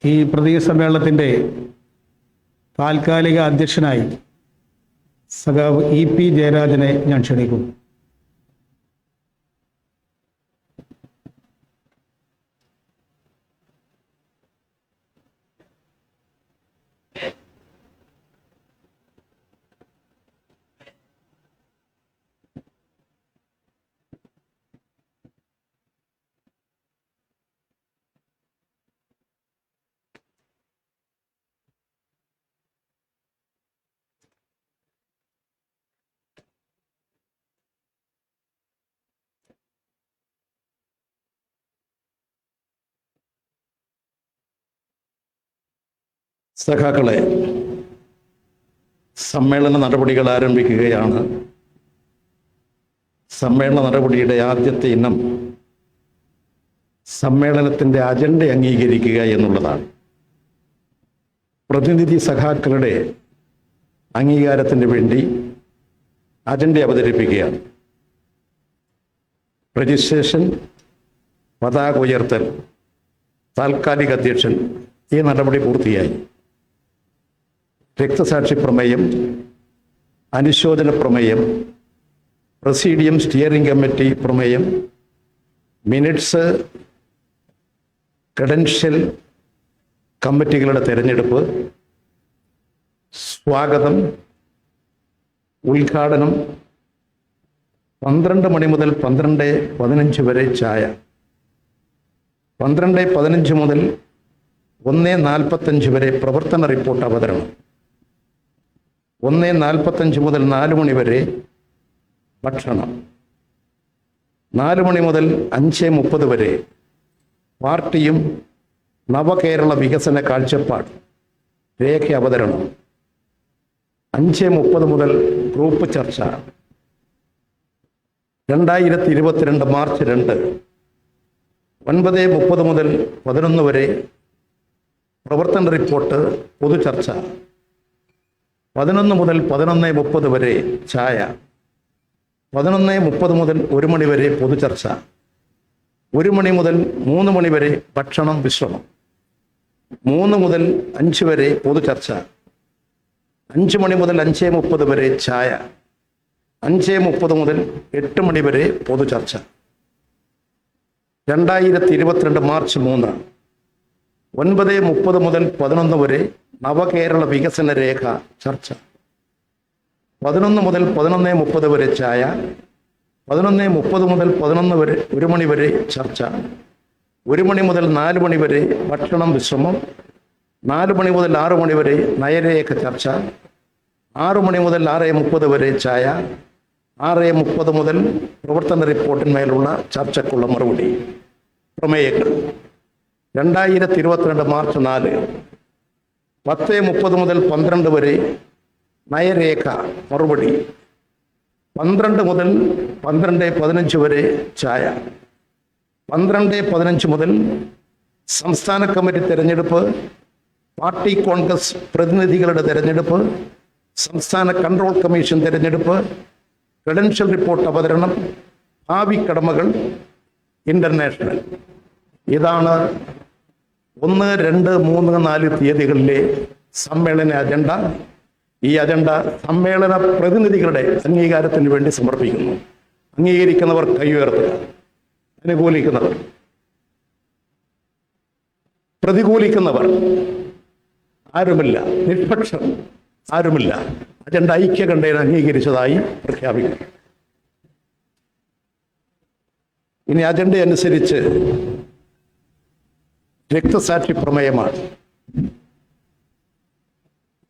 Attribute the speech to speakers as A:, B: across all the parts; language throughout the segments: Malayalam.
A: ഈ പ്രതീക സമ്മേളനത്തിൻ്റെ താൽക്കാലിക അധ്യക്ഷനായി സഖാവ് ഇ.പി. ജയരാജനെ ഞാൻ ക്ഷണിക്കുന്നു.
B: സഖാക്കളെ, സമ്മേളന നടപടികൾ ആരംഭിക്കുകയാണ്. സമ്മേളന നടപടിയുടെ ആദ്യത്തെ ഇനം സമ്മേളനത്തിൻ്റെ അജണ്ട അംഗീകരിക്കുക എന്നുള്ളതാണ്. പ്രതിനിധി സഖാക്കളുടെ അംഗീകാരത്തിന് വേണ്ടി അജണ്ട അവതരിപ്പിക്കുകയാണ്. രജിസ്ട്രേഷൻ, പതാക ഉയർത്തൽ, താൽക്കാലിക അധ്യക്ഷൻ, ഈ നടപടി പൂർത്തിയായി. രക്തസാക്ഷി പ്രമേയം, അനുശോചന പ്രമേയം, പ്രസീഡിയം സ്റ്റിയറിംഗ് കമ്മിറ്റി പ്രമേയം, മിനിറ്റ്സ്, ക്രെഡൻഷ്യൽ കമ്മിറ്റികളുടെ തെരഞ്ഞെടുപ്പ്, സ്വാഗതം, ഉദ്ഘാടനം, 12 മണി മുതൽ 12:15 വരെ ചായ, 12:15 മുതൽ 1:45 വരെ പ്രവർത്തന റിപ്പോർട്ട് അവതരണം, 1:45 മുതൽ 4 മണി വരെ ഭക്ഷണം, 4 മണി മുതൽ 5:30 വരെ പാർട്ടിയും നവകേരള വികസന കാഴ്ചപ്പാട് രേഖ അവതരണം, 5:30 മുതൽ ഗ്രൂപ്പ് ചർച്ച, 2022 മാർച്ച് 2, 9:30 മുതൽ 11 വരെ പ്രവർത്തന റിപ്പോർട്ട് പൊതുചർച്ച, 11 മുതൽ 11:30 വരെ ചായ, 11:30 മുതൽ 1 മണി വരെ പൊതുചർച്ച, 1 മണി മുതൽ 3 മണി വരെ ഭക്ഷണം വിശ്രമം, 3 മുതൽ 5 വരെ പൊതുചർച്ച, 5 മണി മുതൽ 5:30 വരെ ചായ, 5:30 മുതൽ 8 മണി വരെ പൊതുചർച്ച. 2022 മാർച്ച് 3, 9:30 മുതൽ 11 വരെ നവകേരള വികസന രേഖ ചർച്ച, 11 മുതൽ 11:30 വരെ ചായ, 11:30 മുതൽ 11 വരെ 1 മണി വരെ ചർച്ച, 1 മണി മുതൽ 4 മണി വരെ ഭക്ഷണം വിശ്രമം, 4 മണി മുതൽ 6 മണി വരെ നയരേഖ ചർച്ച, 6 മണി മുതൽ 6:30 വരെ ചായ, 6:30 മുതൽ പ്രവർത്തന റിപ്പോർട്ടിന്മേലുള്ള ചർച്ചയ്ക്കുള്ള മറുപടി. പ്രമേയങ്ങൾ: 2022 മാർച്ച് 4, 10:30 മുതൽ 12 വരെ നയരേഖ മറുപടി, 12 മുതൽ 12:15 വരെ ചായ, 12:15 മുതൽ സംസ്ഥാന കമ്മിറ്റി തെരഞ്ഞെടുപ്പ്, പാർട്ടി കോൺഗ്രസ് പ്രതിനിധികളുടെ തെരഞ്ഞെടുപ്പ്, സംസ്ഥാന കൺട്രോൾ കമ്മീഷൻ തെരഞ്ഞെടുപ്പ്, ക്രെഡൻഷ്യൽ റിപ്പോർട്ട് അവതരണം, ഭാവി കടമകൾ, ഇന്റർനാഷണൽ. ഇതാണ് 1, 2, 3, 4 തീയതികളിലെ സമ്മേളന അജണ്ട. ഈ അജണ്ട സമ്മേളന പ്രതിനിധികളുടെ അംഗീകാരത്തിന് വേണ്ടി സമർപ്പിക്കുന്നു. അംഗീകരിക്കുന്നവർ കൈ ഉയർത്തുക. അനുകൂലിക്കുന്നവർ, പ്രതികൂലിക്കുന്നവർ ആരുമില്ല, നിഷ്പക്ഷം ആരുമില്ല. അജണ്ട ഐക്യകണ്ഠേന അംഗീകരിച്ചതായി പ്രഖ്യാപിക്കുന്നു. ഇനി അജണ്ട അനുസരിച്ച് രക്തസാക്ഷി പ്രമേയമാണ്.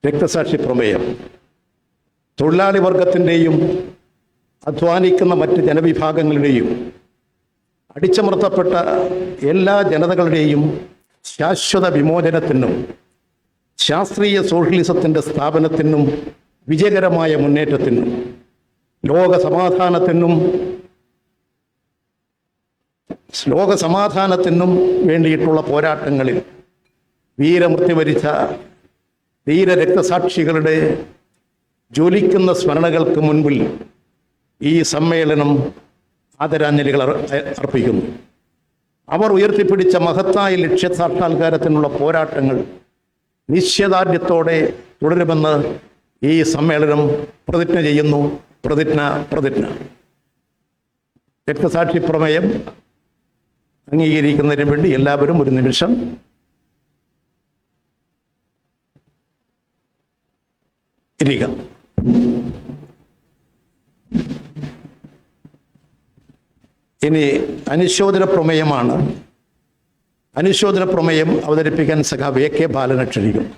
B: രക്തസാക്ഷി പ്രമേയം തൊഴിലാളി വർഗത്തിൻ്റെയും അധ്വാനിക്കുന്ന മറ്റ് ജനവിഭാഗങ്ങളുടെയും അടിച്ചമർത്തപ്പെട്ട എല്ലാ ജനതകളുടെയും ശാശ്വത വിമോചനത്തിനും ശാസ്ത്രീയ സോഷ്യലിസത്തിൻ്റെ സ്ഥാപനത്തിനും വിജയകരമായ മുന്നേറ്റത്തിനും ലോകസമാധാനത്തിനും വേണ്ടിയിട്ടുള്ള പോരാട്ടങ്ങളിൽ വീരമൃത്യു വരിച്ച ധീര രക്തസാക്ഷികളുടെ ജ്വലിക്കുന്ന സ്മരണകൾക്ക് മുൻപിൽ ഈ സമ്മേളനം ആദരാഞ്ജലികൾ അർപ്പിക്കുന്നു. അവർ ഉയർത്തിപ്പിടിച്ച മഹത്തായ ലക്ഷ്യസാക്ഷാത്കാരത്തിനുള്ള പോരാട്ടങ്ങൾ നിശ്ചയദാർഢ്യത്തോടെ തുടരുമെന്ന് ഈ സമ്മേളനം പ്രതിജ്ഞ ചെയ്യുന്നു. പ്രതിജ്ഞ. രക്തസാക്ഷി പ്രമേയം അംഗീകരിക്കുന്നതിന് വേണ്ടി എല്ലാവരും ഒരു നിമിഷം ഇരിക്കുക. ഇനി അനുശോചന പ്രമേയമാണ്. അനുശോചന പ്രമേയം അവതരിപ്പിക്കാൻ സഖാവ് എ കെ ബാലനെ ക്ഷണിക്കുന്നു.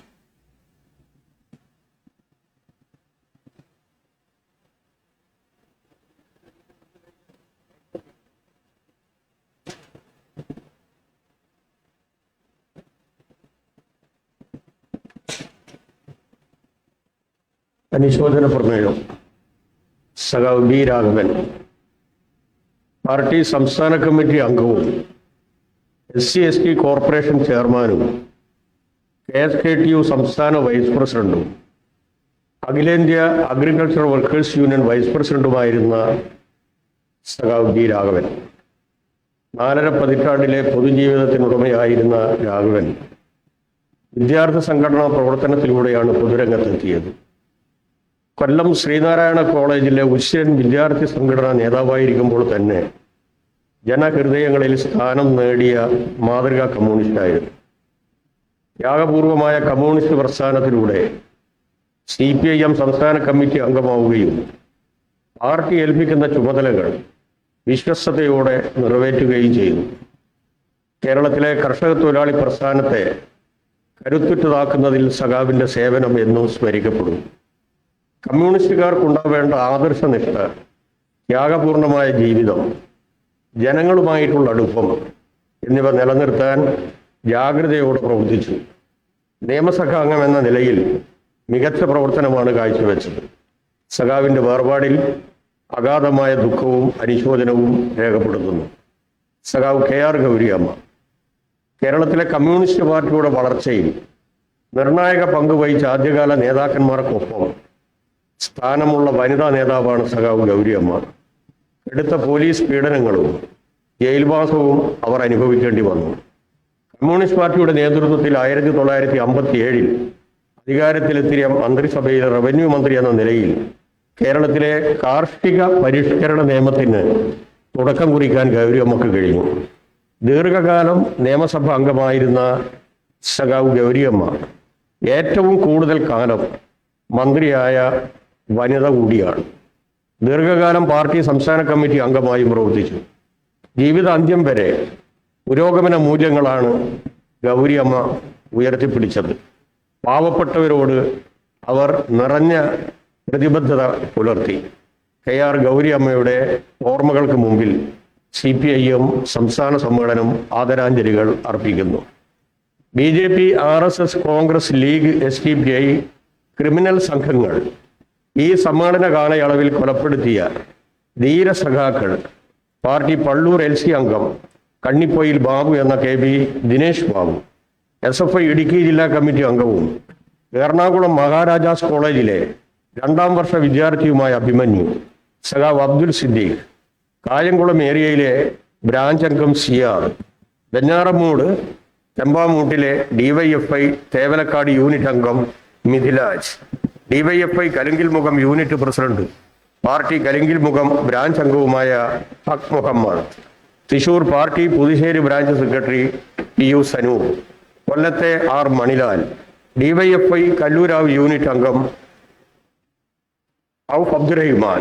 C: അനുശോചന പ്രമേയം സഖാവ് ബി രാഘവൻ, പാർട്ടി സംസ്ഥാന കമ്മിറ്റി അംഗവും SC/ST കോർപ്പറേഷൻ ചെയർമാനും KSKTU സംസ്ഥാന വൈസ് പ്രസിഡന്റും അഖിലേന്ത്യാ അഗ്രികൾച്ചർ വർക്കേഴ്സ് യൂണിയൻ വൈസ് പ്രസിഡന്റുമായിരുന്ന സഖാവ് ബി രാഘവൻ. 4.5 പതിറ്റാണ്ടിലെ പൊതുജീവിതത്തിനുടമയായിരുന്ന രാഘവൻ വിദ്യാർത്ഥി സംഘടനാ പ്രവർത്തനത്തിലൂടെയാണ് പൊതുരംഗത്തെത്തിയത്. കൊല്ലം ശ്രീനാരായണ കോളേജിലെ ഉശിരൻ വിദ്യാർത്ഥി സംഘടനാ നേതാവായിരിക്കുമ്പോൾ തന്നെ ജനഹൃദയങ്ങളിൽ സ്ഥാനം നേടിയ മാതൃകാ കമ്മ്യൂണിസ്റ്റായിരുന്നു. ത്യാഗപൂർവമായ കമ്മ്യൂണിസ്റ്റ് പ്രസ്ഥാനത്തിലൂടെ CPIM സംസ്ഥാന കമ്മിറ്റി അംഗമാവുകയും പാർട്ടി ഏൽപ്പിക്കുന്ന ചുമതലകൾ വിശ്വസ്തയോടെ നിറവേറ്റുകയും ചെയ്തു. കേരളത്തിലെ കർഷക തൊഴിലാളി പ്രസ്ഥാനത്തെ കരുത്തുറ്റതാക്കുന്നതിൽ സഖാവിൻ്റെ സേവനം എന്നും സ്മരിക്കപ്പെടും. കമ്മ്യൂണിസ്റ്റുകാർക്കുണ്ടാവേണ്ട ആദർശനിഷ്ഠ, ത്യാഗപൂർണമായ ജീവിതം, ജനങ്ങളുമായിട്ടുള്ള അടുപ്പം എന്നിവ നിലനിർത്താൻ ജാഗ്രതയോടെ പ്രവർത്തിച്ചു. നിയമസഭാംഗം എന്ന നിലയിൽ മികച്ച പ്രവർത്തനമാണ് കാഴ്ചവെച്ചത്. സഖാവിൻ്റെ വേർപാടിൽ അഗാധമായ ദുഃഖവും അനുശോചനവും രേഖപ്പെടുത്തുന്നു. സഖാവ് KR ഗൗരിയമ്മ കേരളത്തിലെ കമ്മ്യൂണിസ്റ്റ് പാർട്ടിയുടെ വളർച്ചയിൽ നിർണായക പങ്ക് വഹിച്ച ആദ്യകാല നേതാക്കന്മാർക്കൊപ്പം സ്ഥാനമുള്ള വനിതാ നേതാവാണ് സഖാവ് ഗൗരിയമ്മ. എടുത്ത പോലീസ് പീഡനങ്ങളും ജയിൽവാസവും അവർ അനുഭവിക്കേണ്ടി വന്നു. കമ്മ്യൂണിസ്റ്റ് പാർട്ടിയുടെ നേതൃത്വത്തിൽ 1957 അധികാരത്തിലെത്തിയ മന്ത്രിസഭയിലെ റവന്യൂ മന്ത്രി എന്ന നിലയിൽ കേരളത്തിലെ കാർഷിക പരിഷ്കരണ നിയമത്തിന് തുടക്കം കുറിക്കാൻ ഗൗരിയമ്മക്ക് കഴിഞ്ഞു. ദീർഘകാലം നിയമസഭ അംഗമായിരുന്ന സഖാവ് ഗൗരിയമ്മ ഏറ്റവും കൂടുതൽ കാലം മന്ത്രിയായ വനിത കൂടിയാണ്. ദീർഘകാലം പാർട്ടി സംസ്ഥാന കമ്മിറ്റി അംഗമായും പ്രവർത്തിച്ചു. ജീവിതാന്ത്യം വരെ പുരോഗമന മൂല്യങ്ങളാണ് ഗൗരിയമ്മ ഉയർത്തിപ്പിടിച്ചത്. പാവപ്പെട്ടവരോട് അവർ നിറഞ്ഞ പ്രതിബദ്ധത പുലർത്തി. KR ഗൗരിയമ്മയുടെ ഓർമ്മകൾക്ക് മുമ്പിൽ CPIM സംസ്ഥാന സമ്മേളനം ആദരാഞ്ജലികൾ അർപ്പിക്കുന്നു. BJP, RSS, Congress, league, SDPI criminal സംഘങ്ങൾ ഈ സമ്മേളന കാലയളവിൽ കൊലപ്പെടുത്തിയ ധീരസഖാക്കൾ പാർട്ടി പള്ളൂർ LC അംഗം കണ്ണിപ്പൊയിൽ ബാബു എന്ന KB ദിനേശ് ബാബു, SFI ഇടുക്കി ജില്ലാ കമ്മിറ്റി അംഗവും എറണാകുളം മഹാരാജാസ് കോളേജിലെ 2ാം വർഷ വിദ്യാർത്ഥിയുമായ അഭിമന്യു, സഖാവ് അബ്ദുൽ സിദ്ദീഖ്, കായംകുളം ഏരിയയിലെ ബ്രാഞ്ച് അംഗം സിയാർ, വെഞ്ഞാറമൂട് ചെമ്പാമൂട്ടിലെ DYFI തേവലക്കാട് യൂണിറ്റ് അംഗം Mithilaj, DYFI Kalunkilmukham unit president, party Kalunkilmukham branch അംഗവുമായ Haq Muhammad, Thrissur party Puthussery branch secretary PU Sanoor, കൊല്ലത്തെ R Manilal, DYFI Kallurav unit അംഗം ഔഫ് അബ്ദുറഹിമാൻ,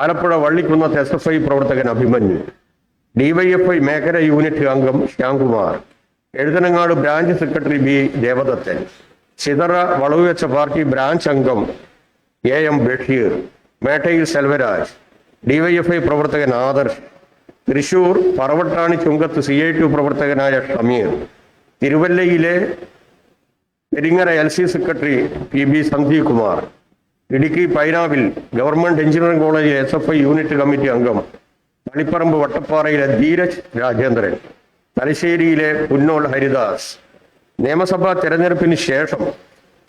C: ആലപ്പുഴ വള്ളിക്കുന്നത്ത് SFI പ്രവർത്തകൻ അഭിമന്യു, DYFI മേഖല യൂണിറ്റ് അംഗം Shyamkumar, Ezhuthanangad branch secretary B Devadathan, Chithara Valavuvecha party branch അംഗം AM ബഷീർ, മേട്ടയിൽ സെൽവരാജ്, DYFI പ്രവർത്തകൻ ആദർശ്, തൃശൂർ പറവട്ടാണി ചുങ്കത്ത് CITU പ്രവർത്തകനായ ഷമീർ, തിരുവല്ലയിലെ Peringara LC secretary PB Sandeep Kumar, Idukki പൈനാവിൽ government engineering college SFI unit committee അംഗം, തളിപ്പറമ്പ് വട്ടപ്പാറയിലെ ധീരജ് രാജേന്ദ്രൻ, തലശ്ശേരിയിലെ പുന്നോൾ ഹരിദാസ്. നിയമസഭാ തെരഞ്ഞെടുപ്പിന് ശേഷം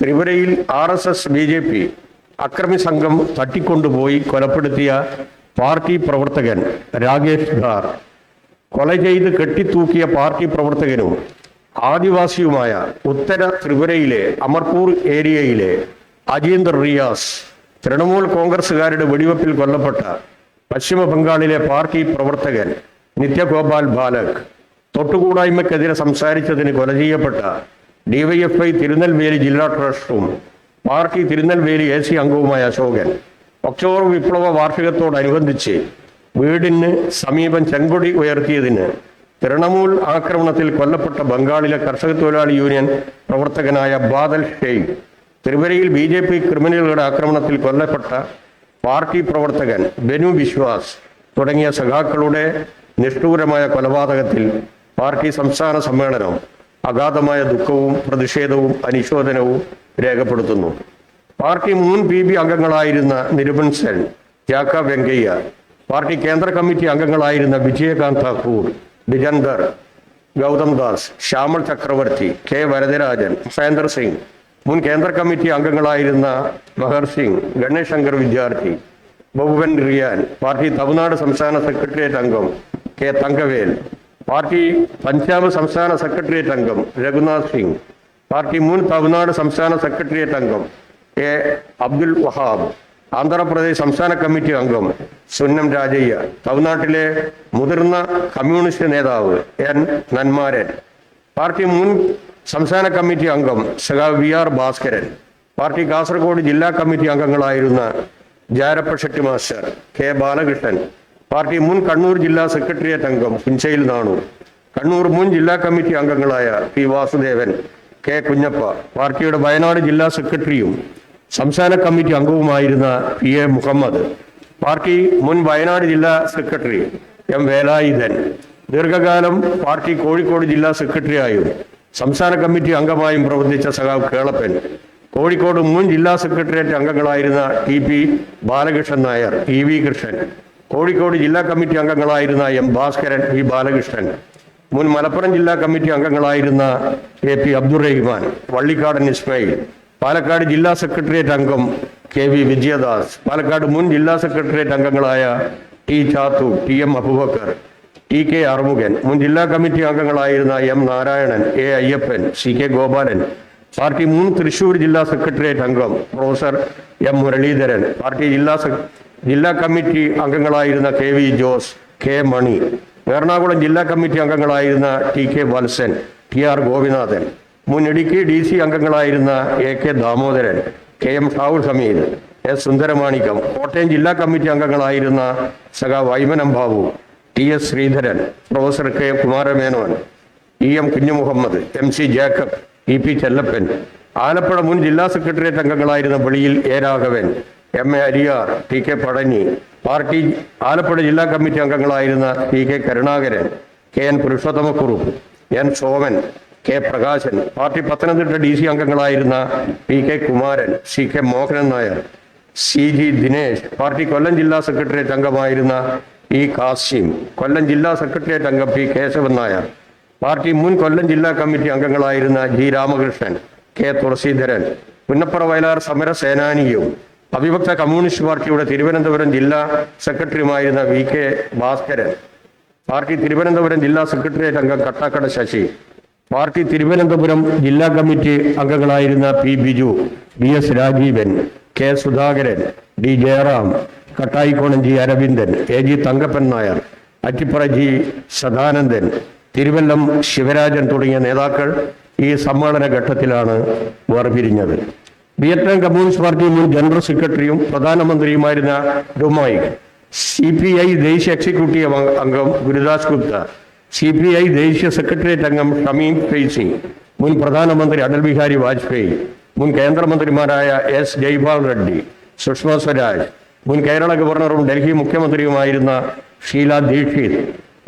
C: ത്രിപുരയിൽ RSS BJP അക്രമി സംഘം തട്ടിക്കൊണ്ടുപോയി കൊലപ്പെടുത്തിയ പാർട്ടി പ്രവർത്തകൻ രാകേഷ് ധാർ, കൊല ചെയ്ത് കെട്ടിത്തൂക്കിയ പാർട്ടി പ്രവർത്തകനും ആദിവാസിയുമായ ഉത്തര ത്രിപുരയിലെ അമർപൂർ ഏരിയയിലെ അജീന്ദർ റിയാസ് തൃണമൂൽ കോൺഗ്രസുകാരുടെ വെടിവെപ്പിൽ കൊല്ലപ്പെട്ട പശ്ചിമ ബംഗാളിലെ പാർട്ടി പ്രവർത്തകൻ നിത്യഗോപാൽ ബാലക്, തൊട്ടുകൂടായ്മയ്ക്കെതിരെ സംസാരിച്ചതിന് കൊല ചെയ്യപ്പെട്ട ഡിവൈഎഫ്ഐ തിരുനെൽവേലി ജില്ലാ ട്രഷററും പാർട്ടി തിരുനെൽവേലി AC അംഗവുമായ അശോകൻ ഒക്ടോബർ വിപ്ലവ വാർഷികത്തോടനുബന്ധിച്ച് വീടിന് സമീപം ചെങ്കൊടി ഉയർത്തിയതിന് തൃണമൂൽ ആക്രമണത്തിൽ കൊല്ലപ്പെട്ട ബംഗാളിലെ കർഷക തൊഴിലാളി യൂണിയൻ പ്രവർത്തകനായ ബാദൽ ഷെയ്ഖ്, ത്രിപുരയിൽ BJP ക്രിമിനലുകളുടെ ആക്രമണത്തിൽ കൊല്ലപ്പെട്ട പാർട്ടി പ്രവർത്തകൻ ബെനു ബിശ്വാസ് തുടങ്ങിയ സഖാക്കളുടെ നിഷ്ഠൂരമായ കൊലപാതകത്തിൽ പാർട്ടി സംസ്ഥാന സമ്മേളനം അഗാധമായ ദുഃഖവും പ്രതിഷേധവും അനുശോചനവും രേഖപ്പെടുത്തുന്നു. പാർട്ടി മുൻ PB അംഗങ്ങളായിരുന്ന നിരുപൻ സെൻ, ജാക്ക വെങ്കയ്യ, പാർട്ടി കേന്ദ്ര കമ്മിറ്റി അംഗങ്ങളായിരുന്ന വിജയകാന്ത് താക്കൂർ, ബിജന്ദർ ഗൗതം ദാസ്, ശ്യാമൾ ചക്രവർത്തി, K വരദരാജൻ, മഹേന്ദർ സിംഗ്, മുൻ കേന്ദ്ര കമ്മിറ്റി അംഗങ്ങളായിരുന്ന മഹർ സിംഗ്, ഗണേഷ് ശങ്കർ വിദ്യാർത്ഥി, ബഹുബൻ റിയാൻ, പാർട്ടി തമിഴ്നാട് സംസ്ഥാന സെക്രട്ടേറിയറ്റ് അംഗം K തങ്കവേൽ, പാർട്ടി പഞ്ചാബ് സംസ്ഥാന സെക്രട്ടേറിയറ്റ് അംഗം രഘുനാഥ് സിംഗ്, പാർട്ടി മുൻ തമിഴ്നാട് സംസ്ഥാന സെക്രട്ടേറിയറ്റ് അംഗം A അബ്ദുൽ വഹാബ്, ആന്ധ്രാപ്രദേശ് സംസ്ഥാന കമ്മിറ്റി അംഗം സുന്നം രാജയ്യ, തമിഴ്നാട്ടിലെ മുതിർന്ന കമ്മ്യൂണിസ്റ്റ് നേതാവ് N നന്മാരൻ, പാർട്ടി മുൻ സംസ്ഥാന കമ്മിറ്റി അംഗം സഖാവ് VR ഭാസ്കരൻ, പാർട്ടി കാസർഗോഡ് ജില്ലാ കമ്മിറ്റി അംഗങ്ങളായിരുന്ന Jarappa Shetty master, K Balakrishnan, party മുൻ കണ്ണൂർ ജില്ലാ സെക്രട്ടേറിയറ്റ് അംഗം പുഞ്ചയിൽ നാണു, കണ്ണൂർ മുൻ ജില്ലാ കമ്മിറ്റി അംഗങ്ങളായ P വാസുദേവൻ, K കുഞ്ഞപ്പ, പാർട്ടിയുടെ വയനാട് ജില്ലാ സെക്രട്ടറിയും സംസ്ഥാന കമ്മിറ്റി അംഗവുമായിരുന്ന PA മുഹമ്മദ്, പാർട്ടി മുൻ വയനാട് ജില്ലാ സെക്രട്ടറി M വേലായുധൻ, ദീർഘകാലം പാർട്ടി കോഴിക്കോട് ജില്ലാ സെക്രട്ടറിയായും സംസ്ഥാന കമ്മിറ്റി അംഗമായും പ്രവർത്തിച്ച സഖാവ് കേളപ്പൻ, കോഴിക്കോട് മുൻ ജില്ലാ സെക്രട്ടേറിയറ്റ് അംഗങ്ങളായിരുന്ന TP ബാലകൃഷ്ണൻ നായർ, EV കൃഷ്ണൻ, കോഴിക്കോട് ജില്ലാ കമ്മിറ്റി അംഗങ്ങളായിരുന്ന M ഭാസ്കരൻ, V ബാലകൃഷ്ണൻ, മുൻ മലപ്പുറം ജില്ലാ കമ്മിറ്റി അംഗങ്ങളായിരുന്ന AP അബ്ദുറഹിമാൻ, വള്ളിക്കാടൻ ഇസ്മായിൽ, പാലക്കാട് ജില്ലാ സെക്രട്ടേറിയറ്റ് അംഗം KV വിജയദാസ്, പാലക്കാട് മുൻ ജില്ലാ സെക്രട്ടേറിയറ്റ് അംഗങ്ങളായ T Chathu, TM Abubakar, TK Arumukhan, മുൻ ജില്ലാ കമ്മിറ്റി അംഗങ്ങളായിരുന്ന M Narayanan, A Ayyappan, CK Gopalan, party മുൻ തൃശൂർ ജില്ലാ സെക്രട്ടേറിയറ്റ് അംഗം പ്രൊഫസർ M മുരളീധരൻ, പാർട്ടി ജില്ലാ കമ്മിറ്റി അംഗങ്ങളായിരുന്ന KV ജോസ്, K മണി, എറണാകുളം ജില്ലാ കമ്മിറ്റി അംഗങ്ങളായിരുന്ന TK വത്സൻ, TR ഗോപിനാഥൻ, മുൻ Idukki DC അംഗങ്ങളായിരുന്ന AK Damodaran, KM Shavul Hameed, S സുന്ദരമാണിക്കം, Kottayam ജില്ലാ കമ്മിറ്റി അംഗങ്ങളായിരുന്ന സഖാവ് Vaimanam Babu, TS Sreedharan, professor K Kumaramenon, EM Kunjumuhammad, MC Jacob, EP Chellappan, Alappuzha മുൻ ജില്ലാ സെക്രട്ടേറിയറ്റ് അംഗങ്ങളായിരുന്ന വെളിയിൽ A Raghavan, MA Ariyar, TK Pazhani, party Alappuzha ജില്ലാ കമ്മിറ്റി അംഗങ്ങളായിരുന്ന TK Karunakaran, KN Purushothamakurup, N Soman, K Prakashan, party Pathanamthitta DC അംഗങ്ങളായിരുന്ന PK Kumaran, CK Mohanan Nair, CG Dinesh, party Kollam ജില്ലാ സെക്രട്ടേറിയറ്റ് അംഗമായിരുന്ന E കാസിം, കൊല്ലം ജില്ലാ സെക്രട്ടേറിയറ്റ് അംഗം P കേശവൻ നായർ, പാർട്ടി മുൻ കൊല്ലം ജില്ലാ കമ്മിറ്റി അംഗങ്ങളായിരുന്ന G രാമകൃഷ്ണൻ, K തുളസീധരൻ, പുന്നപ്പുറ വയലാർ സമര സേനാനിയും അവിഭക്ത കമ്മ്യൂണിസ്റ്റ് പാർട്ടിയുടെ തിരുവനന്തപുരം ജില്ലാ സെക്രട്ടറിയുമായിരുന്ന VK ഭാസ്കരൻ, പാർട്ടി തിരുവനന്തപുരം ജില്ലാ സെക്രട്ടേറിയറ്റ് അംഗം കട്ടാക്കട ശശി, പാർട്ടി തിരുവനന്തപുരം ജില്ലാ കമ്മിറ്റി അംഗങ്ങളായിരുന്ന P Biju, BS Rajeevan, K Sudhakaran, D Jayaram, Kattaikonam G Aravindan, AG Thankappan Nair, Attippara G Sadanandan, Thiruvallam Sivarajan തുടങ്ങിയ നേതാക്കൾ ഈ സമ്മേളന ഘട്ടത്തിലാണ് വേർപിരിഞ്ഞത്. വിയറ്റ്നാം കമ്മ്യൂണിസ്റ്റ് പാർട്ടി മുൻ ജനറൽ സെക്രട്ടറിയും പ്രധാനമന്ത്രിയുമായിരുന്ന ഡുമോയ്, CPI ദേശീയ എക്സിക്യൂട്ടീവ് അംഗം ഗുരുദാസ് ഗുപ്ത, CPI ദേശീയ സെക്രട്ടേറിയറ്റ് അംഗം ഷമീം ഫെയ്സി, മുൻ പ്രധാനമന്ത്രി അടൽ ബിഹാരി വാജ്പേയി, മുൻ കേന്ദ്രമന്ത്രിമാരായ S ജയ്പാൽ റെഡ്ഡി, സുഷമ സ്വരാജ്, മുൻ കേരള ഗവർണറും ഡൽഹി മുഖ്യമന്ത്രിയുമായിരുന്ന ഷീല ദീക്ഷിത്,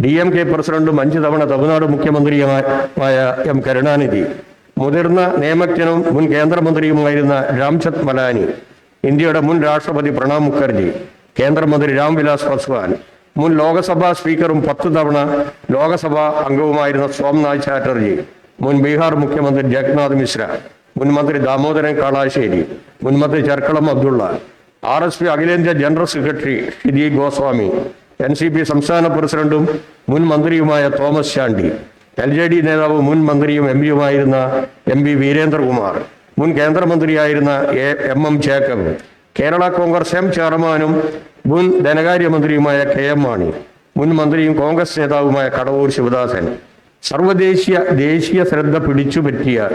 C: DMK പ്രസിഡന്റും 5 തവണ തമിഴ്നാട് മുഖ്യമന്ത്രിയുമായ M കരുണാനിധി, മുതിർന്ന നിയമജ്ഞനും മുൻ കേന്ദ്രമന്ത്രിയുമായിരുന്ന രാംചന്ദ് മലാനി, ഇന്ത്യയുടെ മുൻ രാഷ്ട്രപതി പ്രണബ് മുഖർജി, കേന്ദ്രമന്ത്രി രാംവിലാസ് പാസ്വാൻ, മുൻ ലോകസഭാ സ്പീക്കറും 10 തവണ ലോകസഭാ അംഗവുമായിരുന്ന സോംനാഥ് ചാറ്റർജി, മുൻ ബീഹാർ മുഖ്യമന്ത്രി ജഗന്നാഥ് മിശ്ര, മുൻ മന്ത്രി ദാമോദരൻ കാളാശ്ശേരി, മുൻ മന്ത്രി ചെർക്കളം അബ്ദുള്ള, RSP അഖിലേന്ത്യാ general secretary Shiji Goswami, NCP സംസ്ഥാന പ്രസിഡന്റും മുൻ മന്ത്രിയുമായ തോമസ് ചാണ്ടി, LJD നേതാവ് മുൻ മന്ത്രിയും MP-യുമായിരുന്ന MP വീരേന്ദ്രകുമാർ, മുൻ കേന്ദ്രമന്ത്രിയായിരുന്ന MM Jacob, Kerala Congress M ചെയർമാനും മുൻ ധനകാര്യമന്ത്രിയുമായ KM മാണി, മുൻ മന്ത്രിയും കോൺഗ്രസ് നേതാവുമായ കടവൂർ ശിവദാസൻ, ദേശീയ ശ്രദ്ധ പിടിച്ചുപറ്റിയ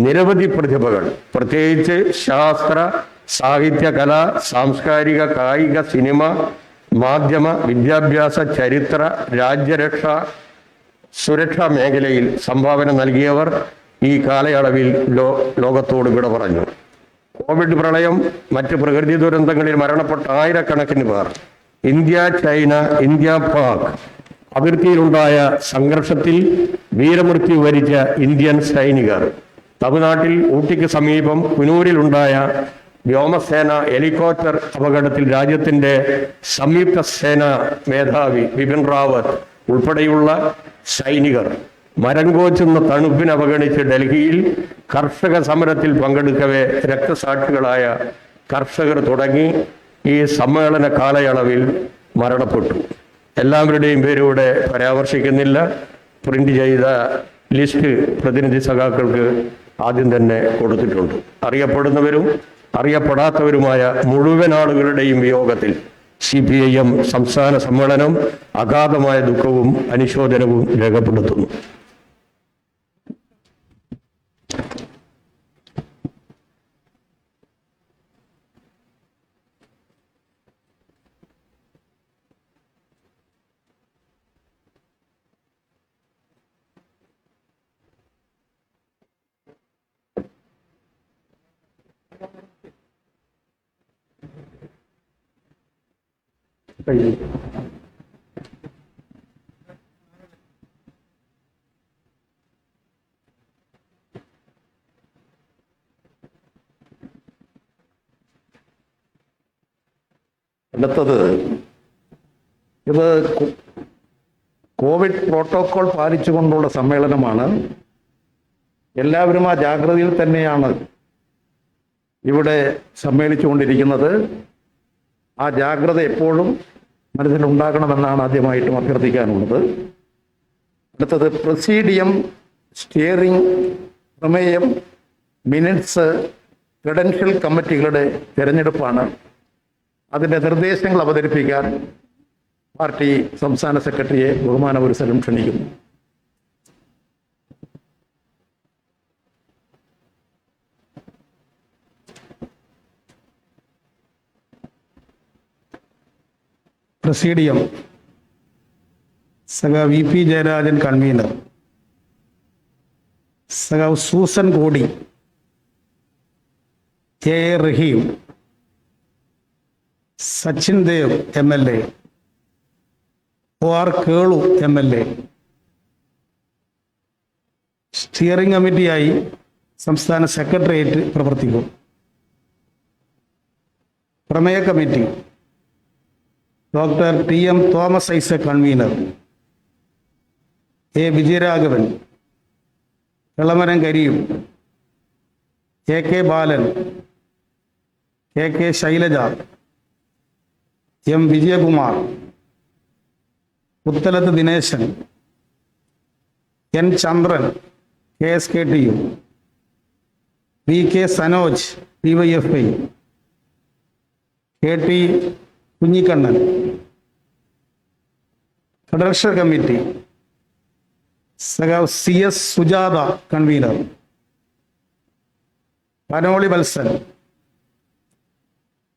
C: നിരവധി പ്രതിഭകൾ, പ്രത്യേകിച്ച് ശാസ്ത്ര, സാഹിത്യ, കല, സാംസ്കാരിക, കായിക, സിനിമ, മാധ്യമ, വിദ്യാഭ്യാസ, ചരിത്ര, രാജ്യരക്ഷ, സുരക്ഷാ മേഖലയിൽ സംഭാവന നൽകിയവർ ഈ കാലയളവിൽ ലോകത്തോട് വിട പറഞ്ഞു. കോവിഡ് പ്രളയം, മറ്റ് പ്രകൃതി ദുരന്തങ്ങളിൽ മരണപ്പെട്ട ആയിരക്കണക്കിന് പേർ, ഇന്ത്യ ചൈന, ഇന്ത്യ പാക് അതിർത്തിയിലുണ്ടായ സംഘർഷത്തിൽ വീരമൃത്യു വരിച്ച ഇന്ത്യൻ സൈനികർ, തമിഴ്നാട്ടിൽ ഊട്ടിക്ക് സമീപം കുനൂരിലുണ്ടായ വ്യോമസേന ഹെലികോപ്റ്റർ അപകടത്തിൽ രാജ്യത്തിന്റെ സംയുക്ത സേനാ മേധാവി ബിപിൻ റാവത്ത് ഉൾപ്പെടെയുള്ള സൈനികർ, മരം കോച്ചുന്ന തണുപ്പിന് അവഗണിച്ച് ഡൽഹിയിൽ കർഷക സമരത്തിൽ പങ്കെടുക്കവേ രക്തസാക്ഷികളായ കർഷകർ തുടങ്ങി ഈ സമ്മേളന കാലയളവിൽ മരണപ്പെട്ടു. എല്ലാവരുടെയും പേരിവിടെ പരാമർശിക്കുന്നില്ല. പ്രിന്റ് ചെയ്ത ലിസ്റ്റ് പ്രതിനിധി സഖാക്കൾക്ക് ആദ്യം തന്നെ കൊടുത്തിട്ടുണ്ട്. അറിയപ്പെടുന്നവരും അറിയപ്പെടാത്തവരുമായ മുഴുവൻ ആളുകളുടെയും വിയോഗത്തിൽ CPIM സംസ്ഥാന സമ്മേളനം അഗാധമായ ദുഃഖവും അനുശോചനവും രേഖപ്പെടുത്തുന്നു.
B: അടുത്തത്, ഇത് കോവിഡ് പ്രോട്ടോകോൾ പാലിച്ചുകൊണ്ടുള്ള സമ്മേളനമാണ്. എല്ലാവരും ആ ജാഗ്രതയിൽ തന്നെയാണ് ഇവിടെ സമ്മേളിച്ചുകൊണ്ടിരിക്കുന്നത്. ആ ജാഗ്രത എപ്പോഴും മനസ്സിലുണ്ടാകണമെന്നാണ് ആദ്യമായിട്ടും അഭ്യർത്ഥിക്കാനുള്ളത്. അടുത്തത് പ്രസീഡിയം, സ്റ്റിയറിംഗ്, പ്രമേയം, മിനിറ്റ്സ്, ക്രെഡൻഷ്യൽ കമ്മിറ്റികളുടെ തിരഞ്ഞെടുപ്പാണ്. അതിൻ്റെ നിർദ്ദേശങ്ങൾ അവതരിപ്പിക്കാൻ പാർട്ടി സംസ്ഥാന സെക്രട്ടറിയെ ബഹുമാനപുരസരം ക്ഷണിക്കുന്നു.
A: പ്രസീഡിയം സഖാവ് VP ജയരാജൻ കൺവീനർ, സഖാവ് Susan Kodi, A Rahim, Sachin Dev MLA, OR Kelu MLA. Steering കമ്മിറ്റിയായി സംസ്ഥാന സെക്രട്ടേറിയറ്റ് പ്രവർത്തിക്കും. പ്രമേയ committee doctor TM Thomas Isaac convener, A Vijayaraghavan, Elamaram Kareem, AK Balan, KK Shailaja, M Vijayakumar, Puthalath Dineshan, N Chandran, KSKTU, VK Sanoj DYFI, KT Kunhikannan. Federation committee സഖാവ് CS Sujatha convener, Panoli Valsan,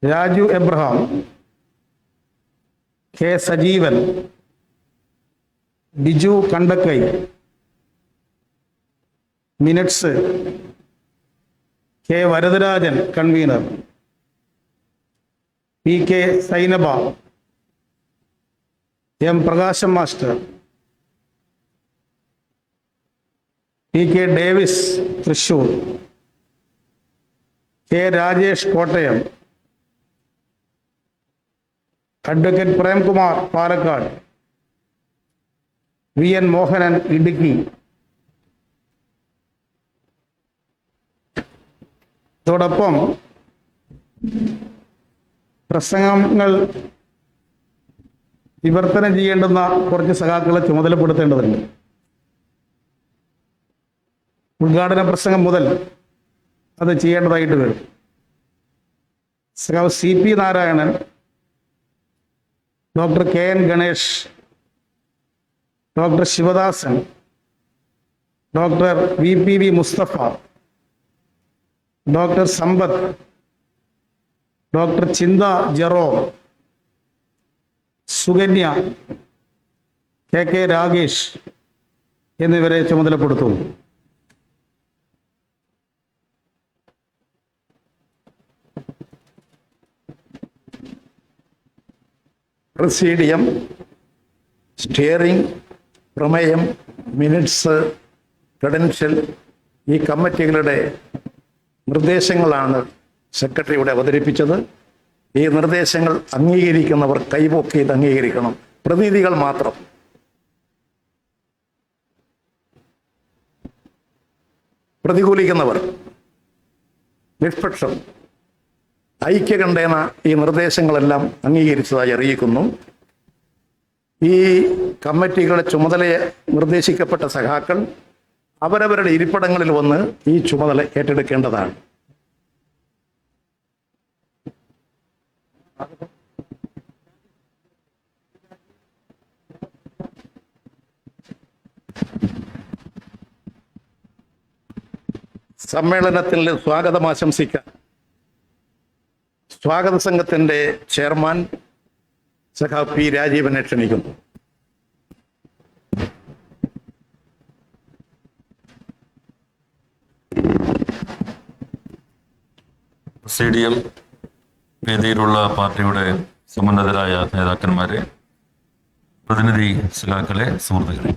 A: Raju Abraham, K Sajeevan, Biju Kandakkai. Minutes K Varadarajan convener, PK Sainaba, M പ്രകാശം master, PK Davis Thrissur, K Rajesh Kottayam, advocate Premkumar Palakkad, VN Mohanan Idukki. ഇതോടൊപ്പം പ്രസംഗങ്ങൾ വിവർത്തനം ചെയ്യേണ്ടുന്ന കുറച്ച് സഖാക്കളെ ചുമതലപ്പെടുത്തേണ്ടതുണ്ട്. ഉദ്ഘാടന പ്രസംഗം മുതൽ അത് ചെയ്യേണ്ടതായിട്ട് വരും. സഖാവ് CP Narayanan, doctor KN Ganesh, doctor Sivadasan, doctor VPV Musthafa, doctor Sampath, doctor Chintha Jero, Sukanya, KK Ragesh എന്നിവരെ ചുമതലപ്പെടുത്തുന്നു.
B: പ്രസീഡിയം, സ്റ്റിയറിംഗ്, പ്രമേയം, മിനിറ്റ്സ്, ക്രെഡൻഷ്യൽ ഈ കമ്മിറ്റികളുടെ നിർദ്ദേശങ്ങളാണ് സെക്രട്ടറി ഇവിടെ അവതരിപ്പിച്ചത്. ഈ നിർദ്ദേശങ്ങൾ അംഗീകരിക്കുന്നവർ കൈപൊക്കി ഇത് അംഗീകരിക്കണം. പ്രതിനിധികൾ മാത്രം. പ്രതികൂലിക്കുന്നവർ നിഷ്പക്ഷം ഐക്യകണ്ഠേന ഈ നിർദ്ദേശങ്ങളെല്ലാം അംഗീകരിച്ചതായി അറിയിക്കുന്നു. ഈ കമ്മിറ്റികളുടെ ചുമതലയെ നിർദ്ദേശിക്കപ്പെട്ട സഖാക്കൾ അവരവരുടെ ഇരിപ്പിടങ്ങളിൽ വന്ന് ഈ ചുമതല ഏറ്റെടുക്കേണ്ടതാണ്. സമ്മേളനത്തിൽ സ്വാഗതം ആശംസിക്കാൻ സ്വാഗത സംഘത്തിന്റെ ചെയർമാൻ സഖാവ് P. രാജീവനെ ക്ഷണിക്കുന്നു.
D: പ്രസീഡിയം, വേദിയിലുള്ള പാർട്ടിയുടെ സമുന്നതരായ നേതാക്കന്മാരെ, പ്രതിനിധി സഖാക്കളെ, സുഹൃത്തുക്കളെ,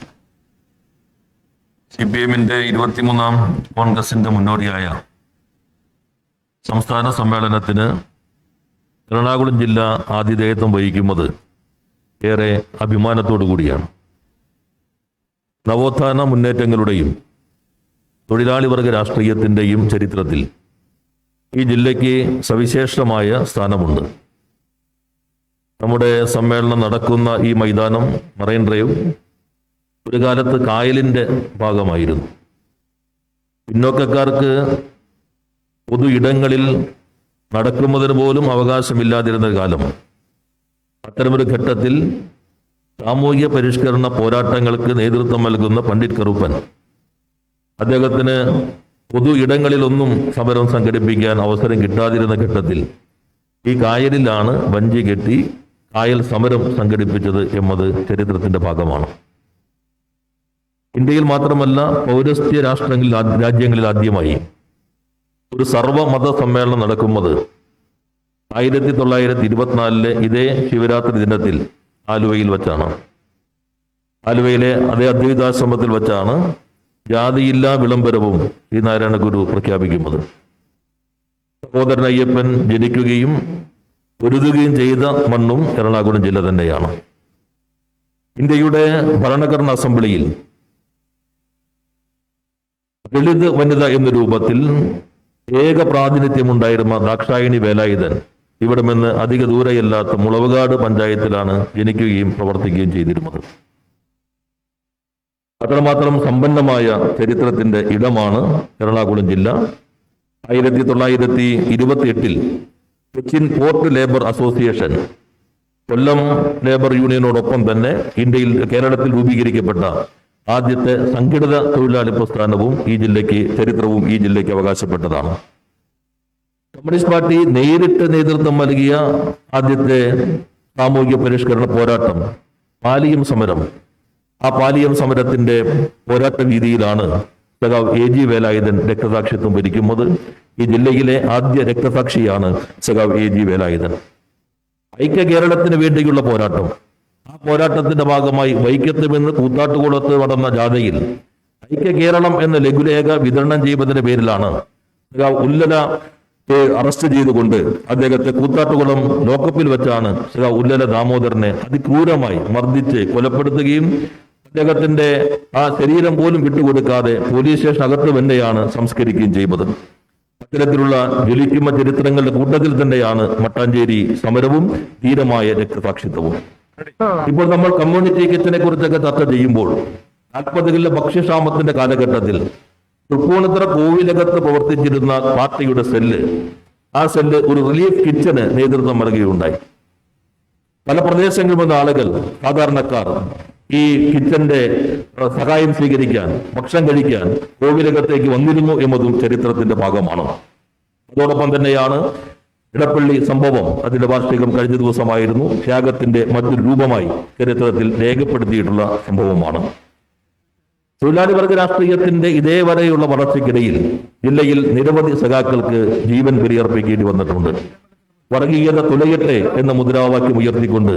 D: CPIM-ന്റെ 23-ാം കോൺഗ്രസിന്റെ മുന്നോടിയായ സംസ്ഥാന സമ്മേളനത്തിന് എറണാകുളം ജില്ല ആതിഥേയത്വം വഹിക്കുന്നത് ഏറെ അഭിമാനത്തോടു കൂടിയാണ്. നവോത്ഥാന മുന്നേറ്റങ്ങളുടെയും തൊഴിലാളി വർഗ രാഷ്ട്രീയത്തിൻ്റെയും ചരിത്രത്തിൽ ഈ ജില്ലയ്ക്ക് സവിശേഷമായ സ്ഥാനമുണ്ട്. നമ്മുടെ സമ്മേളനം നടക്കുന്ന ഈ മൈതാനം, മറൈൻ ഡ്രൈവ്, ഒരു കാലത്ത് കായലിൻ്റെ ഭാഗമായിരുന്നു. പിന്നോക്കക്കാർക്ക് പൊതു ഇടങ്ങളിൽ നടക്കുന്നതിന് പോലും അവകാശമില്ലാതിരുന്ന കാലം. അത്തരമൊരു ഘട്ടത്തിൽ സാമൂഹിക പരിഷ്കരണ പോരാട്ടങ്ങൾക്ക് നേതൃത്വം നൽകുന്ന പണ്ഡിറ്റ് കറുപ്പൻ, അദ്ദേഹത്തിന് പൊതു ഇടങ്ങളിലൊന്നും സമരം സംഘടിപ്പിക്കാൻ അവസരം കിട്ടാതിരുന്ന ഘട്ടത്തിൽ ഈ കായലിലാണ് വഞ്ചി കെട്ടി കായൽ സമരം സംഘടിപ്പിച്ചത് എന്നത് ചരിത്രത്തിന്റെ ഭാഗമാണ്. ഇന്ത്യയിൽ മാത്രമല്ല, പൗരസ്ത്യ രാജ്യങ്ങളിൽ ആദ്യമായി ഒരു സർവമത സമ്മേളനം നടക്കുന്നത് 1924 ഇതേ ശിവരാത്രി ദിനത്തിൽ ആലുവയിൽ വച്ചാണ്. ആലുവയിലെ അതേ അദ്വൈതാശ്രമത്തിൽ വച്ചാണ് ജാതിയില്ലാ വിളംബരവും ശ്രീനാരായണ ഗുരു പ്രഖ്യാപിക്കുന്നത്. സഹോദരൻ അയ്യപ്പൻ ജനിക്കുകയും പൊരുതുകയും ചെയ്ത മണ്ണും എറണാകുളം ജില്ല തന്നെയാണ്. ഇന്ത്യയുടെ ഭരണഘടനാ അസംബ്ലിയിൽ ദളിത് വനിത എന്ന രൂപത്തിൽ ഏക പ്രാതിനിധ്യമുണ്ടായിരുന്ന ദാക്ഷായണി വേലായുധൻ ഇവിടമെന്ന് അധിക ദൂരെയല്ലാത്ത മുളവുകാട് പഞ്ചായത്തിലാണ് ജനിക്കുകയും പ്രവർത്തിക്കുകയും ചെയ്തിരുന്നത്. അത്രമാത്രം സമ്പന്നമായ ചരിത്രത്തിന്റെ ഇടമാണ് എറണാകുളം ജില്ല. 1928 കൊച്ചിൻ പോർട്ട് ലേബർ അസോസിയേഷൻ കൊല്ലം ലേബർ യൂണിയനോടൊപ്പം തന്നെ കേരളത്തിൽ രൂപീകരിക്കപ്പെട്ട ആദ്യത്തെ സംഘടിത തൊഴിലാളി പ്രസ്ഥാനവും ഈ ജില്ലയ്ക്ക് ചരിത്രവും ഈ ജില്ലയ്ക്ക് അവകാശപ്പെട്ടതാണ്. കമ്മ്യൂണിസ്റ്റ് പാർട്ടി നേരിട്ട് നേതൃത്വം നൽകിയ ആദ്യത്തെ സാമൂഹിക പരിഷ്കരണ പോരാട്ടം പാലിയം സമരം. ആ പാലിയം സമരത്തിന്റെ പോരാട്ട വീതിയിലാണ് സഖാവ് AG വേലായുധൻ രക്തസാക്ഷിത്വം വരിക്കുന്നത്. ഈ ജില്ലയിലെ ആദ്യ രക്തസാക്ഷിയാണ് സഖാവ് AG വേലായുധൻ. ഐക്യ കേരളത്തിന് വേണ്ടിയുള്ള പോരാട്ടം. ആ പോരാട്ടത്തിന്റെ ഭാഗമായി വൈക്കത്തുമെന്ന് കൂത്താട്ടുകുളത്ത് നടന്ന ജാഥയിൽ ഐക്യ കേരളം എന്ന ലഘുലേഖ വിതരണം ചെയ്യുന്നതിന്റെ പേരിലാണ് സഖാവ് ഉല്ലല അറസ്റ്റ് ചെയ്തുകൊണ്ട് അദ്ദേഹത്തെ കൂത്താട്ടുകുളം ലോക്കപ്പിൽ വെച്ചാണ് സഖാവ് ഉല്ലല ദാമോദരനെ അതിക്രൂരമായി മർദ്ദിച്ച് കൊലപ്പെടുത്തുകയും അദ്ദേഹത്തിന്റെ ആ ശരീരം പോലും വിട്ടുകൊടുക്കാതെ പോലീസ് സ്റ്റേഷൻ അകത്ത് തന്നെയാണ് സംസ്കരിക്കുകയും ചെയ്യുന്നത്. അത്തരത്തിലുള്ള ജ്വലിക്കുന്ന ചരിത്രങ്ങളുടെ കൂട്ടത്തിൽ തന്നെയാണ് മട്ടാഞ്ചേരി സമരവും ധീരമായ രക്തസാക്ഷിത്വവും. ഇപ്പോൾ നമ്മൾ കമ്മ്യൂണിറ്റി കിച്ചനെ കുറിച്ചൊക്കെ ചർച്ച ചെയ്യുമ്പോൾ 40കളിലെ ഭക്ഷ്യക്ഷാമത്തിന്റെ കാലഘട്ടത്തിൽ തൃപ്പൂണിത്തുറ കോവിലകത്ത് പ്രവർത്തിച്ചിരുന്ന പാർട്ടിയുടെ സെല്ല്, ആ സെല്ല് ഒരു റിലീഫ് കിച്ചന് നേതൃത്വം നൽകുകയുണ്ടായി. പല പ്രദേശങ്ങളിൽ വന്ന ആളുകൾ, സാധാരണക്കാർ ഈ കിച്ചന്റെ സഹായം സ്വീകരിക്കാൻ, ഭക്ഷണം കഴിക്കാൻ കോവിലകത്തേക്ക് വന്നിരുന്നു എന്നതും ചരിത്രത്തിന്റെ ഭാഗമാണ്. അതോടൊപ്പം തന്നെയാണ് ഇടപ്പള്ളി സംഭവം, അതിന്റെ വാർഷികം കഴിഞ്ഞ ദിവസമായിരുന്നു. ത്യാഗത്തിന്റെ മറ്റൊരു രൂപമായി ചരിത്രത്തിൽ രേഖപ്പെടുത്തിയിട്ടുള്ള സംഭവമാണ്. തൊഴിലാളി വർഗ രാഷ്ട്രീയത്തിന്റെ ഇതേവരെയുള്ള വളർച്ചയ്ക്കിടയിൽ ജില്ലയിൽ നിരവധി സഖാക്കൾക്ക് ജീവൻ ബലിയർപ്പിക്കേണ്ടി വന്നിട്ടുണ്ട്. വർഗീയത തുലയട്ടെ എന്ന മുദ്രാവാക്യം ഉയർത്തിക്കൊണ്ട്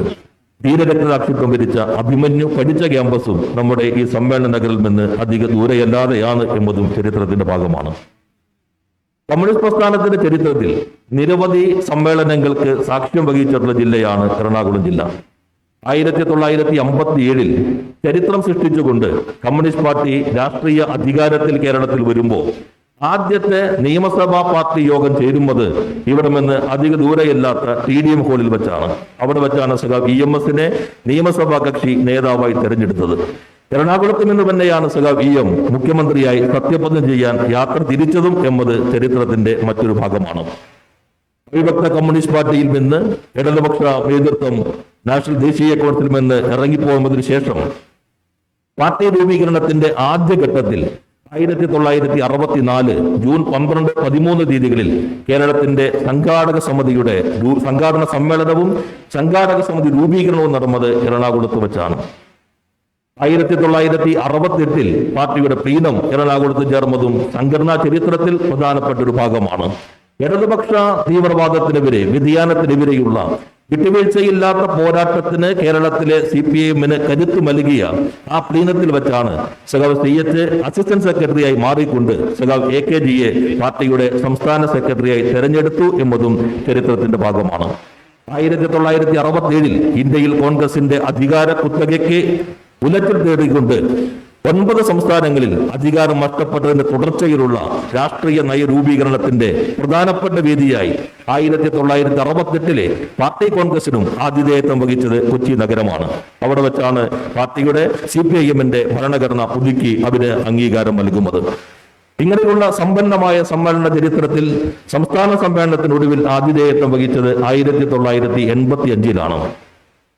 D: ധീരരക്തസാക്ഷിത്വം വരിച്ച അഭിമന്യു പഠിച്ച ക്യാമ്പസും നമ്മുടെ ഈ സമ്മേളന നഗരിൽ നിന്ന് അധിക ദൂരെയല്ലാതെയാണ് എന്നതും ചരിത്രത്തിന്റെ ഭാഗമാണ്. കമ്മ്യൂണിസ്റ്റ് പ്രസ്ഥാനത്തിന്റെ ചരിത്രത്തിൽ നിരവധി സമ്മേളനങ്ങൾക്ക് സാക്ഷ്യം വഹിച്ചിട്ടുള്ള ജില്ലയാണ് എറണാകുളം ജില്ല. 1957 ചരിത്രം സൃഷ്ടിച്ചുകൊണ്ട് കമ്മ്യൂണിസ്റ്റ് പാർട്ടി രാഷ്ട്രീയ അധികാരത്തിൽ കേരളത്തിൽ വരുമ്പോൾ ആദ്യത്തെ നിയമസഭാ പാർട്ടി യോഗം ചേരുന്നത് ഇവിടെ നിന്ന് അധിക ദൂരെയല്ലാത്ത TDM ഹാളിൽ വെച്ചാണ്. അവിടെ വെച്ചാണ് സഖാവ് EMS-നെ നിയമസഭാ കക്ഷി നേതാവായി തെരഞ്ഞെടുത്തത്. എറണാകുളത്ത് നിന്ന് തന്നെയാണ് സഖാവ് EM മുഖ്യമന്ത്രിയായി സത്യപ്രതിജ്ഞ ചെയ്യാൻ യാത്ര തിരിച്ചതും എന്നത് ചരിത്രത്തിന്റെ മറ്റൊരു ഭാഗമാണ്. അവിഭക്ത കമ്മ്യൂണിസ്റ്റ് പാർട്ടിയിൽ നിന്ന് ഇടതുപക്ഷ നേതൃത്വം നാഷണൽ ദേശീയ കോൺഗ്രസിൽ നിന്ന് ഇറങ്ങിപ്പോകുന്നതിന് ശേഷം പാർട്ടി രൂപീകരണത്തിന്റെ ആദ്യഘട്ടത്തിൽ 1964 ജൂൺ 12, 13 തീയതികളിൽ കേരളത്തിന്റെ സംഘാടക സമിതിയുടെ സംഘാടന സമ്മേളനവും സംഘാടക സമിതി രൂപീകരണവും നടന്നത് എറണാകുളത്ത് വെച്ചാണ്. 1968 പാർട്ടിയുടെ പ്ലീനം എറണാകുളത്ത് ചേർന്നതും സംഘടനാ ചരിത്രത്തിൽ പ്രധാനപ്പെട്ട ഒരു ഭാഗമാണ്. ഇടതുപക്ഷ തീവ്രവാദത്തിനെതിരെ, വ്യതിയാനത്തിനെതിരെയുള്ള വിട്ടുവീഴ്ചയില്ലാത്ത പോരാട്ടത്തിന് കേരളത്തിലെ CPIM-ന് കരുത്ത് നൽകിയ ആ പ്ലീനത്തിൽ വെച്ചാണ് സഖാവ് CH അസിസ്റ്റന്റ് സെക്രട്ടറിയായി മാറിക്കൊണ്ട് സഖാവ് AKGയെ പാർട്ടിയുടെ സംസ്ഥാന സെക്രട്ടറിയായി തെരഞ്ഞെടുത്തു എന്നതും ചരിത്രത്തിന്റെ ഭാഗമാണ്. 1967 ഇന്ത്യയിൽ കോൺഗ്രസിന്റെ അധികാര കുത്തകയ്ക്ക് ഉലച്ചിൽ തേടിക്കൊണ്ട് 9 സംസ്ഥാനങ്ങളിൽ അധികാരം നഷ്ടപ്പെട്ടതിന്റെ തുടർച്ചയിലുള്ള രാഷ്ട്രീയ നയരൂപീകരണത്തിന്റെ പ്രധാനപ്പെട്ട വേദിയായി 1968 പാർട്ടി കോൺഗ്രസിനും ആതിഥേയത്വം വഹിച്ചത് കൊച്ചി നഗരമാണ്. അവിടെ വെച്ചാണ് പാർട്ടിയുടെ CPIM-ന്റെ ഭരണഘടന പുതുക്കി അതിന് അംഗീകാരം നൽകുന്നത്. ഇങ്ങനെയുള്ള സമ്പന്നമായ സമ്മേളന ചരിത്രത്തിൽ സംസ്ഥാന സമ്മേളനത്തിനൊടുവിൽ ആതിഥേയത്വം വഹിച്ചത് 1985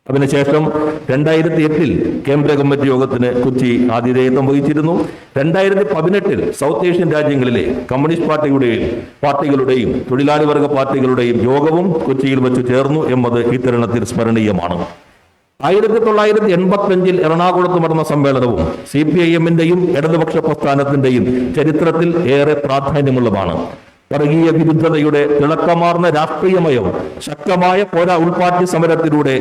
D: അതിനുശേഷം 2008 കേന്ദ്ര കമ്മിറ്റി യോഗത്തിന് കൊച്ചി ആതിഥേയത്വം വഹിച്ചിരുന്നു. 2018 സൗത്ത് ഏഷ്യൻ രാജ്യങ്ങളിലെ കമ്മ്യൂണിസ്റ്റ് പാർട്ടികളുടെയും തൊഴിലാളി വർഗ പാർട്ടികളുടെയും യോഗവും കൊച്ചിയിൽ വെച്ച് ചേർന്നു എന്നത് ഇത്തരണത്തിൽ സ്മരണീയമാണ്. 1985 എറണാകുളത്ത് നടന്ന സമ്മേളനവും CPIM-ന്റെയും ഇടതുപക്ഷ പ്രസ്ഥാനത്തിന്റെയും ചരിത്രത്തിൽ ഏറെ പ്രാധാന്യമുള്ളതാണ്. വർഗീയ വിരുദ്ധതയുടെ തിളക്കമാർന്ന രാഷ്ട്രീയമയം ശക്തമായ ഉൾപാർട്ടി സമരത്തിലൂടെ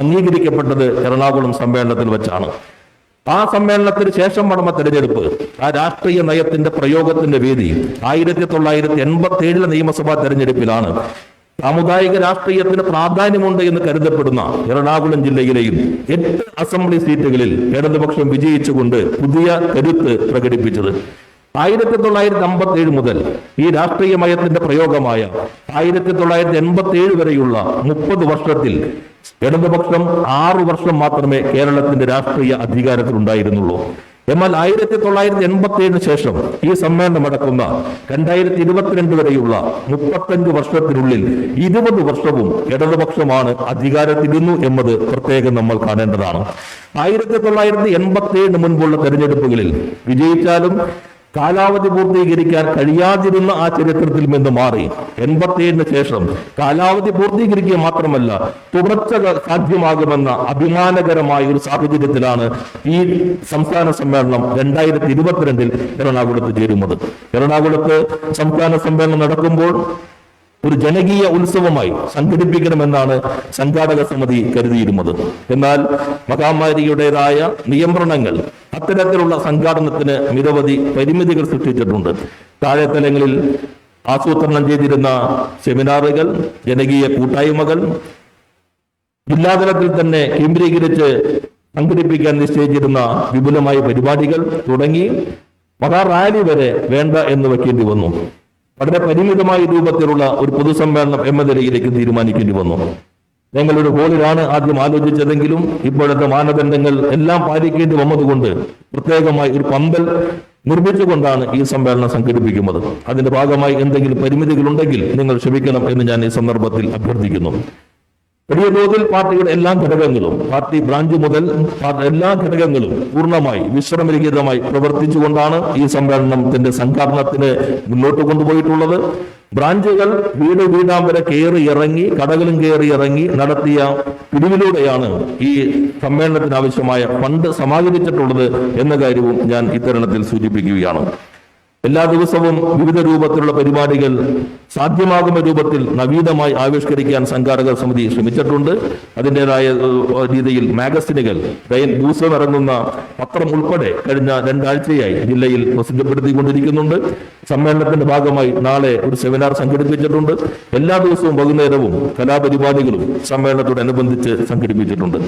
D: അംഗീകരിക്കപ്പെട്ടത് എറണാകുളം സമ്മേളനത്തിൽ വെച്ചാണ്. ആ സമ്മേളനത്തിന് ശേഷം നടന്ന തെരഞ്ഞെടുപ്പ്, ആ രാഷ്ട്രീയ നയത്തിന്റെ പ്രയോഗത്തിന്റെ വേദി 1987 നിയമസഭാ തെരഞ്ഞെടുപ്പിലാണ്. സാമുദായിക രാഷ്ട്രീയത്തിന് പ്രാധാന്യമുണ്ട് എന്ന് കരുതപ്പെടുന്ന എറണാകുളം ജില്ലയിലെയും 8 അസംബ്ലി സീറ്റുകളിൽ ഇടതുപക്ഷം വിജയിച്ചുകൊണ്ട് പുതിയ കരുത്ത് പ്രകടിപ്പിച്ചത്. 1957 മുതൽ ഈ രാഷ്ട്രീയമയത്തിന്റെ പ്രയോഗമായ 1987 വരെയുള്ള 30 വർഷത്തിൽ ഇടതുപക്ഷം 6 വർഷം മാത്രമേ കേരളത്തിന്റെ രാഷ്ട്രീയ അധികാരത്തിലുണ്ടായിരുന്നുള്ളൂ. എന്നാൽ 1987 ശേഷം ഈ സമ്മേളനം നടക്കുന്ന 2022 വരെയുള്ള 35 വർഷത്തിനുള്ളിൽ 20 വർഷവും ഇടതുപക്ഷമാണ് അധികാരത്തിലിരുന്നു എന്നത് പ്രത്യേകം നമ്മൾ കാണേണ്ടതാണ്. 1987 മുൻപുള്ള തെരഞ്ഞെടുപ്പുകളിൽ വിജയിച്ചാലും കാലാവധി പൂർത്തീകരിക്കാൻ കഴിയാതിരുന്ന ആ ചരിത്രത്തിൽ നിന്ന് മാറി 87 ശേഷം കാലാവധി പൂർത്തീകരിക്കുക മാത്രമല്ല തുടർച്ച സാധ്യമാകുമെന്ന അഭിമാനകരമായ ഒരു സാഹചര്യത്തിലാണ് ഈ സംസ്ഥാന സമ്മേളനം 2022 എറണാകുളത്ത് ചേരുന്നത്. എറണാകുളത്ത് സംസ്ഥാന സമ്മേളനം നടക്കുമ്പോൾ ഒരു ജനകീയ ഉത്സവമായി സംഘടിപ്പിക്കണമെന്നാണ് സംഘാടക സമിതി കരുതിയിരുന്നത്. എന്നാൽ മഹാമാരിയുടേതായ നിയന്ത്രണങ്ങൾ അത്തരത്തിലുള്ള സംഘാടനത്തിന് നിരവധി പരിമിതികൾ സൃഷ്ടിച്ചിട്ടുണ്ട്. താഴെത്തലങ്ങളിൽ ആസൂത്രണം ചെയ്തിരുന്ന സെമിനാറുകൾ, ജനകീയ കൂട്ടായ്മകൾ, ജില്ലാതലത്തിൽ തന്നെ കേന്ദ്രീകരിച്ച് സംഘടിപ്പിക്കാൻ നിശ്ചയിച്ചിരുന്ന വിപുലമായ പരിപാടികൾ തുടങ്ങി മഹാറാലി വരെ വേണ്ട എന്ന് വെക്കേണ്ടി വന്നു. വളരെ പരിമിതമായ രൂപത്തിലുള്ള ഒരു പൊതുസമ്മേളനം എന്ന നിലയിലേക്ക് തീരുമാനിക്കേണ്ടി വന്നു. ഞങ്ങളൊരു ഹോളിലാണ് ആദ്യം ആലോചിച്ചതെങ്കിലും ഇപ്പോഴത്തെ മാനദണ്ഡങ്ങൾ എല്ലാം പാലിക്കേണ്ടി വന്നതുകൊണ്ട് പ്രത്യേകമായി ഒരു പന്തൽ നിർമ്മിച്ചുകൊണ്ടാണ് ഈ സമ്മേളനം സംഘടിപ്പിക്കുന്നത്. അതിന്റെ ഭാഗമായി എന്തെങ്കിലും പരിമിതികളുണ്ടെങ്കിൽ നിങ്ങൾ ക്ഷമിക്കണം എന്ന് ഞാൻ ഈ സന്ദർഭത്തിൽ അഭ്യർത്ഥിക്കുന്നു. വലിയ തോതിൽ പാർട്ടിയുടെ എല്ലാ ഘടകങ്ങളും, പാർട്ടി ബ്രാഞ്ച് മുതൽ എല്ലാ ഘടകങ്ങളും പൂർണ്ണമായി വിശ്രമരഹിതമായി പ്രവർത്തിച്ചുകൊണ്ടാണ് ഈ സമ്മേളനത്തിന്റെ സംഘാടനത്തിന് മുന്നോട്ട് കൊണ്ടുപോയിട്ടുള്ളത്. ബ്രാഞ്ചുകൾ വീട് വീടാമ്പര കയറി ഇറങ്ങി, കടകളും കയറി ഇറങ്ങി നടത്തിയ പിരിവിലൂടെയാണ് ഈ സമ്മേളനത്തിന് ആവശ്യമായ ഫണ്ട് സമാഹരിച്ചിട്ടുള്ളത് എന്ന കാര്യവും ഞാൻ ഇത്തരണത്തിൽ സൂചിപ്പിക്കുകയാണ്. എല്ലാ ദിവസവും വിവിധ രൂപത്തിലുള്ള പരിപാടികൾ സാധ്യമാകുന്ന രൂപത്തിൽ നവീനമായി ആവിഷ്കരിക്കാൻ സംഘാടക സമിതി ശ്രമിച്ചിട്ടുണ്ട്. അതിൻ്റെതായ രീതിയിൽ മാഗസിനുകൾ, ദിവസം ഇറങ്ങുന്ന പത്രം ഉൾപ്പെടെ കഴിഞ്ഞ 2 ആഴ്ചയായി ജില്ലയിൽ പ്രസിദ്ധപ്പെടുത്തിക്കൊണ്ടിരിക്കുന്നുണ്ട്. സമ്മേളനത്തിന്റെ ഭാഗമായി നാളെ ഒരു സെമിനാർ സംഘടിപ്പിച്ചിട്ടുണ്ട്. എല്ലാ ദിവസവും വൈകുന്നേരവും കലാപരിപാടികളും സമ്മേളനത്തോടനുബന്ധിച്ച് സംഘടിപ്പിച്ചിട്ടുണ്ട്.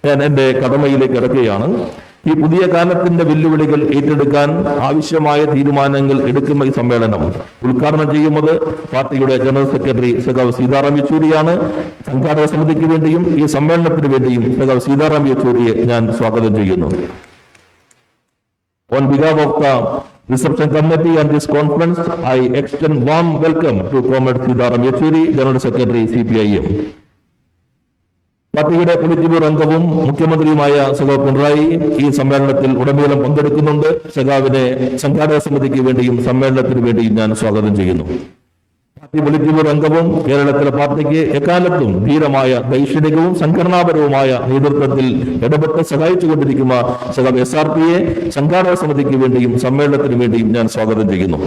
D: ഞാൻ എൻ്റെ കടമയിലേക്ക് ഇറക്കുകയാണ്. ഈ പുതിയ കാലത്തിന്റെ വെല്ലുവിളികൾ ഏറ്റെടുക്കാൻ ആവശ്യമായ തീരുമാനങ്ങൾ എടുക്കുന്ന ഈ സമ്മേളനം ഉദ്ഘാടനം ചെയ്യുന്നത് പാർട്ടിയുടെ ജനറൽ സെക്രട്ടറി സഖാവ് സീതാറാം യെച്ചൂരിയാണ്. സംഘാടക സമിതിക്ക് വേണ്ടിയും ഈ സമ്മേളനത്തിന് വേണ്ടിയും സഖാവ് സീതാറാം യെച്ചൂരിയെ ഞാൻ സ്വാഗതം ചെയ്യുന്നു. On behalf of the reception committee and this conference, I extend warm welcome to Comrade Sitaram Yechuri, General Secretary CPIM. പാർട്ടിയുടെ പൊളിറ്റ് ബ്യൂറോ അംഗവും മുഖ്യമന്ത്രിയുമായ സഖാവ് പിണറായി ഈ സമ്മേളനത്തിൽ ഉടനീളം പങ്കെടുക്കുന്നുണ്ട്. സഖാവിനെ സംഘാടക സമിതിക്ക് വേണ്ടിയും സമ്മേളനത്തിന് വേണ്ടിയും ഞാൻ സ്വാഗതം ചെയ്യുന്നു. പാർട്ടി പൊളിറ്റ് ബ്യൂറോ അംഗവും കേരളത്തിലെ പാർട്ടിക്ക് എക്കാലത്തും ധീരമായ ദൈക്ഷണികവും സംഘടനാപരവുമായ നേതൃത്വത്തിൽ ഇടപെട്ട് സഹായിച്ചുകൊണ്ടിരിക്കുന്ന സഖാവ് SRPയെ സംഘാടക സമിതിക്ക് വേണ്ടിയും സമ്മേളനത്തിന് വേണ്ടിയും ഞാൻ സ്വാഗതം ചെയ്യുന്നു.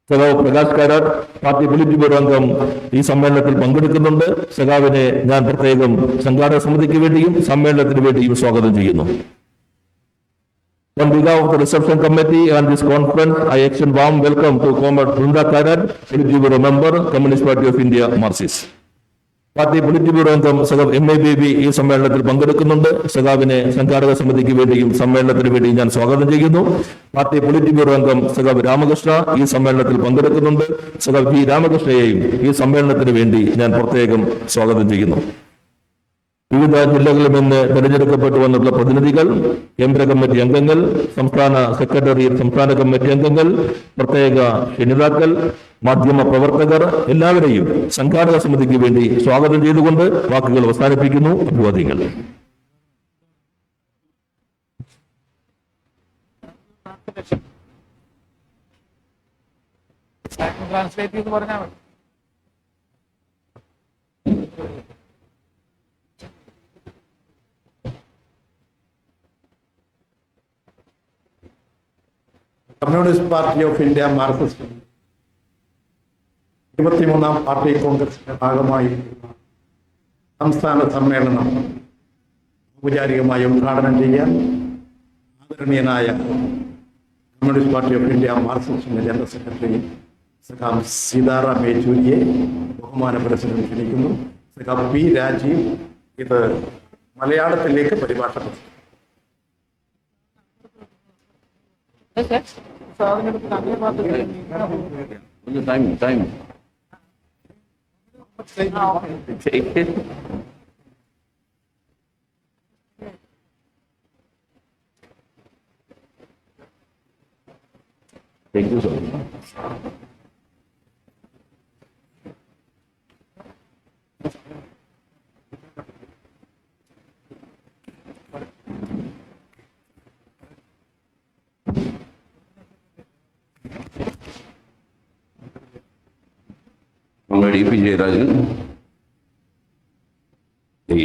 D: സഖാവ് Prakash Karat, party polit bureau അംഗം ഈ സമ്മേളനത്തിൽ പങ്കെടുക്കുന്നുണ്ട്. സഖാവിനെ ഞാൻ പ്രത്യേകം സംഘാടക സമിതിക്ക് വേണ്ടിയും സമ്മേളനത്തിന് വേണ്ടിയും സ്വാഗതം ചെയ്യുന്നു. On behalf of the reception committee and this conference, I extend warm welcome to Comrade Brinda Karat, Politburo Bureau member, Communist Party of India, Marxist. Party polit bureau അംഗം സഖാവ് MA ബേബി ഈ സമ്മേളനത്തിൽ പങ്കെടുക്കുന്നുണ്ട്. സഖാവിനെ സംഘാടക സമിതിക്ക് വേണ്ടിയും സമ്മേളനത്തിന് വേണ്ടിയും ഞാൻ സ്വാഗതം ചെയ്യുന്നു. പാർട്ടി പൊളിറ്റ് ബ്യൂറോ അംഗം സഖാവ് രാമകൃഷ്ണ ഈ സമ്മേളനത്തിൽ പങ്കെടുക്കുന്നുണ്ട്. സഖാവ് P. രാമകൃഷ്ണയെയും ഈ സമ്മേളനത്തിന് വേണ്ടി ഞാൻ പ്രത്യേകം സ്വാഗതം ചെയ്യുന്നു. വിവിധ ജില്ലകളിൽ നിന്ന് തെരഞ്ഞെടുക്കപ്പെട്ടു വന്നിട്ടുള്ള പ്രതിനിധികൾ, കേന്ദ്ര കമ്മിറ്റി അംഗങ്ങൾ, സംസ്ഥാന സെക്രട്ടേറിയറ്റ്, സംസ്ഥാന കമ്മിറ്റി അംഗങ്ങൾ, പ്രത്യേക ക്ഷണിതാക്കൾ, മാധ്യമ പ്രവർത്തകർ എല്ലാവരെയും സംഘാടക സമിതിക്ക് വേണ്ടി സ്വാഗതം ചെയ്തുകൊണ്ട് വാക്കുകൾ അവസാനിപ്പിക്കുന്നു. അഭിവാദ്യങ്ങൾ.
B: Communist party of India Marxist 23ാം പാർട്ടി കോൺഗ്രസിന്റെ ഭാഗമായി സംസ്ഥാന സമ്മേളനം ഔപചാരികമായി ഉദ്ഘാടനം ചെയ്യാൻ ആദരണീയനായ കമ്മ്യൂണിസ്റ്റ് പാർട്ടി ഓഫ് ഇന്ത്യ മാർക്സിസ്റ്റിന്റെ ജനറൽ സെക്രട്ടറി സഖാവ് സീതാറാം യെച്ചൂരിയെ ബഹുമാനപുരസ്സരം ക്ഷണിക്കുന്നു. സഖാവ് P. രാജീവ് ഇത് മലയാളത്തിലേക്ക് പരിഭാഷപ്പെടുത്തും.
E: Time. Take it. Thank you, sir. Comrade E.P. Jayarajan, the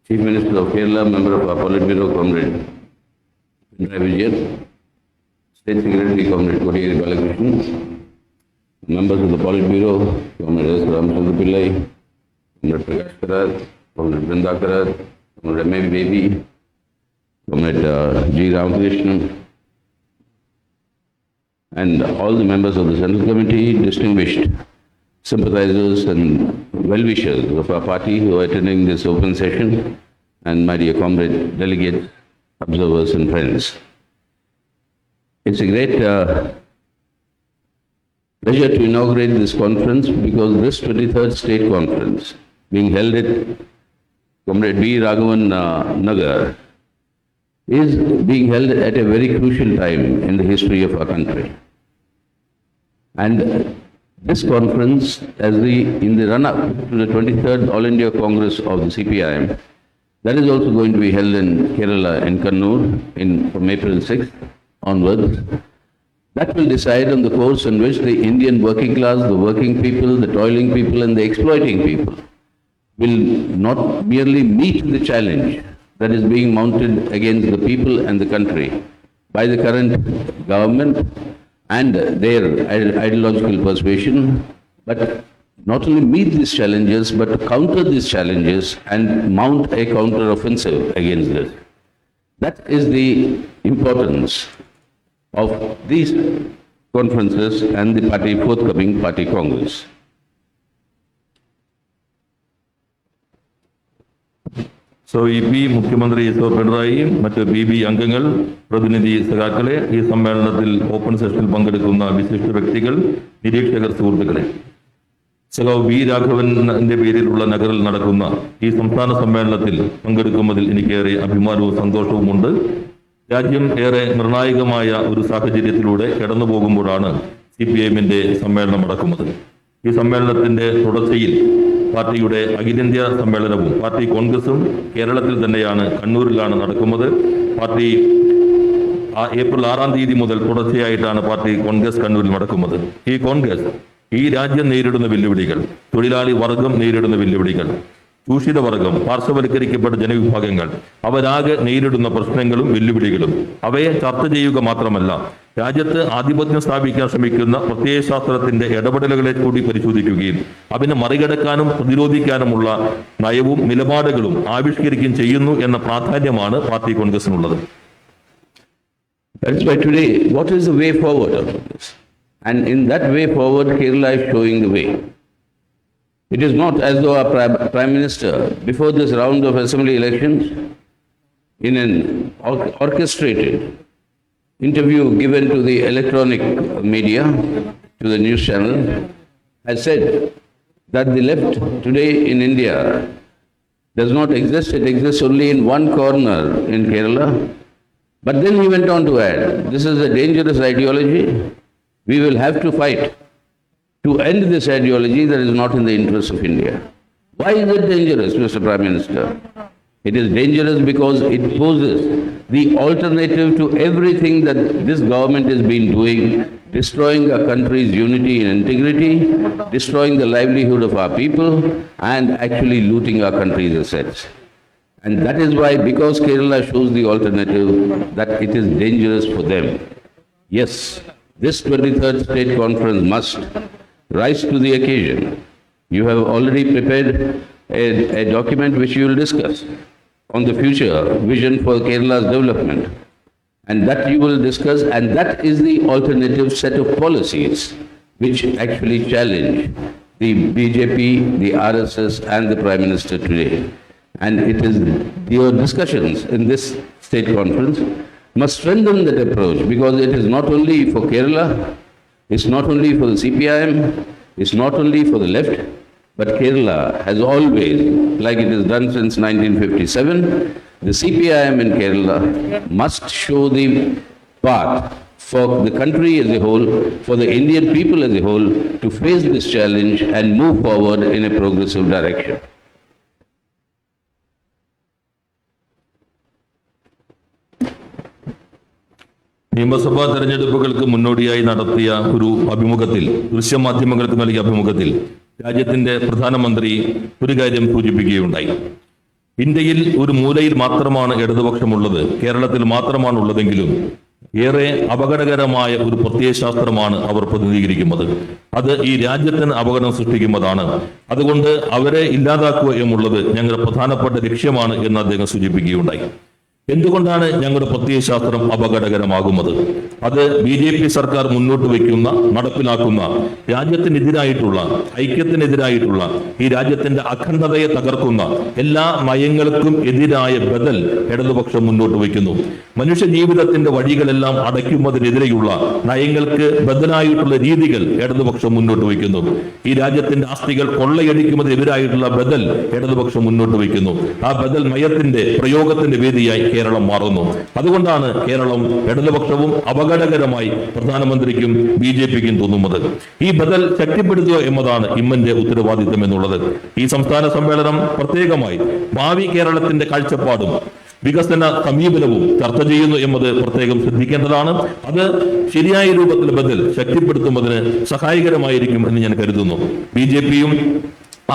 E: Chief Minister of Kerala, member of our Politburo, Comrade Pinarayi Vijayan, State Secretary, Comrade Kodiyeri Balakrishnan, members of the Politburo, Comrade S. Ramchandra Pillai, Comrade Prakash Karat, Comrade Brinda Karat, Comrade MA Baby, Comrade G. Ramakrishnan, and all the members of the Central Committee, distinguished sympathizers and well-wishers of our party who are attending this open session, and my dear comrade delegates, observers and friends. It's a great pleasure to inaugurate this conference because this 23rd state conference being held at Comrade B. Raghavan Nagar is being held at a very crucial time in the history of our country. And this conference, in the run-up to the 23rd All India Congress of the CPIM, that is also going to be held in Kerala, in Kannur, from April 6th onwards. That will decide on the course in which the Indian working class, the working people, the toiling people and the exploiting people will not merely meet the challenge that is being mounted against the people and the country by the current government and their ideological persuasion, but not only meet these challenges, but to counter these challenges and mount a counter-offensive against this. That is the importance of these conferences and the forthcoming party congress.
D: So മുഖ്യമന്ത്രി പിണറായിയും മറ്റ് BB അംഗങ്ങൾ, പ്രതിനിധി സഖാക്കളെ, ഈ സമ്മേളനത്തിൽ ഓപ്പൺ സെഷനിൽ പങ്കെടുക്കുന്ന വിശിഷ്ട വ്യക്തികൾ, നിരീക്ഷകർ, സുഹൃത്തുക്കളെ, സഖാവ് B. രാഘവന്റെ പേരിലുള്ള നഗറിൽ നടക്കുന്ന ഈ സംസ്ഥാന സമ്മേളനത്തിൽ പങ്കെടുക്കുന്നതിൽ എനിക്കേറെ അഭിമാനവും സന്തോഷവുമുണ്ട്. രാജ്യം ഏറെ നിർണായകമായ ഒരു സാഹചര്യത്തിലൂടെ കടന്നു പോകുമ്പോഴാണ് CPIMന്റെ സമ്മേളനം നടക്കുന്നത്. ഈ സമ്മേളനത്തിന്റെ തുടർച്ചയിൽ പാർട്ടിയുടെ അഖിലേന്ത്യാ സമ്മേളനവും പാർട്ടി കോൺഗ്രസും കേരളത്തിൽ തന്നെയാണ്, കണ്ണൂരിലാണ് നടക്കുന്നത്. പാർട്ടി ഏപ്രിൽ 6-ാം തീയതി മുതൽ തുടർച്ചയായിട്ടാണ് പാർട്ടി കോൺഗ്രസ് കണ്ണൂരിൽ നടക്കുന്നത്. ഈ കോൺഗ്രസ് ഈ രാജ്യം നേരിടുന്ന വെല്ലുവിളികൾ, തൊഴിലാളി വർഗം നേരിടുന്ന വെല്ലുവിളികൾ, ചൂഷിത വർഗം, പാർശ്വവൽക്കരിക്കപ്പെട്ട ജനവിഭാഗങ്ങൾ, അവരാകെ നേരിടുന്ന പ്രശ്നങ്ങളും വെല്ലുവിളികളും അവയെ ചർച്ച ചെയ്യുക മാത്രമല്ല, രാജ്യത്ത് ആധിപത്യം സ്ഥാപിക്കാൻ ശ്രമിക്കുന്ന പ്രത്യയശാസ്ത്രത്തിന്റെ ഇടപെടലുകളെ കൂടി പരിശോധിക്കുകയും അതിനെ മറികടക്കാനും പ്രതിരോധിക്കാനുമുള്ള നയവും നിലപാടുകളും ആവിഷ്കരിക്കുകയും ചെയ്യുന്നു എന്ന പ്രാധാന്യമാണ് party കോൺഗ്രസിനുള്ളത്.
E: That's why today, what is the way forward out of this? And in that way forward, Kerala is showing the way. It is not as though our Prime Minister, before this round of assembly elections, in an orchestrated interview given to the electronic media, to the news channel, has said that the left today in India does not exist. It exists only in one corner in Kerala. But then he went on to add, this is a dangerous ideology. We will have to fight to end this ideology that is not in the interest of India. Why is it dangerous, Mr. Prime Minister? It is dangerous because it poses the alternative to everything that this government has been doing, destroying our country's unity and integrity, destroying the livelihood of our people, and actually looting our country's assets. And that is why, because Kerala shows the alternative, that it is dangerous for them. Yes, this 23rd state conference must rise to the occasion. You have already prepared a document which you will discuss on the future vision for Kerala's development. And that you will discuss, and that is the alternative set of policies which actually challenge the BJP, the RSS and the Prime Minister today. And it is your discussions in this state conference must strengthen that approach, because it is not only for Kerala, it's not only for the CPIM, it's not only for the left, but Kerala has always, like it has done since 1957, the CPIM in Kerala must show the path for the country as a whole, for the Indian people as a whole, to face this challenge and move forward in a progressive direction.
D: നിയമസഭാ തെരഞ്ഞെടുപ്പുകൾക്ക് മുന്നോടിയായി നടത്തിയ ഒരു അഭിമുഖത്തിൽ, ദൃശ്യമാധ്യമങ്ങൾക്ക് നൽകിയ അഭിമുഖത്തിൽ രാജ്യത്തിന്റെ പ്രധാനമന്ത്രി ഒരു കാര്യം സൂചിപ്പിക്കുകയുണ്ടായി. ഇന്ത്യയിൽ ഒരു മൂലയിൽ മാത്രമാണ് ഇടതുപക്ഷമുള്ളത്, കേരളത്തിൽ മാത്രമാണ് ഉള്ളതെങ്കിലും ഏറെ അപകടകരമായ ഒരു പ്രത്യയശാസ്ത്രമാണ് അവർ പ്രതിനിധീകരിക്കുന്നത്. അത് ഈ രാജ്യത്തിന് അപകടം സൃഷ്ടിക്കുന്നതാണ്. അതുകൊണ്ട് അവരെ ഇല്ലാതാക്കുക എന്നുള്ളത് ഞങ്ങളുടെ പ്രധാനപ്പെട്ട ലക്ഷ്യമാണ് എന്ന് അദ്ദേഹം സൂചിപ്പിക്കുകയുണ്ടായി. എന്തുകൊണ്ടാണ് ഞങ്ങളുടെ പ്രത്യയശാസ്ത്രം അപകടകരമാകുന്നത്? അത് BJP സർക്കാർ മുന്നോട്ട് വയ്ക്കുന്ന, നടപ്പിലാക്കുന്ന രാജ്യത്തിനെതിരായിട്ടുള്ള, ഐക്യത്തിനെതിരായിട്ടുള്ള, ഈ രാജ്യത്തിന്റെ അഖണ്ഡതയെ തകർക്കുന്ന എല്ലാ നയങ്ങൾക്കും എതിരായ ബദൽ ഇടതുപക്ഷം മുന്നോട്ട് വയ്ക്കുന്നു. മനുഷ്യ ജീവിതത്തിന്റെ വഴികളെല്ലാം അടയ്ക്കുന്നതിനെതിരെയുള്ള നയങ്ങൾക്ക് ബദലായിട്ടുള്ള രീതികൾ ഇടതുപക്ഷം മുന്നോട്ട് വയ്ക്കുന്നു. ഈ രാജ്യത്തിന്റെ ആസ്തികൾ കൊള്ളയടിക്കുന്നതിനെതിരായിട്ടുള്ള ബദൽ ഇടതുപക്ഷം മുന്നോട്ട് വയ്ക്കുന്നു. ആ ബദൽ നയത്തിന്റെ പ്രയോഗത്തിന്റെ വേദിയായി കേരളം മാറുന്നു. അതുകൊണ്ടാണ് കേരളം ഇടതുപക്ഷവും അപകടകരമായി പ്രധാനമന്ത്രിക്കും BJPക്കും തോന്നുന്നത്. ഈ ബദൽ ശക്തിപ്പെടുത്തുക എന്നതാണ് ഇമ്മന്റെ ഉത്തരവാദിത്തം എന്നുള്ളത്. ഈ സംസ്ഥാന സമ്മേളനം പ്രത്യേകമായി ഭാവി കേരളത്തിന്റെ കാഴ്ചപ്പാടും വികസന സമീപനവും ചർച്ച ചെയ്യുന്നു എന്നത് പ്രത്യേകം ശ്രദ്ധിക്കേണ്ടതാണ്. അത് ശരിയായ രൂപത്തിൽ ബദൽ ശക്തിപ്പെടുത്തുന്നതിന് സഹായകരമായിരിക്കും എന്ന് ഞാൻ കരുതുന്നു. BJPയും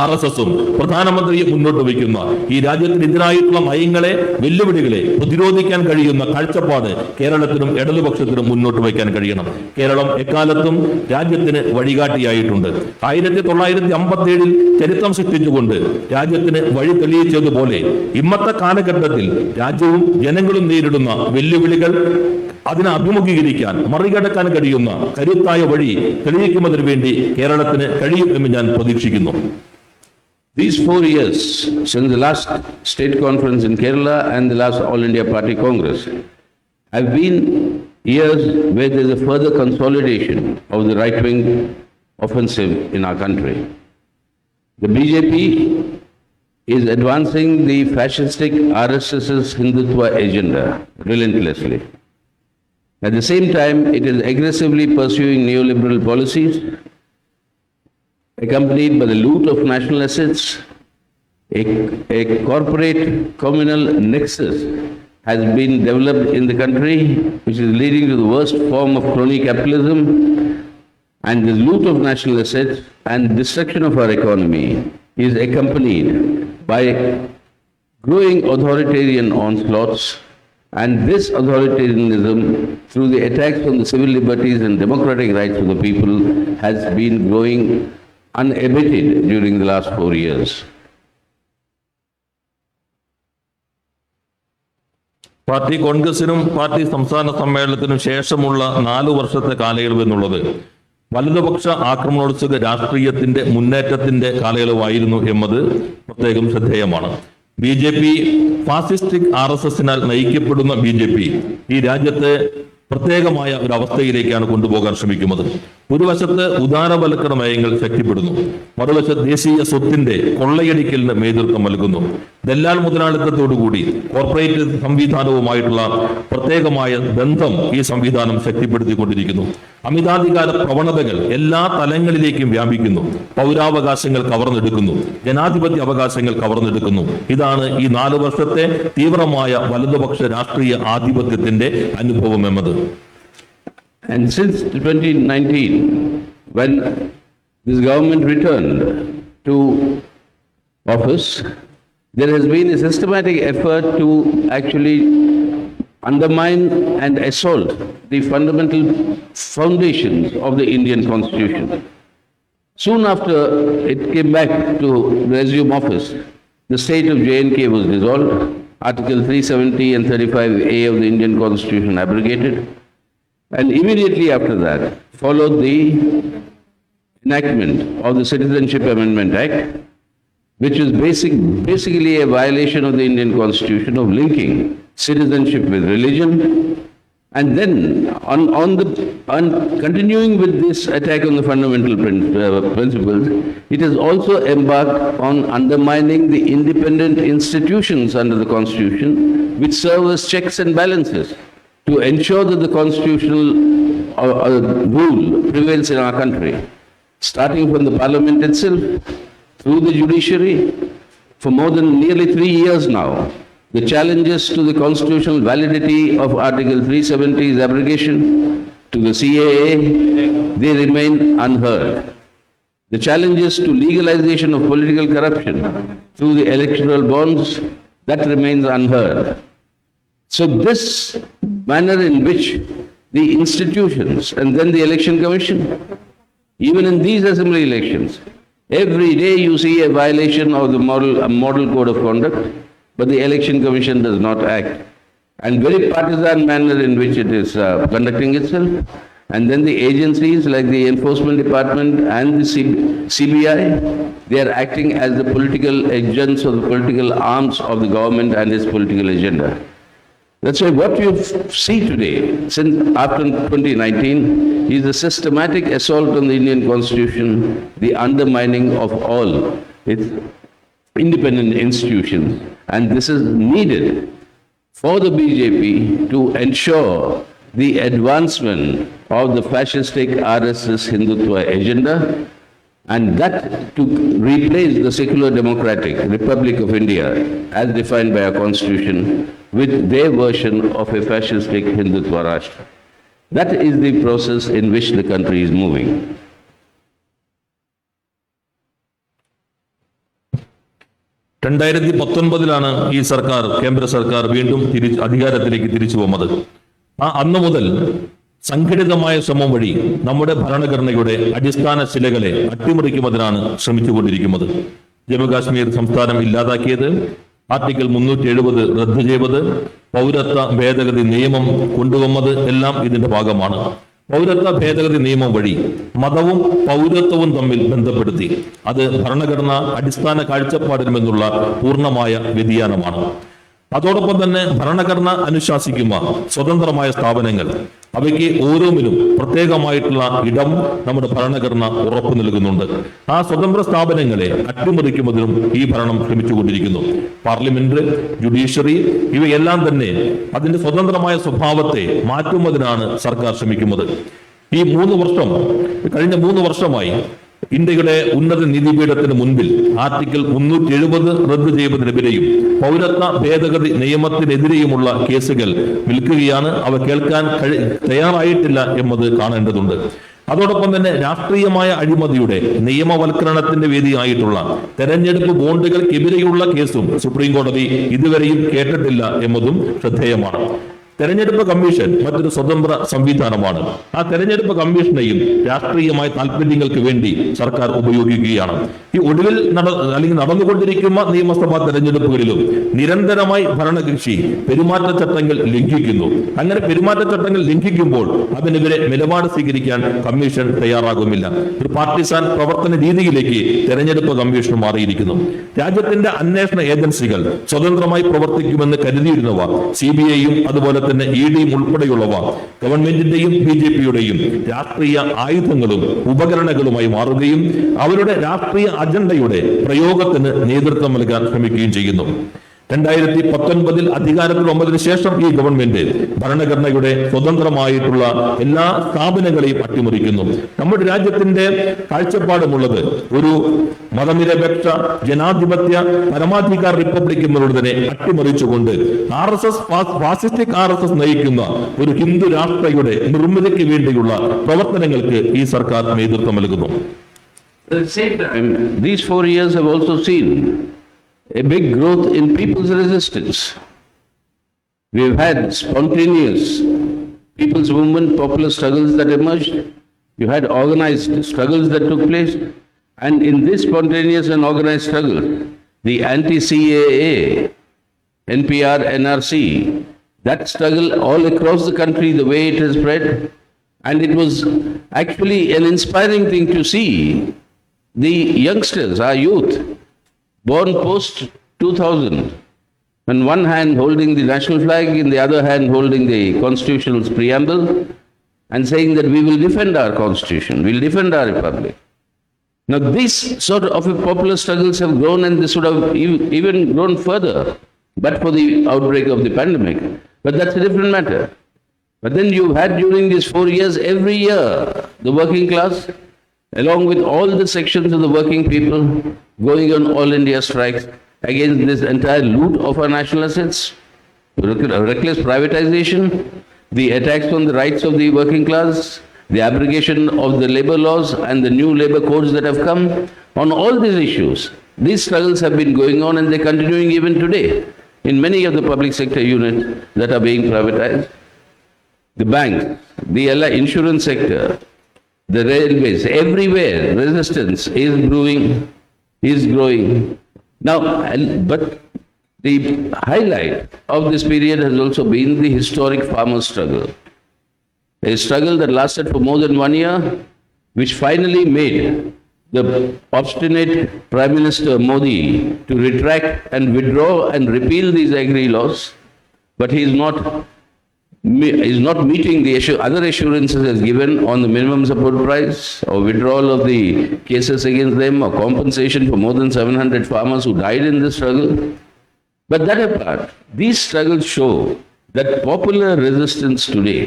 D: RSSും പ്രധാനമന്ത്രിയെ മുന്നോട്ട് വയ്ക്കുന്ന ഈ രാജ്യത്തിനെതിരായിട്ടുള്ള നയങ്ങളെ, വെല്ലുവിളികളെ പ്രതിരോധിക്കാൻ കഴിയുന്ന കാഴ്ചപ്പാട് കേരളത്തിനും ഇടതുപക്ഷത്തിനും മുന്നോട്ട് വയ്ക്കാൻ കഴിയണം. കേരളം എക്കാലത്തും രാജ്യത്തിന് വഴികാട്ടിയായിട്ടുണ്ട്. 1957 ചരിത്രം സൃഷ്ടിച്ചുകൊണ്ട് രാജ്യത്തിന് വഴി തെളിയിച്ചതുപോലെ ഇന്നത്തെ കാലഘട്ടത്തിൽ രാജ്യവും ജനങ്ങളും നേരിടുന്ന വെല്ലുവിളികൾ അതിനെ അഭിമുഖീകരിക്കാൻ, മറികടക്കാൻ കഴിയുന്ന കരുത്തായ വഴി തെളിയിക്കുന്നതിന് വേണ്ടി കേരളത്തിന് കഴിയും എന്ന് ഞാൻ പ്രതീക്ഷിക്കുന്നു.
E: These 4 years since the last state conference in Kerala and the last All India Party Congress have been years where there is a further consolidation of the right-wing offensive in our country. The BJP is advancing the fascistic RSS's Hindutva agenda relentlessly. At the same time, it is aggressively pursuing neoliberal policies accompanied by the loot of national assets. A corporate communal nexus has been developed in the country, which is leading to the worst form of crony capitalism, and the loot of national assets and destruction of our economy is accompanied by growing authoritarian onslaughts, and this authoritarianism, through the attacks on the civil liberties and democratic rights of the people, has been growing unabated during the last 4 years.
D: Party കോൺഗ്രസിനും പാർട്ടി സംസ്ഥാന സമ്മേളനത്തിനും ശേഷമുള്ള 4 വർഷത്തെ കാലയളവ് എന്നുള്ളത് വലതുപക്ഷ ആക്രമണോത്സുക രാഷ്ട്രീയത്തിന്റെ മുന്നേറ്റത്തിന്റെ കാലയളവായിരുന്നു എന്നത് പ്രത്യേകം ശ്രദ്ധേയമാണ്. BJP ഫാസിസ്റ്റിക് RSSനാൽ നയിക്കപ്പെടുന്ന BJP ഈ രാജ്യത്തെ പ്രത്യേകമായ ഒരു അവസ്ഥയിലേക്കാണ് കൊണ്ടുപോകാൻ ശ്രമിക്കുന്നത്. ഒരു വശത്ത് ഉദാരവൽക്കരണ നയങ്ങൾ ശക്തിപ്പെടുന്നു, മറുവശത്ത് ദേശീയ സ്വത്തിന്റെ കൊള്ളയടിക്കലിന് നേതൃത്വം നൽകുന്നു. ദല്ലാൽ മുതലാളിത്തത്തോടുകൂടി കോർപ്പറേറ്റ് സംവിധാനവുമായിട്ടുള്ള പ്രത്യേകമായ ബന്ധം ഈ സംവിധാനം ശക്തിപ്പെടുത്തിക്കൊണ്ടിരിക്കുന്നു. അമിതാധികാര പ്രവണതകൾ എല്ലാ തലങ്ങളിലേക്കും വ്യാപിക്കുന്നു. പൗരാവകാശങ്ങൾ കവർന്നെടുക്കുന്നു, ജനാധിപത്യ അവകാശങ്ങൾ കവർന്നെടുക്കുന്നു. ഇതാണ് ഈ 4 വർഷത്തെ തീവ്രമായ വലതുപക്ഷ രാഷ്ട്രീയ ആധിപത്യത്തിന്റെ അനുഭവം എന്നത്.
E: And since 2019, when this government returned to office, there has been a systematic effort to actually undermine and assault the fundamental foundations of the Indian Constitution. Soon after it came back to resume office, the state of J&K was dissolved, Article 370 and 35A of the Indian Constitution abrogated, and immediately after that followed the enactment of the Citizenship Amendment Act, which is basically a violation of the Indian Constitution of linking citizenship with religion. And then, on continuing with this attack on the fundamental principles, it has also embarked on undermining the independent institutions under the Constitution, which serve as checks and balances to ensure that the constitutional rule prevails in our country, starting from the Parliament itself, through the judiciary. For more than nearly 3 years now, the challenges to the constitutional validity of Article 370's abrogation, to the CAA, they remain unheard. The challenges to legalization of political corruption through the electoral bonds, that remains unheard. So this manner in which the institutions and then the election commission, even in these assembly elections, every day you see a violation of the model code of conduct, but the election commission does not act. and very partisan manner in which it is conducting itself. And then the agencies like the Enforcement Department and the CBI, they are acting as the political agents or the political arms of the government and its political agenda. That's why what you see today, since after 2019, is a systematic assault on the Indian Constitution, the undermining of all its independent institutions. And this is needed for the BJP to ensure the advancement of the fascistic RSS Hindutva agenda, and that to replace the secular democratic Republic of India as defined by our constitution with their version of a fascistic Hindutva Rashtra. That is the process in which the country is moving.
D: രണ്ടായിരത്തി 19 ഈ സർക്കാർ, കേന്ദ്ര സർക്കാർ വീണ്ടും അധികാരത്തിലേക്ക് തിരിച്ചു വന്നത്. അന്നു മുതൽ സംഘടിതമായ ശ്രമം വഴി നമ്മുടെ ഭരണഘടനയുടെ അടിസ്ഥാന ശിലകളെ അട്ടിമറിക്കുന്നതിനാണ് ശ്രമിച്ചുകൊണ്ടിരിക്കുന്നത്. ജമ്മുകാശ്മീർ സംസ്ഥാനം ഇല്ലാതാക്കിയത്, ആർട്ടിക്കിൾ 370 റദ്ദു ചെയ്തത്, പൗരത്വ ഭേദഗതി നിയമം കൊണ്ടുവന്നത് എല്ലാം ഇതിന്റെ ഭാഗമാണ്. പൗരത്വ ഭേദഗതി നിയമം വഴി മതവും പൗരത്വവും തമ്മിൽ ബന്ധപ്പെടുത്തി അത് ഭരണഘടന അടിസ്ഥാന കാഴ്ചപ്പാടിൽ നിന്നുള്ള പൂർണ്ണമായ വ്യതിയാനമാണ്. അതോടൊപ്പം തന്നെ ഭരണഘടന അനുശാസിക്കുന്ന സ്വതന്ത്രമായ സ്ഥാപനങ്ങൾ, അവയ്ക്ക് ഓരോന്നിലും പ്രത്യേകമായിട്ടുള്ള ഇടം നമ്മുടെ ഭരണഘടന ഉറപ്പു നൽകുന്നുണ്ട്. ആ സ്വതന്ത്ര സ്ഥാപനങ്ങളെ അട്ടിമറിക്കുന്നതിനും ഈ ഭരണം ശ്രമിച്ചുകൊണ്ടിരിക്കുന്നു. പാർലമെന്റ്, ജുഡീഷ്യറി ഇവയെല്ലാം തന്നെ അതിന്റെ സ്വതന്ത്രമായ സ്വഭാവത്തെ മാറ്റുന്നതിനാണ് സർക്കാർ ശ്രമിക്കുന്നത്. ഈ കഴിഞ്ഞ 3 വർഷമായി ഇന്ത്യയുടെ ഉന്നത നീതിപീഠത്തിന് മുൻപിൽ ആർട്ടിക്കിൾ 370 റദ്ദു ചെയ്തതിനെതിരെയും പൗരത്വ ഭേദഗതി നിയമത്തിനെതിരെയുമുള്ള കേസുകൾ നിൽക്കുകയാണ്. അവ കേൾക്കാൻ തയ്യാറായിട്ടില്ല എന്നത് കാണേണ്ടതുണ്ട്. അതോടൊപ്പം തന്നെ രാഷ്ട്രീയമായ അഴിമതിയുടെ നിയമവൽക്കരണത്തിന്റെ വേദിയായിട്ടുള്ള തെരഞ്ഞെടുപ്പ് ബോണ്ടുകൾക്കെതിരെയുള്ള കേസും സുപ്രീം കോടതി ഇതുവരെയും കേട്ടിട്ടില്ല എന്നതും ശ്രദ്ധേയമാണ്. തെരഞ്ഞെടുപ്പ് കമ്മീഷൻ മറ്റൊരു സ്വതന്ത്ര സംവിധാനമാണ്. ആ തെരഞ്ഞെടുപ്പ് കമ്മീഷനെയും രാഷ്ട്രീയമായ താല്പര്യങ്ങൾക്ക് വേണ്ടി സർക്കാർ ഉപയോഗിക്കുകയാണ്. ഈ ഒടുവിൽ നടന്നുകൊണ്ടിരിക്കുന്ന നിയമസഭാ തെരഞ്ഞെടുപ്പുകളിലും നിരന്തരമായി ഭരണകക്ഷി പെരുമാറ്റച്ചട്ടങ്ങൾ ലംഘിക്കുന്നു. അങ്ങനെ പെരുമാറ്റച്ചട്ടങ്ങൾ ലംഘിക്കുമ്പോൾ അതിനെതിരെ നിലപാട് സ്വീകരിക്കാൻ കമ്മീഷൻ തയ്യാറാകുന്നില്ല. ഒരു പാർട്ടിസാൻ പ്രവർത്തന രീതിയിലേക്ക് തെരഞ്ഞെടുപ്പ് കമ്മീഷൻ മാറിയിരിക്കുന്നു. രാജ്യത്തിന്റെ അന്വേഷണ ഏജൻസികൾ സ്വതന്ത്രമായി പ്രവർത്തിക്കുമെന്ന് കരുതിയിരുന്നവ CBIയും അതുപോലെ തന്നെ EDയും ഉൾപ്പെടെയുള്ളവ ഗവൺമെന്റിന്റെയും BJPയുടെയും രാഷ്ട്രീയ ആയുധങ്ങളും ഉപകരണങ്ങളുമായി മാറുകയും അവരുടെ രാഷ്ട്രീയ അജണ്ടയുടെ പ്രയോഗത്തിന് നേതൃത്വം നൽകാൻ ശ്രമിക്കുകയും ചെയ്യുന്നു. 2019 അധികാരത്തിൽ വന്നതിന് ശേഷം ഈ ഗവൺമെന്റ് ഭരണഘടനയുടെ സ്വതന്ത്രമായിട്ടുള്ള എല്ലാ സ്ഥാപനങ്ങളെയും അട്ടിമറിക്കുന്നു. നമ്മുടെ രാജ്യത്തിന്റെ കാഴ്ചപ്പാടുമുള്ളത് ഒരു മതനിരപേക്ഷ ജനാധിപത്യ പരമാധികാര റിപ്പബ്ലിക് എന്നുള്ളതിനെ അട്ടിമറിച്ചുകൊണ്ട് ഫാസിസ്റ്റിക് RSS നയിക്കുന്ന ഒരു ഹിന്ദു രാഷ്ട്രയുടെ നിർമ്മിതിക്ക് വേണ്ടിയുള്ള പ്രവർത്തനങ്ങൾക്ക് ഈ സർക്കാർ നേതൃത്വം നൽകുന്നു.
E: At the same time, these 4 years have also seen a big growth in people's resistance. We've had spontaneous people's movement, popular struggles that emerged. You had organized struggles that took place. And in this spontaneous and organized struggle, the anti-CAA, NPR, NRC, that struggle all across the country, the way it has spread, and it was actually an inspiring thing to see the youngsters, our youth, born post 2000, on one hand holding the national flag, in the other hand holding the constitutional preamble, and saying that we will defend our constitution, we will defend our republic. Now these sort of popular struggles have grown, and this would have even grown further, but for the outbreak of the pandemic. But that's a different matter. But then you had during these 4 years, every year, the working class, along with all the sections of the working people, going on all India strikes against this entire loot of our national assets, reckless privatization, the attacks on the rights of the working class, the abrogation of the labor laws and the new labor codes that have come. On all these issues, these struggles have been going on, and they're continuing even today in many of the public sector units that are being privatized. The banks, the insurance sector, the railways, everywhere resistance is growing. Now, but the highlight of this period has also been the historic farmer struggle. A struggle that lasted for more than 1 year, which finally made the obstinate Prime Minister Modi to retract and withdraw and repeal these agri laws, but he is not meeting the other assurances as given on the minimum support price or withdrawal of the cases against them or compensation for more than 700 farmers who died in this struggle. But that apart, these struggles show that popular resistance today,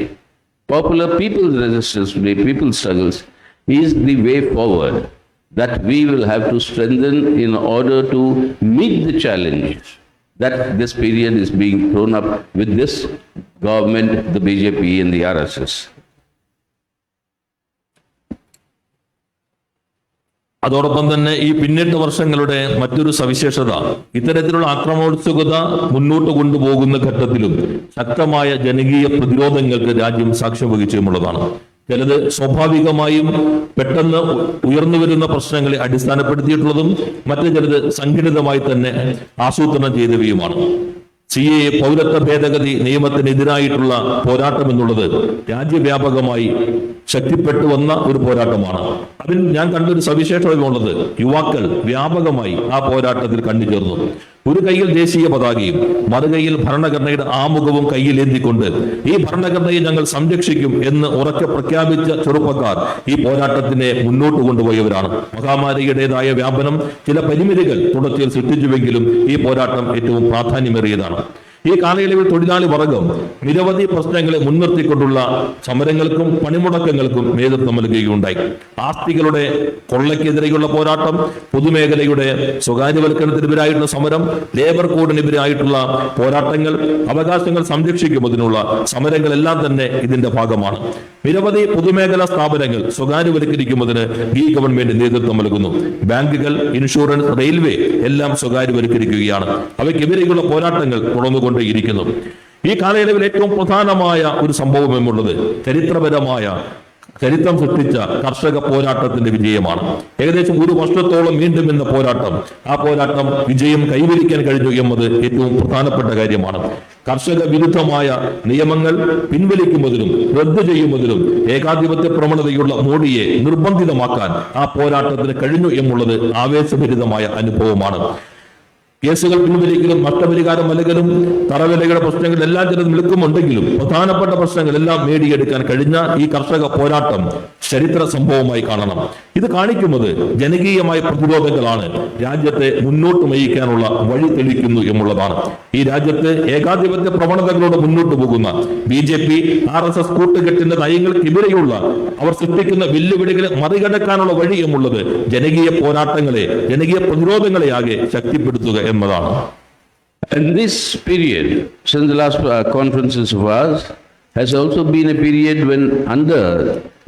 E: popular people's resistance today, people's struggles, is the way forward that we will have to strengthen in order to meet the challenge that this period is being thrown up with this government, the BJP and the RSS.
D: അതോടൊപ്പം തന്നെ ഈ പിന്നിട്ട വർഷങ്ങളുടെ മറ്റൊരു സവിശേഷത ഇത്തരത്തിലുള്ള ആക്രമണോത്സുകത മുന്നോട്ട് കൊണ്ടുപോകുന്ന ഘട്ടത്തിലും ശക്തമായ ജനകീയ പ്രതിരോധങ്ങൾക്ക് രാജ്യം സാക്ഷ്യം വഹിച്ചുമുള്ളതാണ്. ചിലത് സ്വാഭാവികമായും പെട്ടെന്ന് ഉയർന്നു വരുന്ന പ്രശ്നങ്ങളെ അടിസ്ഥാനപ്പെടുത്തിയിട്ടുള്ളതും മറ്റു ചിലത് സംഘടിതമായി തന്നെ ആസൂത്രണം ചെയ്തവയുമാണ്. CAA പൗരത്വ ഭേദഗതി നിയമത്തിനെതിരായിട്ടുള്ള പോരാട്ടം എന്നുള്ളത് രാജ്യവ്യാപകമായി ശക്തിപ്പെട്ടു വന്ന ഒരു പോരാട്ടമാണ്. അതിൽ ഞാൻ കണ്ടൊരു സവിശേഷതയുള്ളത് യുവാക്കൾ വ്യാപകമായി ആ പോരാട്ടത്തിൽ കണ്ടുചേർന്നു. ഒരു കൈയിൽ ദേശീയ പതാകയും മറുകൈയിൽ ഭരണഘടനയുടെ ആമുഖവും കയ്യിലേന്തിക്കൊണ്ട് ഈ ഭരണഘടനയെ ഞങ്ങൾ സംരക്ഷിക്കും എന്ന് ഉറക്കെ പ്രഖ്യാപിച്ച ചെറുപ്പക്കാർ ഈ പോരാട്ടത്തിനെ മുന്നോട്ട് കൊണ്ടുപോയവരാണ്. മഹാമാരിയുടേതായ വ്യാപനം ചില പരിമിതികൾ തുടർച്ചയിൽ സൃഷ്ടിച്ചുവെങ്കിലും ഈ പോരാട്ടം ഏറ്റവും പ്രാധാന്യമേറിയതാണ്. ഈ കാലയളവിൽ തൊഴിലാളി വർഗം നിരവധി പ്രശ്നങ്ങളെ മുൻനിർത്തിക്കൊണ്ടുള്ള സമരങ്ങൾക്കും പണിമുടക്കങ്ങൾക്കും നേതൃത്വം നൽകുകയുണ്ടായി. ആസ്തികളുടെ കൊള്ളയ്ക്കെതിരെയുള്ള പോരാട്ടം, പൊതുമേഖലയുടെ സ്വകാര്യവൽക്കരണത്തിനെതിരായിട്ടുള്ള സമരം, ലേബർ കോഡിനെതിരായിട്ടുള്ള പോരാട്ടങ്ങൾ, അവകാശങ്ങൾ സംരക്ഷിക്കുന്നതിനുള്ള സമരങ്ങളെല്ലാം തന്നെ ഇതിന്റെ ഭാഗമാണ്. നിരവധി പൊതുമേഖലാ സ്ഥാപനങ്ങൾ സ്വകാര്യവൽക്കരിക്കുന്നതിന് ഈ ഗവൺമെന്റ് നേതൃത്വം നൽകുന്നു. ബാങ്കുകൾ, ഇൻഷുറൻസ്, റെയിൽവേ എല്ലാം സ്വകാര്യവൽക്കരിക്കുകയാണ്. അവയ്ക്കെതിരെയുള്ള പോരാട്ടങ്ങൾ തുടർന്നുകൊണ്ടേയിരിക്കുന്നു. ഈ കാലയളവിൽ ഏറ്റവും പ്രധാനമായ ഒരു സംഭവം എന്നുള്ളത് ചരിത്രം സൃഷ്ടിച്ച കർഷക പോരാട്ടത്തിന്റെ വിജയമാണ്. ഏകദേശം 1 വർഷത്തോളം വീണ്ടും എന്ന പോരാട്ടം, ആ പോരാട്ടം വിജയം കൈവരിക്കാൻ കഴിഞ്ഞു എന്നത് ഏറ്റവും പ്രധാനപ്പെട്ട കാര്യമാണ്. കർഷക വിരുദ്ധമായ നിയമങ്ങൾ പിൻവലിക്കുന്നതിനും റദ്ദു ചെയ്യുന്നതിനും ഏകാധിപത്യ പ്രവണതയുള്ള മോഡിയെ നിർബന്ധിതമാക്കാൻ ആ പോരാട്ടത്തിന് കഴിഞ്ഞു എന്നുള്ളത് ആവേശഭരിതമായ അനുഭവമാണ്. കേസുകൾ പിൻവലിക്കലും നഷ്ടപരിഹാരം നൽകലും തറവിലയുടെ പ്രശ്നങ്ങളെല്ലാം ചിലത് നിൽക്കുന്നുണ്ടെങ്കിലും പ്രധാനപ്പെട്ട പ്രശ്നങ്ങളെല്ലാം നേടിയെടുക്കാൻ കഴിഞ്ഞ ഈ കർഷക പോരാട്ടം ചരിത്ര സംഭവമായി കാണണം. ഇത് കാണിക്കുന്നത് ജനകീയമായ പ്രതിരോധങ്ങളാണ് രാജ്യത്തെ മുന്നോട്ട് നയിക്കാനുള്ള വഴി തെളിയിക്കുന്നു എന്നുള്ളതാണ്. ഈ രാജ്യത്ത് ഏകാധിപത്യ പ്രവണതകളോട് മുന്നോട്ട് പോകുന്ന BJP, RSS കൂട്ടുകെട്ടിന്റെ നയങ്ങൾക്കെതിരെയുള്ള അവർ സൃഷ്ടിക്കുന്ന വെല്ലുവിളികളെ മറികടക്കാനുള്ള വഴി എന്നുള്ളത് ജനകീയ പോരാട്ടങ്ങളെ, ജനകീയ പ്രതിരോധങ്ങളെയാകെ ശക്തിപ്പെടുത്തുക എന്നതാണ്.
E: And this period, since the last conferences of ours, has also been a period when under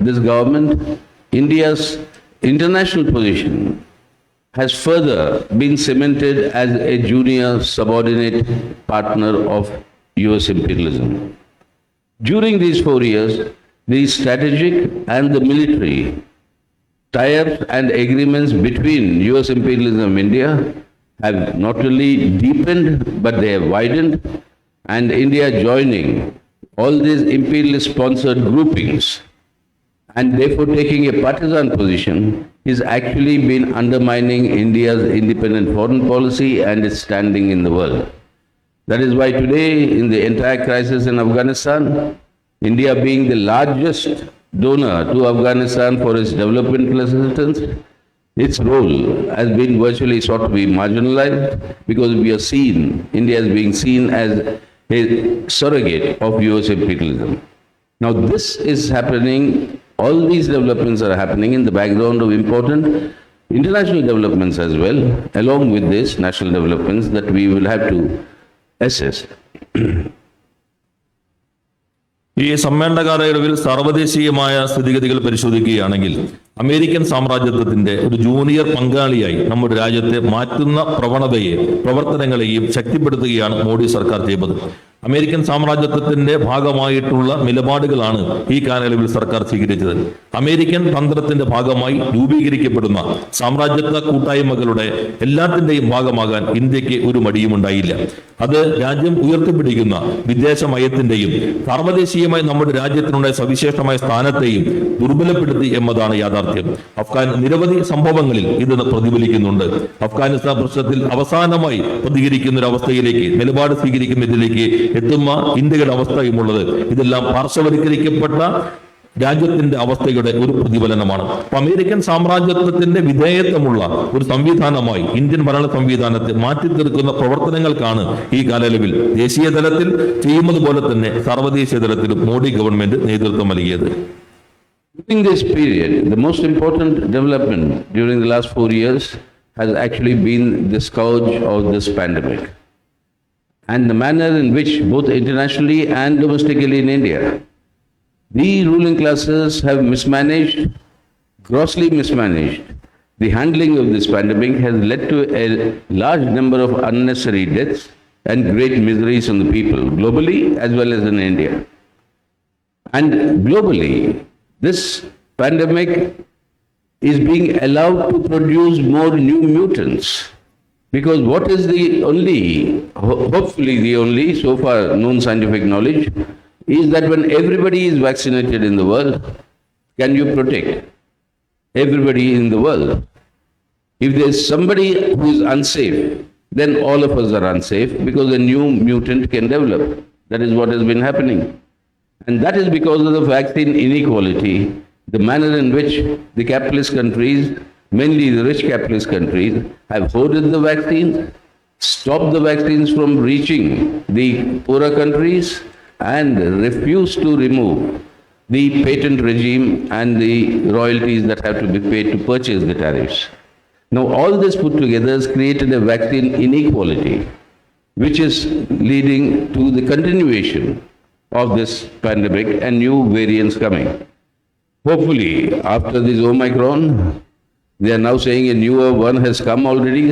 E: this government, India's international position has further been cemented as a junior subordinate partner of US imperialism. During these 4 years, the strategic and the military tie-ups and agreements between US imperialism and India have not only deepened, but they have widened, and India joining all these imperialist sponsored groupings and therefore taking a partisan position is actually been undermining India's independent foreign policy and its standing in the world. That is why today, in the entire crisis in Afghanistan, India being the largest donor to Afghanistan for its developmental assistance, its role has been virtually sought to be marginalized because we are seen, India is being seen as a surrogate of US imperialism. Now this is happening, all these developments are happening in the background of important international developments as well, along with this national developments that we will have to assess.
D: ഈ സമ്മേളന കാലയളവിൽ സർവ്വദേശീയമായ സ്ഥിതിഗതികൾ പരിശോധിക്കുകയാണെങ്കിൽ അമേരിക്കൻ സാമ്രാജ്യത്വത്തിന്റെ ഒരു ജൂനിയർ പങ്കാളിയായി നമ്മുടെ രാജ്യത്തെ മാറ്റുന്ന പ്രവണതയെ, പ്രവർത്തനങ്ങളെയും ശക്തിപ്പെടുത്തുകയാണ് മോഡി സർക്കാർ ചെയ്തത്. അമേരിക്കൻ സാമ്രാജ്യത്വത്തിന്റെ ഭാഗമായിട്ടുള്ള നിലപാടുകളാണ് ഈ കാലയളവിൽ സർക്കാർ സ്വീകരിച്ചത്. അമേരിക്കൻ തന്ത്രത്തിന്റെ ഭാഗമായി രൂപീകരിക്കപ്പെടുന്ന സാമ്രാജ്യത്വ കൂട്ടായ്മകളുടെ എല്ലാത്തിന്റെയും ഭാഗമാകാൻ ഇന്ത്യക്ക് ഒരു മടിയും ഉണ്ടായില്ല. അത് രാജ്യം ഉയർത്തിപ്പിടിക്കുന്ന വിദേശ നയത്തിന്റെയും സാർവദേശീയമായി നമ്മുടെ രാജ്യത്തിനുണ്ടായ സവിശേഷമായ സ്ഥാനത്തെയും ദുർബലപ്പെടുത്തി എന്നതാണ് യാഥാർത്ഥ്യം. അഫ്ഗാൻ നിരവധി സംഭവങ്ങളിൽ ഇത് പ്രതിഫലിക്കുന്നുണ്ട്. അഫ്ഗാനിസ്ഥാൻ പ്രശ്നത്തിൽ അവസാനമായി പ്രതികരിക്കുന്ന ഒരു അവസ്ഥയിലേക്ക്, നിലപാട് സ്വീകരിക്കുന്നതിലേക്ക് എത്തുന്ന ഇന്ത്യയുടെ അവസ്ഥയുമുള്ളത് ഇതെല്ലാം പാർശ്വവൽക്കരിക്കപ്പെട്ട രാജ്യത്തിന്റെ അവസ്ഥയുടെ ഒരു പ്രതിഫലനമാണ്. അമേരിക്കൻ സാമ്രാജ്യത്വത്തിന്റെ വിധേയത്വമുള്ള ഒരു സംവിധാനമായി ഇന്ത്യൻ ഭരണ സംവിധാനത്തെ മാറ്റിത്തീർക്കുന്ന പ്രവർത്തനങ്ങൾക്കാണ് ഈ കാലയളവിൽ ദേശീയ തലത്തിൽ ചെയ്യുന്നത് പോലെ തന്നെ സർവ്വദേശീയ തലത്തിലും മോഡി ഗവൺമെന്റ് നേതൃത്വം നൽകിയത്.
E: During this period, the most important development during the last 4 years has actually been the scourge of this pandemic and the manner in which both internationally and domestically in India, the ruling classes have mismanaged, grossly mismanaged. The handling of this pandemic has led to a large number of unnecessary deaths and great miseries on the people, globally as well as in India. And globally, this pandemic is being allowed to produce more new mutants. Because what is the only, hopefully the only, so far known scientific knowledge, is that when everybody is vaccinated in the world, can you protect everybody in the world? If there's somebody who is unsafe, then all of us are unsafe because a new mutant can develop. That is what has been happening. And that is because of the vaccine inequality, the manner in which the capitalist countries, mainly the rich capitalist countries, have hoarded the vaccines, stopped the vaccines from reaching the poorer countries, and refused to remove the patent regime and the royalties that have to be paid to purchase the tariffs. Now, all this put together has created a vaccine inequality, which is leading to the continuation of this pandemic and new variants coming. Hopefully, after this Omicron, they are now saying a newer one has come already.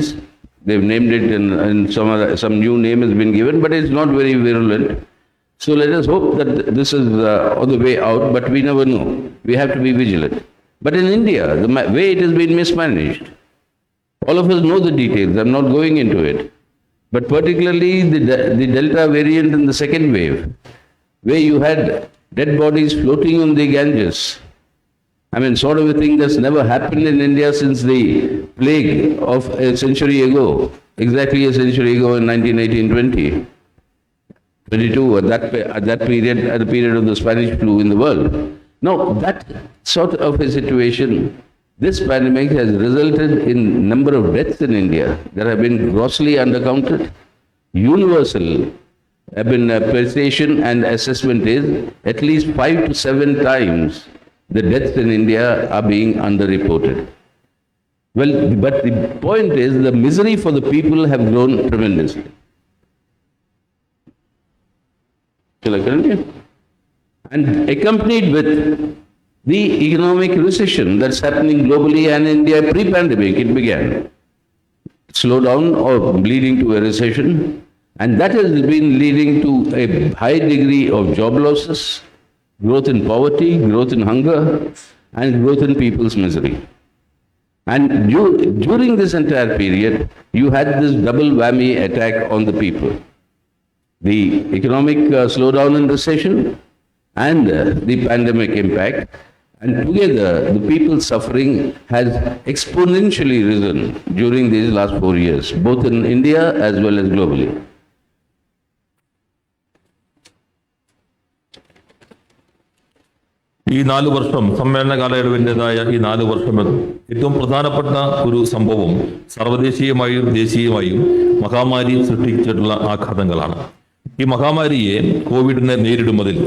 E: They've named it and some new name has been given, but it's not very virulent. So let us hope that this is on the way out, but we never know. We have to be vigilant. But in India, the way it has been mismanaged, all of us know the details. I'm not going into it. But particularly the Delta variant in the second wave, where you had dead bodies floating on the Ganges. I mean, sort of a thing that's never happened in India since the plague of a century ago, exactly a century ago in 1918-20. 22, at that period, at the period of the Spanish flu in the world. Now, that sort of a situation, this pandemic has resulted in number of deaths in India that have been grossly undercounted. Universal appreciation and assessment is at least 5 to 7 times the deaths in India are being underreported. Well, but the point is the misery for the people have grown tremendously. Shall I continue? And accompanied with the economic recession that's happening globally and India pre-pandemic, it began. Slowdown or leading to a recession, and that has been leading to a high degree of job losses, growth in poverty, growth in hunger, and growth in people's misery. And during this entire period, you had this double whammy attack on the people. The economic slowdown and recession and the pandemic impact, and together the people's suffering has exponentially risen during these last 4 years, both in India as well as globally.
D: ഈ 4 വർഷം സമ്മേളന കാലയളവിൻ്റെതായ ഈ 4 വർഷം ഏറ്റവും പ്രധാനപ്പെട്ട ഒരു സംഭവം സർവ്വദേശീയമായും ദേശീയമായും മഹാമാരി സൃഷ്ടിച്ചിട്ടുള്ള ആഘാതങ്ങളാണ്. ഈ മഹാമാരിയെ കോവിഡിനെ നേരിടുന്നതിൽ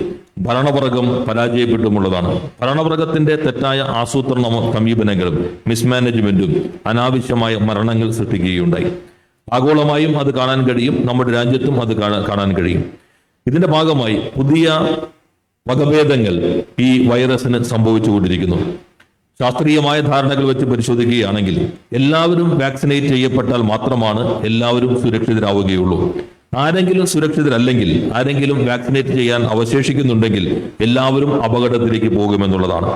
D: ഭരണവർഗം പരാജയപ്പെട്ടുമുള്ളതാണ്. ഭരണവർഗത്തിന്റെ തെറ്റായ ആസൂത്രണവും സമീപനങ്ങളും മിസ്മാനേജ്മെന്റും അനാവശ്യമായ മരണങ്ങൾ സൃഷ്ടിക്കുകയുണ്ടായി. ആഗോളമായും അത് കാണാൻ കഴിയും, നമ്മുടെ രാജ്യത്തും അത് കാണാൻ കഴിയും. ഇതിന്റെ ഭാഗമായി പുതിയ വകഭേദങ്ങൾ ഈ വൈറസിന് സംഭവിച്ചുകൊണ്ടിരിക്കുന്നു. ശാസ്ത്രീയമായ ധാരണകൾ വെച്ച് പരിശോധിക്കുകയാണെങ്കിൽ എല്ലാവരും വാക്സിനേറ്റ് ചെയ്യപ്പെട്ടാൽ മാത്രമാണ് എല്ലാവരും സുരക്ഷിതരാവുകയുള്ളൂ. ആരെങ്കിലും സുരക്ഷിതരല്ലെങ്കിൽ, ആരെങ്കിലും വാക്സിനേറ്റ് ചെയ്യാൻ അവശേഷിക്കുന്നുണ്ടെങ്കിൽ എല്ലാവരും അപകടത്തിലേക്ക് പോകുമെന്നുള്ളതാണ്.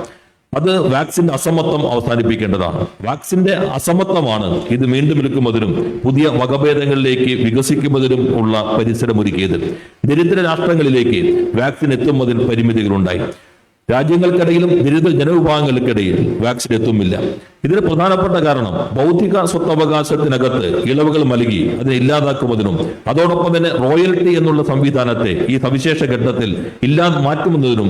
D: അത് വാക്സിന്റെ അസമത്വം അവസാനിപ്പിക്കേണ്ടതാണ്. വാക്സിന്റെ അസമത്വമാണ് ഇത് വീണ്ടും എടുക്കുന്നതിനും പുതിയ വകഭേദങ്ങളിലേക്ക് വികസിക്കുന്നതിനും ഉള്ള പരിസരമൊരുക്കിയത്. ദരിദ്ര രാഷ്ട്രങ്ങളിലേക്ക് വാക്സിൻ എത്തുന്നതിന് പരിമിതികളുണ്ടായി. രാജ്യങ്ങൾക്കിടയിലും ദരിദ്ര ജനവിഭാഗങ്ങൾക്കിടയിൽ വാക്സിൻ എത്തുമില്ല. ഇതിന് പ്രധാനപ്പെട്ട കാരണം ബൗദ്ധിക സ്വത്തവകാശത്തിനകത്ത് ഇളവുകൾ നൽകി അതിനെ ഇല്ലാതാക്കുന്നതിനും അതോടൊപ്പം തന്നെ റോയൽറ്റി എന്നുള്ള സംവിധാനത്തെ ഈ സവിശേഷ ഘട്ടത്തിൽ മാറ്റുന്നതിനും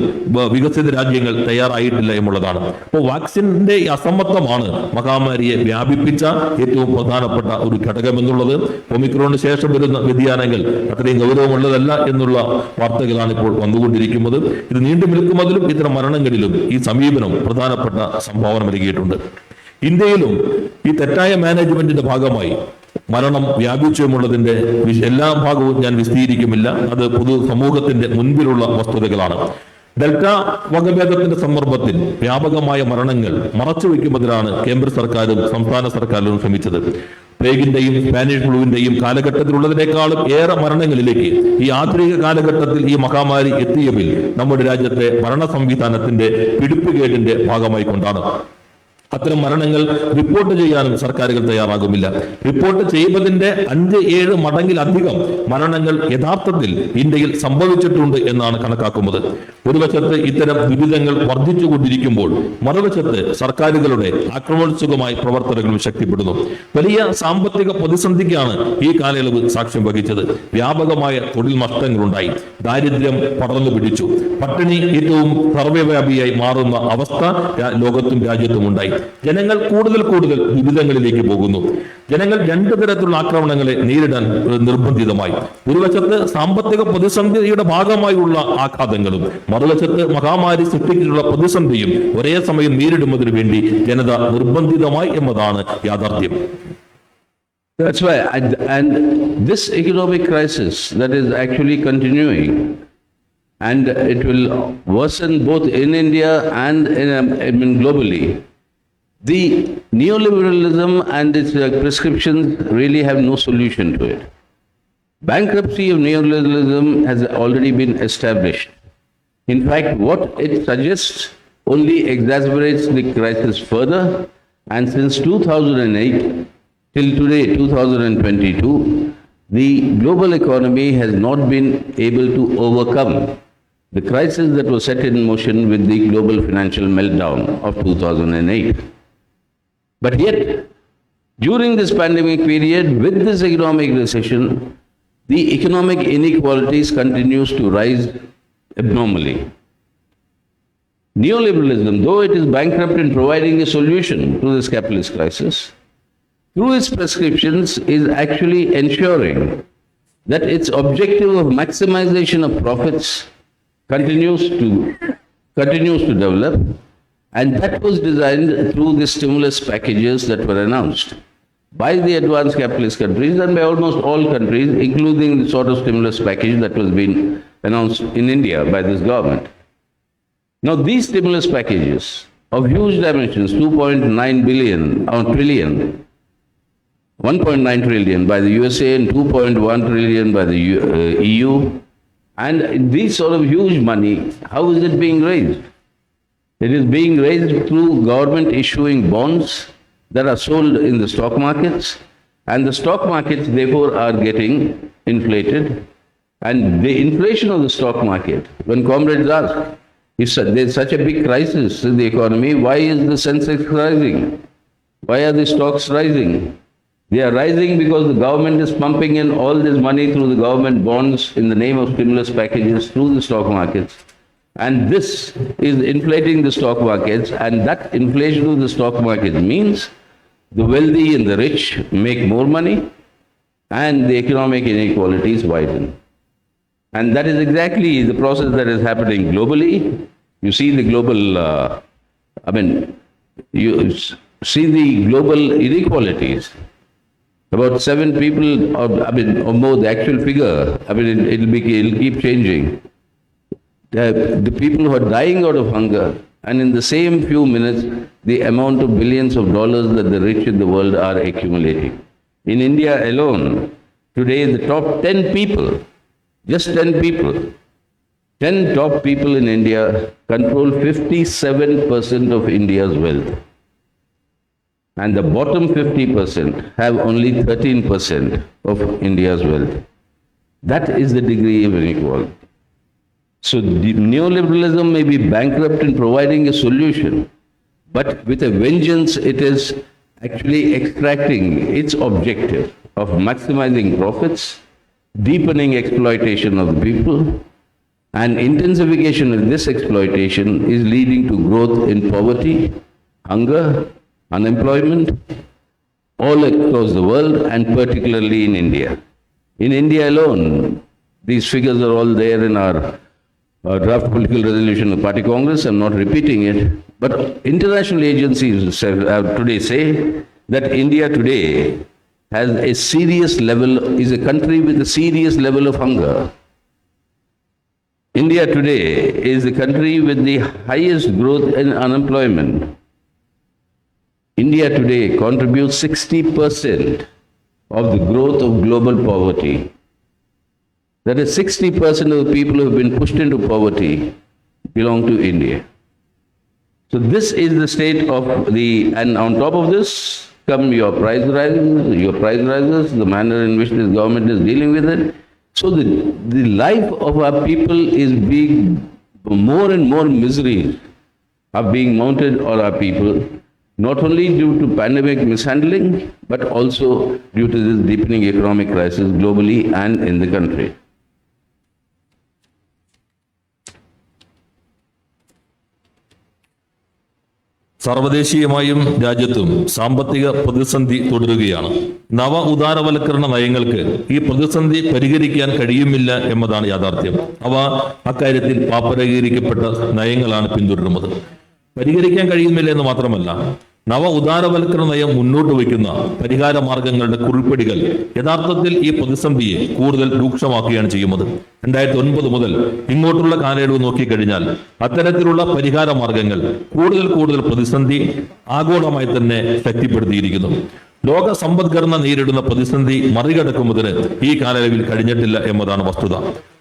D: വികസിത രാജ്യങ്ങൾ തയ്യാറായിട്ടില്ല എന്നുള്ളതാണ്. അപ്പോൾ വാക്സിന്റെ ഈ അസമത്വമാണ് മഹാമാരിയെ വ്യാപിപ്പിച്ച ഏറ്റവും പ്രധാനപ്പെട്ട ഒരു ഘടകം എന്നുള്ളത്. ഒമിക്രോണിന് ശേഷം വരുന്ന വ്യതിയാനങ്ങൾ അത്രയും ഗൗരവമുള്ളതല്ല എന്നുള്ള വാർത്തകളാണ് ഇപ്പോൾ വന്നുകൊണ്ടിരിക്കുന്നത്. ഇത് നീണ്ടു നിൽക്കുന്നതിലും ഇത്തരം മരണങ്ങളിലും ഈ സമീപനം പ്രധാനപ്പെട്ട സംഭാവന നൽകിയിട്ടുണ്ട്. ഇന്ത്യയിലും ഈ തെറ്റായ മാനേജ്മെന്റിന്റെ ഭാഗമായി മരണം വ്യാപിച്ചുമുള്ളതിന്റെ എല്ലാ ഭാഗവും ഞാൻ വിശദീകരിക്കുമില്ല. അത് പൊതു സമൂഹത്തിന്റെ മുൻപിലുള്ള വസ്തുതകളാണ്. ഡെൽറ്റ വകഭേദത്തിന്റെ സന്ദർഭത്തിൽ വ്യാപകമായ മരണങ്ങൾ മറച്ചുവെക്കുന്നതിനാണ് കേന്ദ്ര സർക്കാരും സംസ്ഥാന സർക്കാരും ശ്രമിച്ചത്. പ്ലേഗിന്റെയും സ്പാനിഷ് ഫ്ലൂവിന്റെയും കാലഘട്ടത്തിലുള്ളതിനേക്കാളും ഏറെ മരണങ്ങളിലേക്ക് ഈ ആധുനിക കാലഘട്ടത്തിൽ ഈ മഹാമാരി എത്തിയതിൽ നമ്മുടെ രാജ്യത്തെ ഭരണ സംവിധാനത്തിന്റെ പിടിപ്പുകേടിന്റെ ഭാഗമായി കൊണ്ടാണ്. അത്തരം മരണങ്ങൾ റിപ്പോർട്ട് ചെയ്യാനും സർക്കാരുകൾ തയ്യാറാകുമില്ല. റിപ്പോർട്ട് ചെയ്യുന്നതിന്റെ 5-7 മടങ്ങിലധികം മരണങ്ങൾ യഥാർത്ഥത്തിൽ ഇന്ത്യയിൽ സംഭവിച്ചിട്ടുണ്ട് എന്നാണ് കണക്കാക്കുന്നത്. ഒരു വശത്ത് ഇത്തരം ദുരിതങ്ങൾ വർദ്ധിച്ചുകൊണ്ടിരിക്കുമ്പോൾ മറുവശത്ത് സർക്കാരുകളുടെ ആക്രമണോത്സുകമായ പ്രവർത്തനങ്ങളും ശക്തിപ്പെടുന്നു. വലിയ സാമ്പത്തിക പ്രതിസന്ധിക്കാണ് ഈ കാലയളവ് സാക്ഷ്യം വഹിച്ചത്. വ്യാപകമായ തൊഴിൽ നഷ്ടങ്ങളുണ്ടായി. ദാരിദ്ര്യം പടർന്നു പിടിച്ചു. പട്ടിണി ഏറ്റവും സർവ്വവ്യാപിയായി മാറുന്ന അവസ്ഥ ലോകത്തും രാജ്യത്തും ഉണ്ടായി. ജനങ്ങൾ കൂടുതൽ ദുരിതങ്ങളിലേക്ക് പോകുന്നു. ജനങ്ങൾ 2 തരത്തിലുള്ള ആക്രമണങ്ങളെ നേരിടാൻ നിർബന്ധിതമായി. ഒരു വശത്ത് സാമ്പത്തിക പ്രതിസന്ധിയുടെ ഭാഗമായുള്ള ആഘാതങ്ങളും മറുവശത്ത് മഹാമാരി സൃഷ്ടിച്ചിട്ടുള്ള പ്രതിസന്ധിയും ഒരേ സമയം നേരിടുന്നതിന് വേണ്ടി ജനത നിർബന്ധിതമായി എന്നതാണ് യാഥാർത്ഥ്യം.
E: That's why, and this economic crisis that is actually continuing, and it will worsen both in India and globally. The neoliberalism and its prescriptions really have no solution to it. Bankruptcy of neoliberalism has already been established. In fact, what it suggests only exacerbates the crisis further, and since 2008 till today, 2022, the global economy has not been able to overcome the crisis that was set in motion with the global financial meltdown of 2008. But yet, during this pandemic period, with this economic recession, the economic inequalities continues to rise abnormally. Neoliberalism, though it is bankrupt in providing a solution to this capitalist crisis, through its prescriptions is actually ensuring that its objective of maximization of profits continues to develop. And that was designed through the stimulus packages that were announced by the advanced capitalist countries and by almost all countries, including the sort of stimulus package that was being announced in India by this government. Now, these stimulus packages of huge dimensions, 2.9 billion or trillion, 1.9 trillion by the USA and 2.1 trillion by the EU, and these sort of huge money, how is it being raised? It is being raised through government issuing bonds that are sold in the stock markets, and the stock markets therefore are getting inflated. And the inflation of the stock market, when comrades ask, if there's such a big crisis in the economy, why is the Sensex rising? Why are the stocks rising? They are rising because the government is pumping in all this money through the government bonds in the name of stimulus packages through the stock markets. And this is inflating the stock markets, and that inflation of the stock market means the wealthy and the rich make more money and the economic inequalities widen. And that is exactly the process that is happening globally. You see the global, you see the global inequalities. About 7 people, or more, the actual figure, it'll keep changing. The people who are dying out of hunger, and in the same few minutes, the amount of billions of dollars that the rich in the world are accumulating. In India alone, Today, the top 10 people, just 10 people, 10 top people in India control 57% of India's wealth. And the bottom 50% have only 13% of India's wealth. That is the degree of inequality. So the neoliberalism may be bankrupt in providing a solution, but with a vengeance, it is actually extracting its objective of maximizing profits, deepening exploitation of the people, and intensification of this exploitation is leading to growth in poverty, hunger, unemployment, all across the world and particularly in India. In India alone, these figures are all there in our draft political resolution of Party Congress. I'm not repeating it, but international agencies today say that India today has a serious level, is a country with a serious level of hunger. India today is the country with the highest growth in unemployment. India today contributes 60% of the growth of global poverty. That is 60% of the people who have been pushed into poverty belong to India. So this is the state of and on top of this come your price rises, the manner in which this government is dealing with it. So the life of our people is being, more and more miseries are being mounted on our people, not only due to pandemic mishandling, but also due to this deepening economic crisis globally and in the country.
D: സർവ്വദേശീയമായും രാജ്യത്തും സാമ്പത്തിക പ്രതിസന്ധി തുടരുകയാണ്. നവ ഉദാരവൽക്കരണ നയങ്ങൾക്ക് ഈ പ്രതിസന്ധി പരിഹരിക്കാൻ കഴിയുമില്ല എന്നതാണ് യാഥാർത്ഥ്യം. അവ അക്കാര്യത്തിൽ പാപ്പരീകരിക്കപ്പെട്ട നയങ്ങളാണ് പിന്തുടരുന്നത്. പരിഹരിക്കാൻ കഴിയുന്നില്ല എന്ന് മാത്രമല്ല, നവ ഉദാരവൽക്കരണ നയം മുന്നോട്ട് വയ്ക്കുന്ന പരിഹാര മാർഗങ്ങളുടെ കുറിപ്പടികൾ യഥാർത്ഥത്തിൽ ഈ പ്രതിസന്ധിയെ കൂടുതൽ രൂക്ഷമാക്കുകയാണ് ചെയ്യുന്നത്. 2009 മുതൽ ഇങ്ങോട്ടുള്ള കാലയളവ് നോക്കിക്കഴിഞ്ഞാൽ അത്തരത്തിലുള്ള പരിഹാര മാർഗങ്ങൾ കൂടുതൽ പ്രതിസന്ധി ആഗോളമായി തന്നെ ശക്തിപ്പെടുത്തിയിരിക്കുന്നു. ലോക സമ്പദ്ഘടന നേരിടുന്ന പ്രതിസന്ധി മറികടക്കുന്നതിന് ഈ കാലയളവിൽ കഴിഞ്ഞിട്ടില്ല എന്നതാണ് വസ്തുത.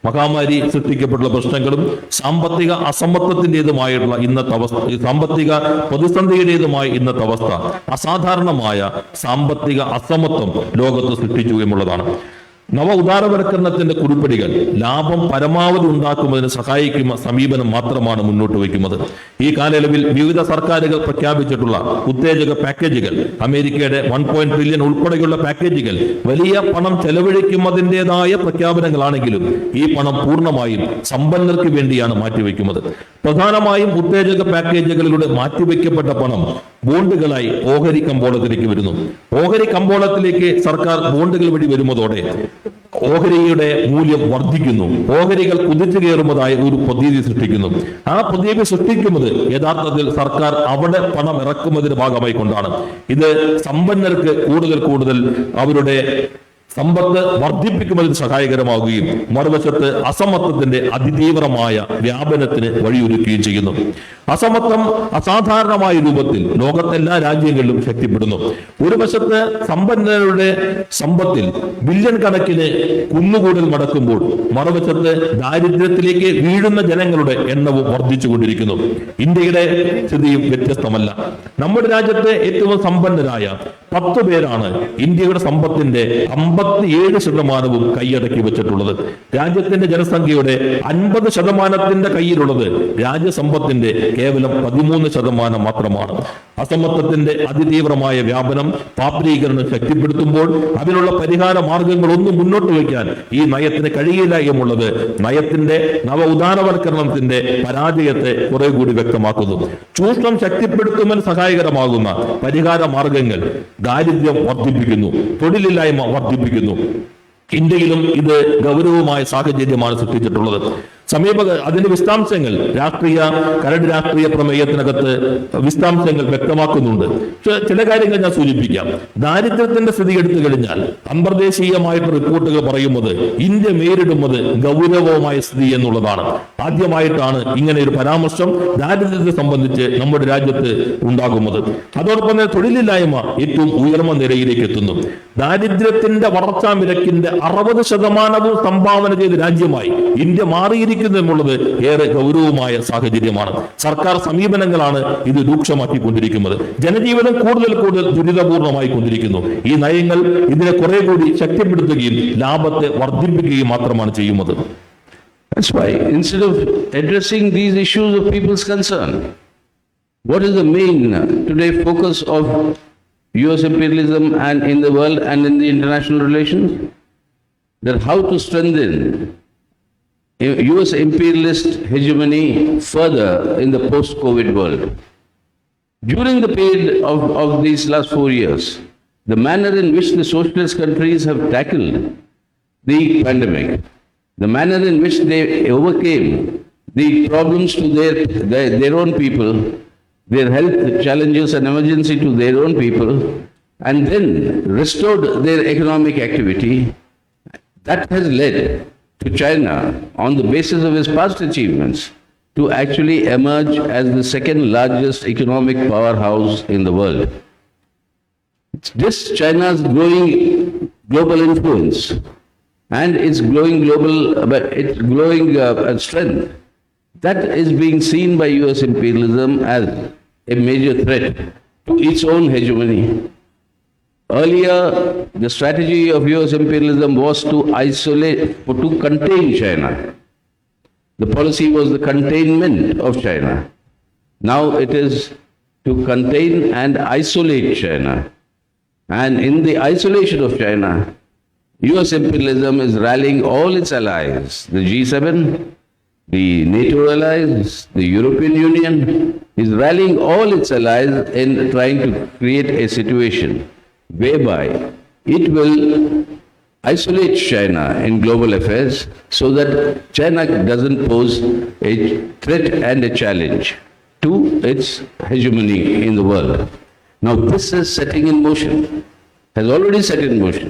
D: മഹാമാരി സൃഷ്ടിക്കപ്പെട്ടുള്ള പ്രശ്നങ്ങളും സാമ്പത്തിക അസമത്വത്തിൻ്റെതുമായിട്ടുള്ള ഇന്നത്തെ അവസ്ഥ, സാമ്പത്തിക പ്രതിസന്ധിയുടേതുമായ ഇന്നത്തെ അവസ്ഥ അസാധാരണമായ സാമ്പത്തിക അസമത്വം ലോകത്ത് സൃഷ്ടിച്ചു എന്നുള്ളതാണ്. നവ ഉദാരവൽക്കരണത്തിന്റെ കുറിപ്പടികൾ ലാഭം പരമാവധി ഉണ്ടാക്കുന്നതിന് സഹായിക്കുന്ന സമീപനം മാത്രമാണ് മുന്നോട്ട് വയ്ക്കുന്നത്. ഈ കാലയളവിൽ വിവിധ സർക്കാരുകൾ പ്രഖ്യാപിച്ചിട്ടുള്ള ഉത്തേജക പാക്കേജുകൾ, അമേരിക്കയുടെ 1 ട്രില്യൺ ഉൾപ്പെടെയുള്ള പാക്കേജുകൾ വലിയ പണം ചെലവഴിക്കുന്നതിൻ്റെതായ പ്രഖ്യാപനങ്ങളാണെങ്കിലും ഈ പണം പൂർണ്ണമായും സമ്പന്നർക്ക് വേണ്ടിയാണ് മാറ്റിവെക്കുന്നത്. പ്രധാനമായും ഉത്തേജക പാക്കേജുകളിലൂടെ മാറ്റിവെക്കപ്പെട്ട പണം ബോണ്ടുകളായി ഓഹരി കമ്പോളത്തിലേക്ക് വരുന്നു. ഓഹരി കമ്പോളത്തിലേക്ക് സർക്കാർ ബോണ്ടുകൾ വഴി വരുന്നതോടെ ഓഹരിയുടെ മൂല്യം വർദ്ധിക്കുന്നു. ഓഹരികൾ കുതിച്ചു കയറുന്നതായ ഒരു പ്രതീതി സൃഷ്ടിക്കുന്നു. ആ പ്രതീതി സൃഷ്ടിക്കുന്നത് യഥാർത്ഥത്തിൽ സർക്കാർ അവിടെ പണം ഇറക്കുന്നതിന്റെ ഭാഗമായി കൊണ്ടാണ്. ഇത് സമ്പന്നർക്ക് കൂടുതൽ അവരുടെ സമ്പത്ത് വർദ്ധിപ്പിക്കുന്നതിന് സഹായകരമാവുകയും മറുവശത്ത് അസമത്വത്തിന്റെ അതിതീവ്രമായ വ്യാപനത്തിന് വഴിയൊരുക്കുകയും ചെയ്യുന്നു. അസമത്വം അസാധാരണമായ രൂപത്തിൽ ലോകത്തെല്ലാ രാജ്യങ്ങളിലും ശക്തിപ്പെടുന്നു. ഒരു വശത്ത് സമ്പന്നരുടെ സമ്പത്തിൽ ബില്യൺ കണക്കിന് കുന്നുകൂടൽ നടക്കുമ്പോൾ മറുവശത്ത് ദാരിദ്ര്യത്തിലേക്ക് വീഴുന്ന ജനങ്ങളുടെ എണ്ണവും വർദ്ധിച്ചുകൊണ്ടിരിക്കുന്നു. ഇന്ത്യയുടെ സ്ഥിതിയും വ്യത്യസ്തമല്ല. നമ്മുടെ രാജ്യത്തെ ഏറ്റവും സമ്പന്നരായ 10 പേരാണ് ഇന്ത്യയുടെ സമ്പത്തിന്റെ 57% കൈയടക്കി വെച്ചിട്ടുള്ളത്. രാജ്യത്തിന്റെ ജനസംഖ്യയുടെ 50% കയ്യിലുള്ളത് രാജ്യസമ്പത്തിന്റെ കേവലം 13% മാത്രമാണ്. അസമത്വത്തിന്റെ അതിതീവ്രമായ വ്യാപനം പാപ്പരീകരണം ശക്തിപ്പെടുത്തുമ്പോൾ അതിനുള്ള പരിഹാര മാർഗങ്ങളൊന്നും മുന്നോട്ട് വയ്ക്കാൻ ഈ നയത്തിന് കഴിയില്ല എന്നുള്ളത് നയത്തിന്റെ നവ ഉദാരവൽക്കരണത്തിന്റെ പരാജയത്തെ കുറെ കൂടി വ്യക്തമാക്കുന്നു. ചൂഷണം ശക്തിപ്പെടുത്തുന്നതിന് സഹായകരമാകുന്ന പരിഹാര മാർഗങ്ങൾ ദാരിദ്ര്യം വർദ്ധിപ്പിക്കുന്നു, തൊഴിലില്ലായ്മ വർദ്ധിപ്പിക്കുന്നു. ഇന്ത്യയിലും ഇത് ഗൗരവമായ സാഹചര്യമാണ് സൃഷ്ടിച്ചിട്ടുള്ളത്. അതിന്റെ വിശദാംശങ്ങൾ കരട് രാഷ്ട്രീയ പ്രമേയത്തിനകത്ത് വിശദാംശങ്ങൾ വ്യക്തമാക്കുന്നുണ്ട്. പക്ഷെ ചില കാര്യങ്ങൾ ഞാൻ സൂചിപ്പിക്കാം. ദാരിദ്ര്യത്തിന്റെ സ്ഥിതി എടുത്തു കഴിഞ്ഞാൽ അന്തർദേശീയമായിട്ട് റിപ്പോർട്ടുകൾ പറയുന്നത് ഇന്ത്യ നേരിടുന്നത് ഗൗരവമായ സ്ഥിതി എന്നുള്ളതാണ്. ആദ്യമായിട്ടാണ് ഇങ്ങനെ ഒരു പരാമർശം ദാരിദ്ര്യത്തെ സംബന്ധിച്ച് നമ്മുടെ രാജ്യത്ത് ഉണ്ടാകുന്നത്. അതോടൊപ്പം തന്നെ തൊഴിലില്ലായ്മ ഏറ്റവും ഉയർന്ന നിലയിലേക്ക് എത്തുന്നു. ദാരിദ്ര്യത്തിന്റെ വളർച്ചാ നിരക്കിന്റെ 60% സംഭാവന ചെയ്ത രാജ്യമായി ഇന്ത്യ മാറിയിരിക്കുന്നു എന്നുള്ളത് ഏറെ ഗൗരവമായ സാഹചര്യമാണ്. സർക്കാർ സമീപനങ്ങളാണ് ഇത് രൂക്ഷമാക്കിക്കൊണ്ടിരിക്കുന്നത്. ജനജീവിതം കൂടുതൽ ദുരിതപൂർണമായി കൊണ്ടിരിക്കുന്നു. ഈ നയങ്ങൾ ഇതിനെ കുറെ കൂടി ശക്തിപ്പെടുത്തുകയും ലാഭത്തെ വർദ്ധിപ്പിക്കുകയും മാത്രമാണ് ചെയ്യുന്നത്.
E: That's why, instead of addressing these issues of people's concern, what is the main today focus of US imperialism and in the world and in the international relations? That how to strengthen US imperialist hegemony further in the post-COVID world. During the period of these last 4 years, the manner in which the socialist countries have tackled the pandemic, the manner in which they overcame the problems to their own people, their health challenges and emergency to their own people, and then restored their economic activity, that has led to China, on the basis of its past achievements, to actually emerge as the second largest economic powerhouse in the world. This China's growing global influence and its growing strength, that is being seen by US imperialism as a major threat to its own hegemony. Earlier, the strategy of US imperialism was to contain China. The policy was the containment of China. Now it is to contain and isolate China. And in the isolation of China, US imperialism is rallying all its allies, the G7, the NATO allies, the European Union, is rallying all its allies in trying to create a situation whereby it will isolate China in global affairs so that China doesn't pose a threat and a challenge to its hegemony in the world. Now this is setting in motion, has already set in motion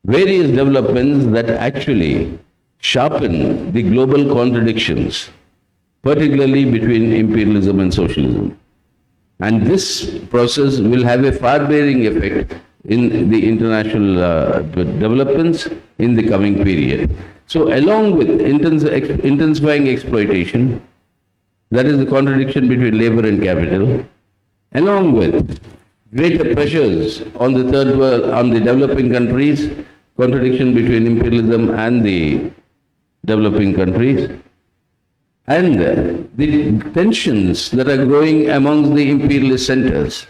E: various developments that actually sharpen the global contradictions, particularly between imperialism and socialism. And this process will have a far-bearing effect in the international developments in the coming period. So along with intensifying exploitation, that is the contradiction between labor and capital, along with greater pressures on the third world, on the developing countries, contradiction between imperialism and the developing countries, and the tensions that are growing amongst the imperialist centers.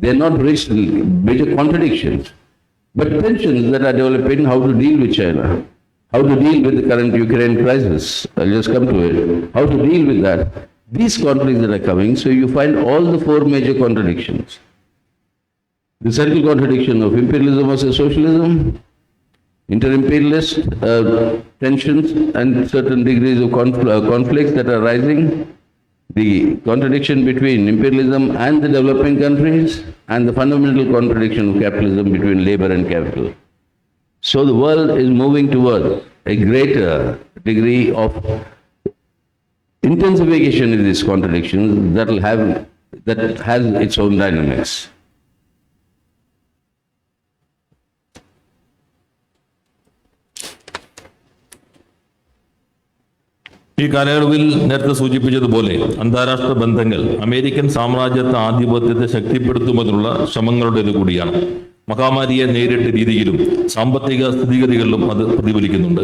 E: They are not reached major contradictions, but tensions that are developing, how to deal with China, how to deal with the current Ukraine crisis. I'll just come to it. How to deal with that. These conflicts that are coming, so you find all the 4 major contradictions. The central contradiction of imperialism versus socialism, inter-imperialist tensions and certain degrees of conflicts that are rising, the contradiction between imperialism and the developing countries, and the fundamental contradiction of capitalism between labor and capital. So the world is moving towards a greater degree of intensification in these contradictions that has its own dynamics.
D: ഈ കാലയളവിൽ നേരത്തെ സൂചിപ്പിച്ചതുപോലെ അന്താരാഷ്ട്ര ബന്ധങ്ങൾ അമേരിക്കൻ സാമ്രാജ്യത്വ ആധിപത്യത്തെ ശക്തിപ്പെടുത്തുന്നതിനുള്ള ശ്രമങ്ങളുടേത് കൂടിയാണ്. മഹാമാരിയെ നേരിട്ട രീതിയിലും സാമ്പത്തിക സ്ഥിതിഗതികളിലും അത് പ്രതിഫലിക്കുന്നുണ്ട്.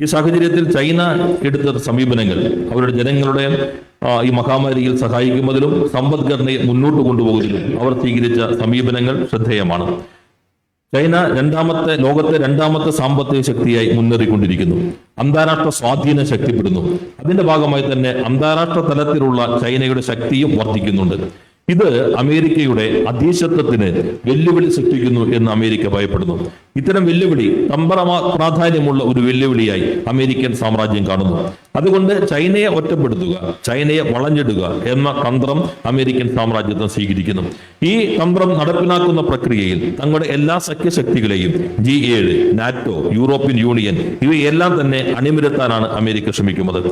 D: ഈ സാഹചര്യത്തിൽ ചൈന എടുത്ത സമീപനങ്ങൾ അവരുടെ ജനങ്ങളുടെ ഈ മഹാമാരിയിൽ സഹായിക്കുന്നതിലും സമ്പദ്ഘടനയെ മുന്നോട്ട് കൊണ്ടുപോകുന്നതിലും അവർ സ്വീകരിച്ച സമീപനങ്ങൾ ശ്രദ്ധേയമാണ്. ചൈന ലോകത്തെ രണ്ടാമത്തെ സാമ്പത്തിക ശക്തിയായി മുന്നേറിക്കൊണ്ടിരിക്കുന്നു. അന്താരാഷ്ട്ര സ്വാധീനം ശക്തിപ്പെടുന്നു. അതിന്റെ ഭാഗമായി തന്നെ അന്താരാഷ്ട്ര തലത്തിലുള്ള ചൈനയുടെ ശക്തിയും വർദ്ധിക്കുന്നുണ്ട്. ഇത് അമേരിക്കയുടെ അധീശത്വത്തിന് വെല്ലുവിളി സൃഷ്ടിക്കുന്നു എന്ന് അമേരിക്ക ഭയപ്പെടുന്നു. ഇത്തരം വെല്ലുവിളി പ്രാധാന്യമുള്ള ഒരു വെല്ലുവിളിയായി അമേരിക്കൻ സാമ്രാജ്യം കാണുന്നു. അതുകൊണ്ട് ചൈനയെ ഒറ്റപ്പെടുത്തുക, ചൈനയെ വളഞ്ഞിടുക എന്ന തന്ത്രം അമേരിക്കൻ സാമ്രാജ്യത്വം സ്വീകരിക്കുന്നു. ഈ തന്ത്രം നടപ്പിലാക്കുന്ന പ്രക്രിയയിൽ തങ്ങളുടെ എല്ലാ സഖ്യശക്തികളെയും G7, നാറ്റോ, യൂറോപ്യൻ യൂണിയൻ ഇവയെല്ലാം തന്നെ അണിനിരത്താനാണ് അമേരിക്ക ശ്രമിക്കുന്നത്.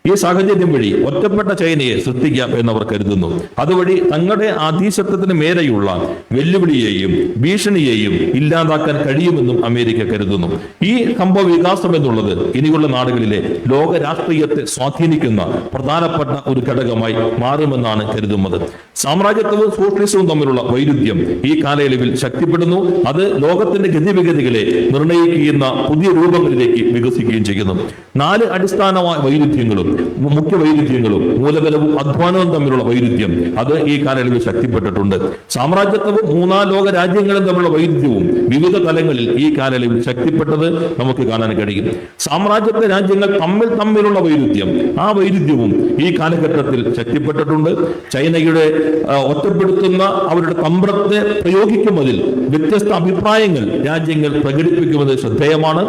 D: ഈ സാഹചര്യം വഴി ഒറ്റപ്പെട്ട ചൈനയെ സൃഷ്ടിക്കാം എന്നവർ കരുതുന്നു. അതുവഴി തങ്ങളുടെ അധീശത്വത്തിന് മേലെയുള്ള വെല്ലുവിളിയെയും ഭീഷണിയെയും ഇല്ലാതാക്കാൻ കഴിയുമെന്നും അമേരിക്ക കരുതുന്നു. ഈ സംഭവ വികാസം എന്നുള്ളത് ഇനിയുള്ള നാടുകളിലെ ലോക രാഷ്ട്രീയത്തെ സ്വാധീനിക്കുന്ന പ്രധാനപ്പെട്ട ഒരു ഘടകമായി മാറുമെന്നാണ് കരുതുന്നത്. സാമ്രാജ്യത്വവും സോഷ്യലിസവും തമ്മിലുള്ള വൈരുദ്ധ്യം ഈ കാലയളവിൽ ശക്തിപ്പെടുന്നു. അത് ലോകത്തിന്റെ ഗതിവിഗതികളെ നിർണ്ണയിക്കുന്ന പുതിയ രൂപങ്ങളിലേക്ക് വികസിക്കുകയും ചെയ്യുന്നു. 4 അടിസ്ഥാനമായ വൈരുദ്ധ്യങ്ങളും മുഖ്യ വൈരുദ്ധ്യങ്ങളും മൂലധനവും അധ്വാനവും തമ്മിലുള്ള വൈരുദ്ധ്യം അത് ഈ കാലയളവിൽ ശക്തിപ്പെട്ടിട്ടുണ്ട്. സാമ്രാജ്യത്വവും 3 ലോക രാജ്യങ്ങളും തമ്മിലുള്ള വൈരുദ്ധ്യവും വിവിധ തലങ്ങളിൽ ഈ കാലയളവിൽ ശക്തിപ്പെട്ടത് നമുക്ക് കാണാൻ കഴിയും. സാമ്രാജ്യത്വ രാജ്യങ്ങൾ തമ്മിലുള്ള വൈരുദ്ധ്യം, ആ വൈരുദ്ധ്യവും ഈ കാലഘട്ടത്തിൽ ശക്തിപ്പെട്ടിട്ടുണ്ട്. ചൈനയുടെ ഒറ്റപ്പെടുത്തുന്ന അവരുടെ തന്ത്രത്തെ പ്രയോഗിക്കുന്നതിൽ വ്യത്യസ്ത അഭിപ്രായങ്ങൾ രാജ്യങ്ങൾ പ്രകടിപ്പിക്കുന്നത് ശ്രദ്ധേയമാണ്.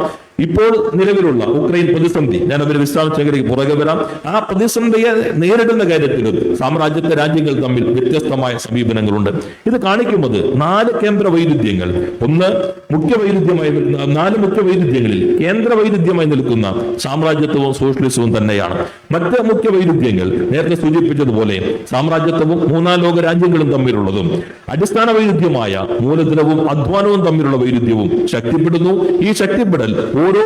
D: ഇപ്പോൾ നിലവിലുള്ള ഉക്രൈൻ പ്രതിസന്ധി, ഞാൻ ഒരു വിശദാംശങ്ങളിലേക്ക് പുറകെ വരാം. ആ പ്രതിസന്ധിയെ നേരിടുന്ന കാര്യത്തിലും സാമ്രാജ്യത്വ രാജ്യങ്ങൾ തമ്മിൽ വ്യത്യസ്തമായ സമീപനങ്ങളുണ്ട്. ഇത് കാണിക്കുന്നത് 4 കേന്ദ്ര വൈരുദ്ധ്യങ്ങൾ, 4 മുഖ്യ വൈരുദ്ധ്യങ്ങളിൽ കേന്ദ്ര വൈരുദ്ധ്യമായി നിൽക്കുന്ന സാമ്രാജ്യത്വവും സോഷ്യലിസവും തന്നെയാണ്. മറ്റ് മുഖ്യ വൈരുദ്ധ്യങ്ങൾ നേരത്തെ സൂചിപ്പിച്ചതുപോലെ സാമ്രാജ്യത്വവും 3 ലോക രാജ്യങ്ങളും തമ്മിലുള്ളതും അടിസ്ഥാന വൈരുദ്ധ്യമായ മൂലധനവും അധ്വാനവും തമ്മിലുള്ള വൈരുദ്ധ്യവും ശക്തിപ്പെടുന്നു. ഈ ശക്തിപ്പെടൽ ഓരോ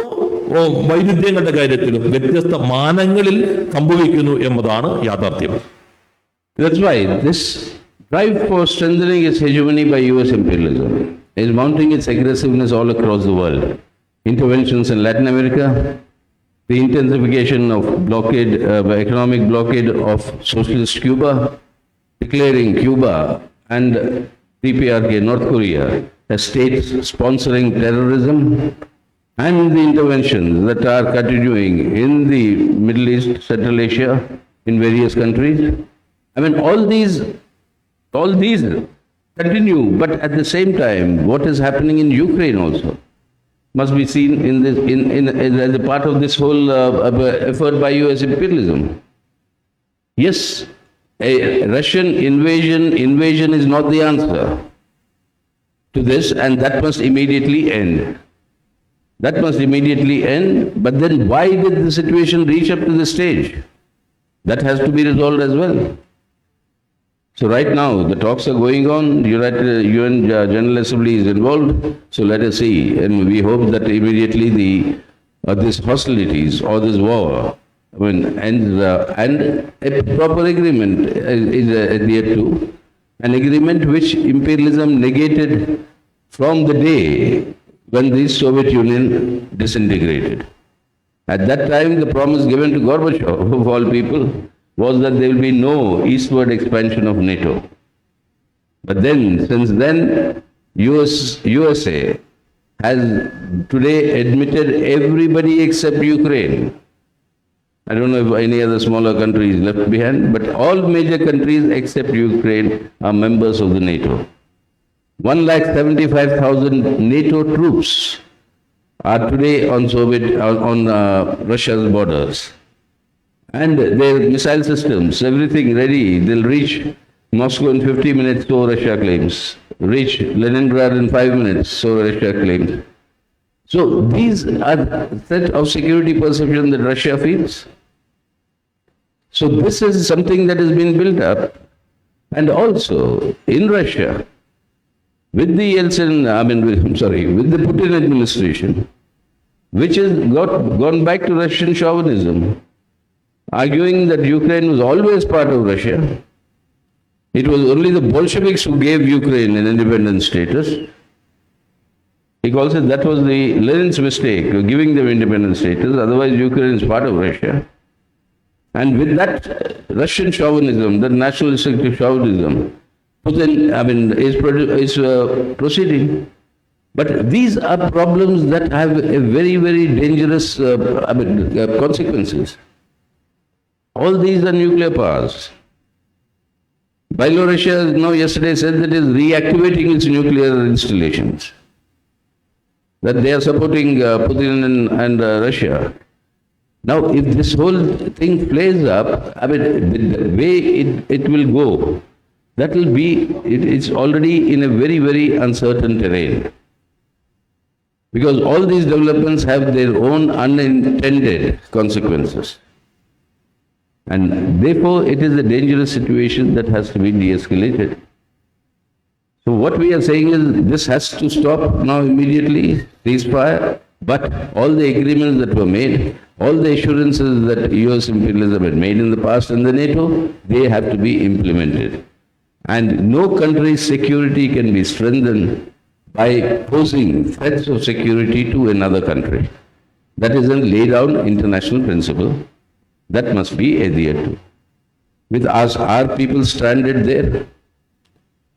D: വൈരുദ്ധ്യങ്ങളുടെ കാര്യത്തിലും വ്യത്യസ്ത മാനങ്ങളിൽ സംഭവിക്കുന്നു എന്നതാണ് യാഥാർത്ഥ്യം.
E: That's why this drive for strengthening its hegemony by US imperialism is mounting its aggressiveness all across the world. Interventions in Latin America, the intensification of economic blockade of socialist Cuba, declaring Cuba and DPRK, North Korea, as states sponsoring terrorism, and the interventions that are continuing in the Middle East, Central Asia, in various countries. I mean, all these continue, but at the same time, what is happening in Ukraine also must be seen as a part of this whole effort by US imperialism. Yes, a Russian invasion is not the answer to this, and that must immediately end. But then why did the situation reach up to this stage? That has to be resolved as well. So right now, the talks are going on. UN General Assembly is involved. So let us see. And we hope that immediately these hostilities or this war ends, and a proper agreement is adhered to. An agreement which imperialism negated from the day when the Soviet Union disintegrated. At that time, the promise given to Gorbachev, of all people, was that there will be no eastward expansion of NATO. But then, since then, USA has today admitted everybody except Ukraine. I don't know if any other smaller country is left behind, but all major countries except Ukraine are members of the NATO. 175,000 NATO troops are today on Russia's borders. And their missile systems, everything ready. They'll reach Moscow in 50 minutes, so Russia claims. Reach Leningrad in 5 minutes, so Russia claims. So these are set of security perception that Russia feels. So this is something that has been built up. And also in Russia, with the with the Putin administration, which has gone back to Russian chauvinism, arguing that Ukraine was always part of Russia. It was only the Bolsheviks who gave Ukraine an independent status. He calls it that was Lenin's mistake of giving them independent status, otherwise Ukraine is part of Russia. And with that Russian chauvinism, that nationalistic chauvinism, Putin is proceeding. But these are problems that have a very, very dangerous consequences. All these are nuclear powers. Belarusia now yesterday said that it is reactivating its nuclear installations, that they are supporting Putin and Russia. Now, if this whole thing plays up, I mean, the way it will go, that will be, it's already in a very, very uncertain terrain. Because all these developments have their own unintended consequences. And therefore, it is a dangerous situation that has to be de-escalated. So what we are saying is, this has to stop now immediately, ceasefire, but all the agreements that were made, all the assurances that US imperialism had made in the past and the NATO, they have to be implemented. And no country's security can be strengthened by posing threats of security to another country. That is a laid down international principle that must be adhered to. With us, our people stranded there.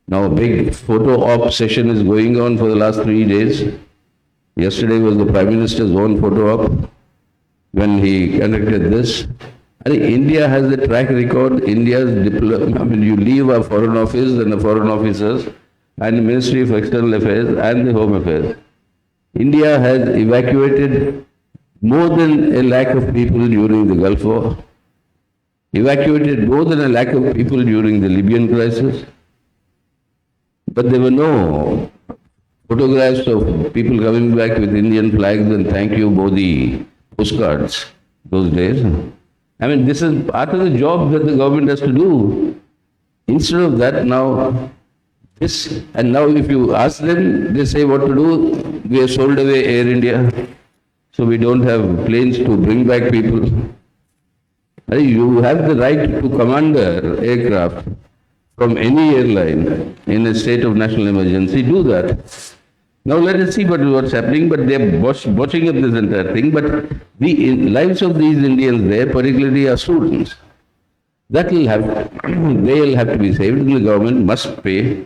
E: Now a big photo op session is going on for the last 3 days. Yesterday was the Prime Minister's own photo op when he conducted this. I think India has a track record. You leave a foreign office and the foreign officers and the Ministry of External Affairs and the Home Affairs. India has evacuated more than 1 lakh of people during the Gulf War, evacuated more than 1 lakh of people during the Libyan crisis, but there were no photographs of people coming back with Indian flags and thank you Modi postcards those days. I mean, this is part of the job that the government has to do. Instead of that, now this, and now if you ask them, they say what to do. We have sold away Air India, so we don't have planes to bring back people. You have the right to commander aircraft from any airline in a state of national emergency. Do that. Now let us see what's happening, but they're watching up this entire thing. But the lives of these Indians there, particularly are students, that will have, they'll have to be saved, and the government must pay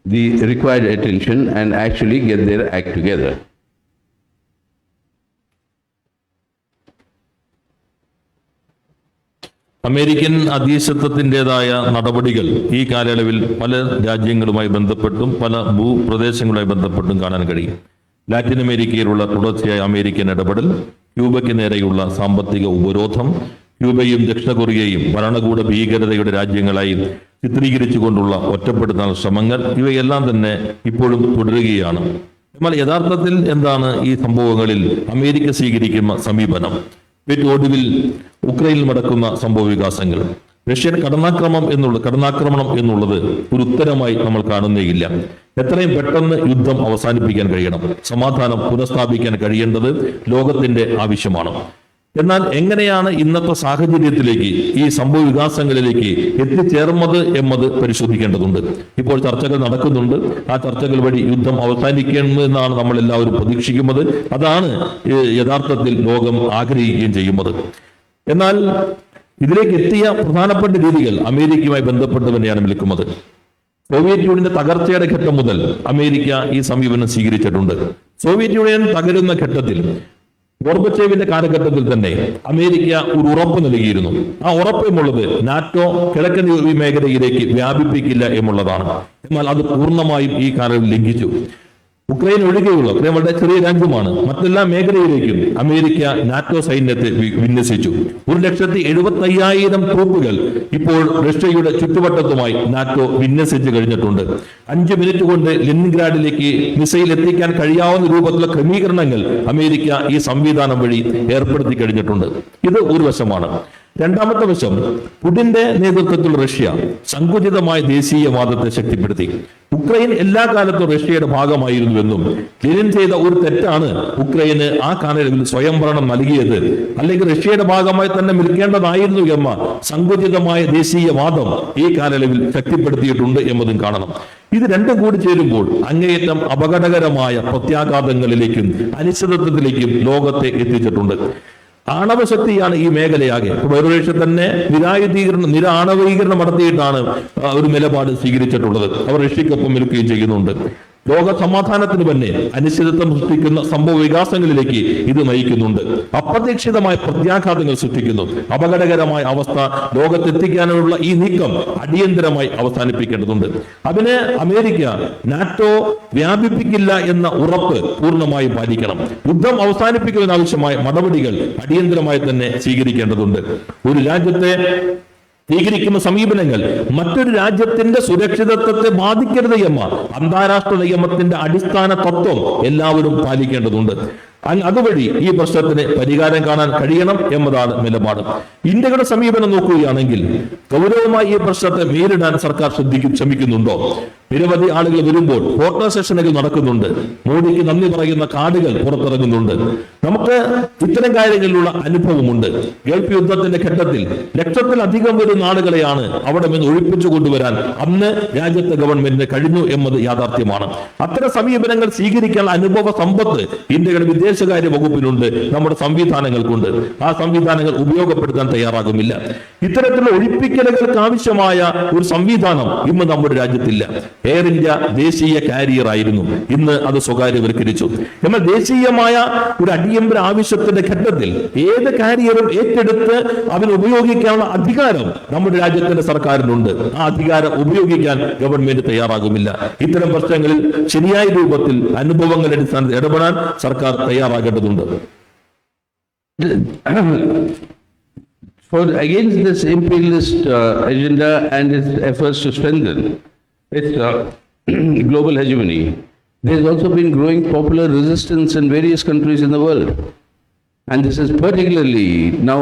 E: the required attention and actually get their act together.
D: American അധീശത്വത്തിൻ്റെതായ നടപടികൾ ഈ കാലയളവിൽ പല രാജ്യങ്ങളുമായി ബന്ധപ്പെട്ടും പല ഭൂപ്രദേശങ്ങളുമായി ബന്ധപ്പെട്ടും കാണാൻ കഴിയും. ലാറ്റിൻ അമേരിക്കയിലുള്ള തുടർച്ചയായ അമേരിക്കൻ ഇടപെടൽ, ക്യൂബയ്ക്ക് നേരെയുള്ള സാമ്പത്തിക ഉപരോധം, ക്യൂബയും ദക്ഷിണ കൊറിയയും ഭരണകൂട ഭീകരതയുടെ രാജ്യങ്ങളായി ചിത്രീകരിച്ചുകൊണ്ടുള്ള ഒറ്റപ്പെടുത്താൻ ശ്രമങ്ങൾ, ഇവയെല്ലാം തന്നെ ഇപ്പോഴും തുടരുകയാണ്. എന്നാൽ യഥാർത്ഥത്തിൽ എന്താണ് ഈ സംഭവങ്ങളിൽ അമേരിക്ക സ്വീകരിക്കുന്ന സമീപനം? ഏറ്റവും ഒടുവിൽ ഉക്രൈനിൽ നടക്കുന്ന സംഭവ വികാസങ്ങൾ, റഷ്യൻ കടന്നാക്രമണം എന്നുള്ളത് ഒരു ഉത്തരമായി നമ്മൾ കാണുന്നേയില്ല. എത്രയും പെട്ടെന്ന് യുദ്ധം അവസാനിപ്പിക്കാൻ കഴിയണം, സമാധാനം പുനഃസ്ഥാപിക്കാൻ കഴിയേണ്ടത് ലോകത്തിന്റെ ആവശ്യമാണ്. എന്നാൽ എങ്ങനെയാണ് ഇന്നത്തെ സാഹചര്യത്തിലേക്ക്, ഈ സംഭവ വികാസങ്ങളിലേക്ക് എത്തിച്ചേർന്നത് എന്നത് പരിശോധിക്കേണ്ടതുണ്ട്. ഇപ്പോൾ ചർച്ചകൾ നടക്കുന്നുണ്ട്. ആ ചർച്ചകൾ വഴി യുദ്ധം അവസാനിക്കണമെന്നാണ് നമ്മൾ എല്ലാവരും പ്രതീക്ഷിക്കുന്നത്. അതാണ് യഥാർത്ഥത്തിൽ ലോകം ആഗ്രഹിക്കുകയും ചെയ്യുന്നത്. എന്നാൽ ഇതിലേക്ക് എത്തിയ പ്രധാനപ്പെട്ട രീതികൾ അമേരിക്കയുമായി ബന്ധപ്പെട്ട് തന്നെയാണ് നിൽക്കുന്നത്. സോവിയറ്റ് യൂണിയന്റെ തകർച്ചയുടെ ഘട്ടം മുതൽ അമേരിക്ക ഈ സമീപനം സ്വീകരിച്ചിട്ടുണ്ട്. സോവിയറ്റ് യൂണിയൻ തകരുന്ന ഘട്ടത്തിൽ, ഗോർബച്ചേവിന്റെ കാലഘട്ടത്തിൽ തന്നെ അമേരിക്ക ഒരു ഉറപ്പ് നൽകിയിരുന്നു. ആ ഉറപ്പുമുള്ളത് നാറ്റോ കിഴക്കൻ മേഖലയിലേക്ക് വ്യാപിപ്പിക്കില്ല എന്നുള്ളതാണ്. എന്നാൽ അത് പൂർണ്ണമായും ഈ കാലം ലംഘിച്ചു. ഉക്രൈൻ ഒഴികെയുള്ള, ഉക്രൈൻ വളരെ ചെറിയ രാജ്യമാണ്, മറ്റെല്ലാ മേഖലയിലേക്കും അമേരിക്ക നാറ്റോ സൈന്യത്തെ വിന്യസിച്ചു. 1,75,000 ട്രൂപ്പുകൾ ഇപ്പോൾ റഷ്യയുടെ ചുറ്റുവട്ടത്തുമായി നാറ്റോ വിന്യസിച്ചു കഴിഞ്ഞിട്ടുണ്ട്. 5 മിനിറ്റ് കൊണ്ട് ലെനിൻഗ്രാഡിലേക്ക് മിസൈൽ എത്തിക്കാൻ കഴിയാവുന്ന രൂപത്തിലുള്ള ക്രമീകരണങ്ങൾ അമേരിക്ക ഈ സംവിധാനം വഴി ഏർപ്പെടുത്തി കഴിഞ്ഞിട്ടുണ്ട്. ഇത് ഒരു വശമാണ്. രണ്ടാമത്തെ വശം, പുടിന്റെ നേതൃത്വത്തിൽ റഷ്യ സങ്കുചിതമായ ദേശീയവാദത്തെ ശക്തിപ്പെടുത്തി. ഉക്രൈൻ എല്ലാ കാലത്തും റഷ്യയുടെ ഭാഗമായിരുന്നുവെന്നും ലെനിൻ ചെയ്ത ഒരു തെറ്റാണ് ഉക്രൈന് ആ കാലയളവിൽ സ്വയംഭരണം നൽകിയത്, അല്ലെങ്കിൽ റഷ്യയുടെ ഭാഗമായി തന്നെ നിൽക്കേണ്ടതായിരുന്നു എന്ന സങ്കുചിതമായ ദേശീയവാദം ഈ കാലയളവിൽ ശക്തിപ്പെടുത്തിയിട്ടുണ്ട് എന്നതും കാണണം. ഇത് രണ്ടും കൂടി ചേരുമ്പോൾ അങ്ങേയറ്റം അപകടകരമായ പ്രത്യാഘാതങ്ങളിലേക്കും അനിശ്ചിതത്വത്തിലേക്കും ലോകത്തെ എത്തിച്ചിട്ടുണ്ട്. ആണവശക്തിയാണ് ഈ മേഖലയാകെ. ബെലാറൂസിൽ തന്നെ നിരാണവീകരണം നടത്തിയിട്ടാണ് ഒരു നിലപാട് സ്വീകരിച്ചിട്ടുള്ളത്. അവർ റഷ്യക്കൊപ്പം നിൽക്കുകയും ചെയ്യുന്നുണ്ട്. ലോക സമാധാനത്തിന് തന്നെ അനിശ്ചിതത്വം സൃഷ്ടിക്കുന്ന സംഭവ വികാസങ്ങളിലേക്ക് ഇത് നയിക്കുന്നുണ്ട്. അപ്രതീക്ഷിതമായ പ്രത്യാഘാതങ്ങൾ സൃഷ്ടിക്കുന്നു. അപകടകരമായ അവസ്ഥ ലോകത്തെത്തിക്കാനുള്ള ഈ നീക്കം അടിയന്തരമായി അവസാനിപ്പിക്കേണ്ടതുണ്ട്. അതിന് അമേരിക്ക നാറ്റോ വ്യാപിപ്പിക്കില്ല എന്ന ഉറപ്പ് പൂർണ്ണമായും പാലിക്കണം. യുദ്ധം അവസാനിപ്പിക്കുന്നതിനാവശ്യമായ നടപടികൾ അടിയന്തരമായി തന്നെ സ്വീകരിക്കേണ്ടതുണ്ട്. ഒരു രാജ്യത്തെ സ്വീകരിക്കുന്ന സമീപനങ്ങൾ മറ്റൊരു രാജ്യത്തിന്റെ സുരക്ഷിതത്വത്തെ ബാധിക്കരുത് എന്ന അന്താരാഷ്ട്ര നിയമത്തിന്റെ അടിസ്ഥാന തത്വം എല്ലാവരും പാലിക്കേണ്ടതുണ്ട്. അതുവഴി ഈ പ്രശ്നത്തിന് പരിഹാരം കാണാൻ കഴിയണം എന്നതാണ് നിലപാട്. ഇന്ത്യയുടെ സമീപനം നോക്കുകയാണെങ്കിൽ ഗൗരവമായി ഈ പ്രശ്നത്തെ നേരിടാൻ സർക്കാർ ശ്രമിക്കുന്നുണ്ടോ? നിരവധി ആളുകൾ വരുമ്പോൾ ഫോട്ടോ സെഷനുകൾ നടക്കുന്നുണ്ട്. മോദിക്ക് നന്ദി പറയുന്ന കാർഡുകൾ പുറത്തിറങ്ങുന്നുണ്ട്. നമുക്ക് ഇത്തരം കാര്യങ്ങളിലുള്ള അനുഭവമുണ്ട്. ഗൾഫ് യുദ്ധത്തിന്റെ ഘട്ടത്തിൽ ലക്ഷത്തിലധികം വരുന്ന ആളുകളെയാണ് അവിടെ നിന്ന് ഒഴിപ്പിച്ചു കൊണ്ടുവരാൻ അന്ന് രാജ്യത്തെ ഗവൺമെന്റിന് കഴിഞ്ഞു എന്നത് യാഥാർത്ഥ്യമാണ്. അത്തരം സമീപനങ്ങൾ സ്വീകരിക്കാനുള്ള അനുഭവ സമ്പത്ത് ഇന്ത്യയുടെ വിദേശകാര്യ വകുപ്പിനുണ്ട്, നമ്മുടെ സംവിധാനങ്ങൾക്കുണ്ട്. ആ സംവിധാനങ്ങൾ ഉപയോഗപ്പെടുത്താൻ തയ്യാറാകുമില്ല. ഇത്തരത്തിലുള്ള ഒഴിപ്പിക്കലുകൾക്ക് ആവശ്യമായ ഒരു സംവിധാനം ഇന്ന് നമ്മുടെ രാജ്യത്തില്ല. എയർ ഇന്ത്യ ദേശീയ കാരിയർ ആയിരുന്നു, ഇന്ന് അത് സ്വകാര്യവൽക്കരിച്ചു. എന്നാൽ ദേശീയമായ ഒരു അടിയന്തര ആവശ്യത്തിന്റെ ഘട്ടത്തിൽ ഏത് കാരിയറും ഏറ്റെടുത്ത് അതിന് ഉപയോഗിക്കാനുള്ള അധികാരം നമ്മുടെ രാജ്യത്തിന്റെ സർക്കാരിനുണ്ട്. ആ അധികാരം ഉപയോഗിക്കാൻ ഗവൺമെന്റ് തയ്യാറാകുമില്ല. ഇത്തരം പ്രശ്നങ്ങളിൽ ശരിയായ രൂപത്തിൽ അനുഭവങ്ങളുടെ അടിസ്ഥാനത്തിൽ ഇടപെടാൻ സർക്കാർ തയ്യാറാകേണ്ടതുണ്ട്.
E: Against this imperialist agenda and its efforts to strengthen its global hegemony, there has also been growing popular resistance in various countries in the world. And this is particularly now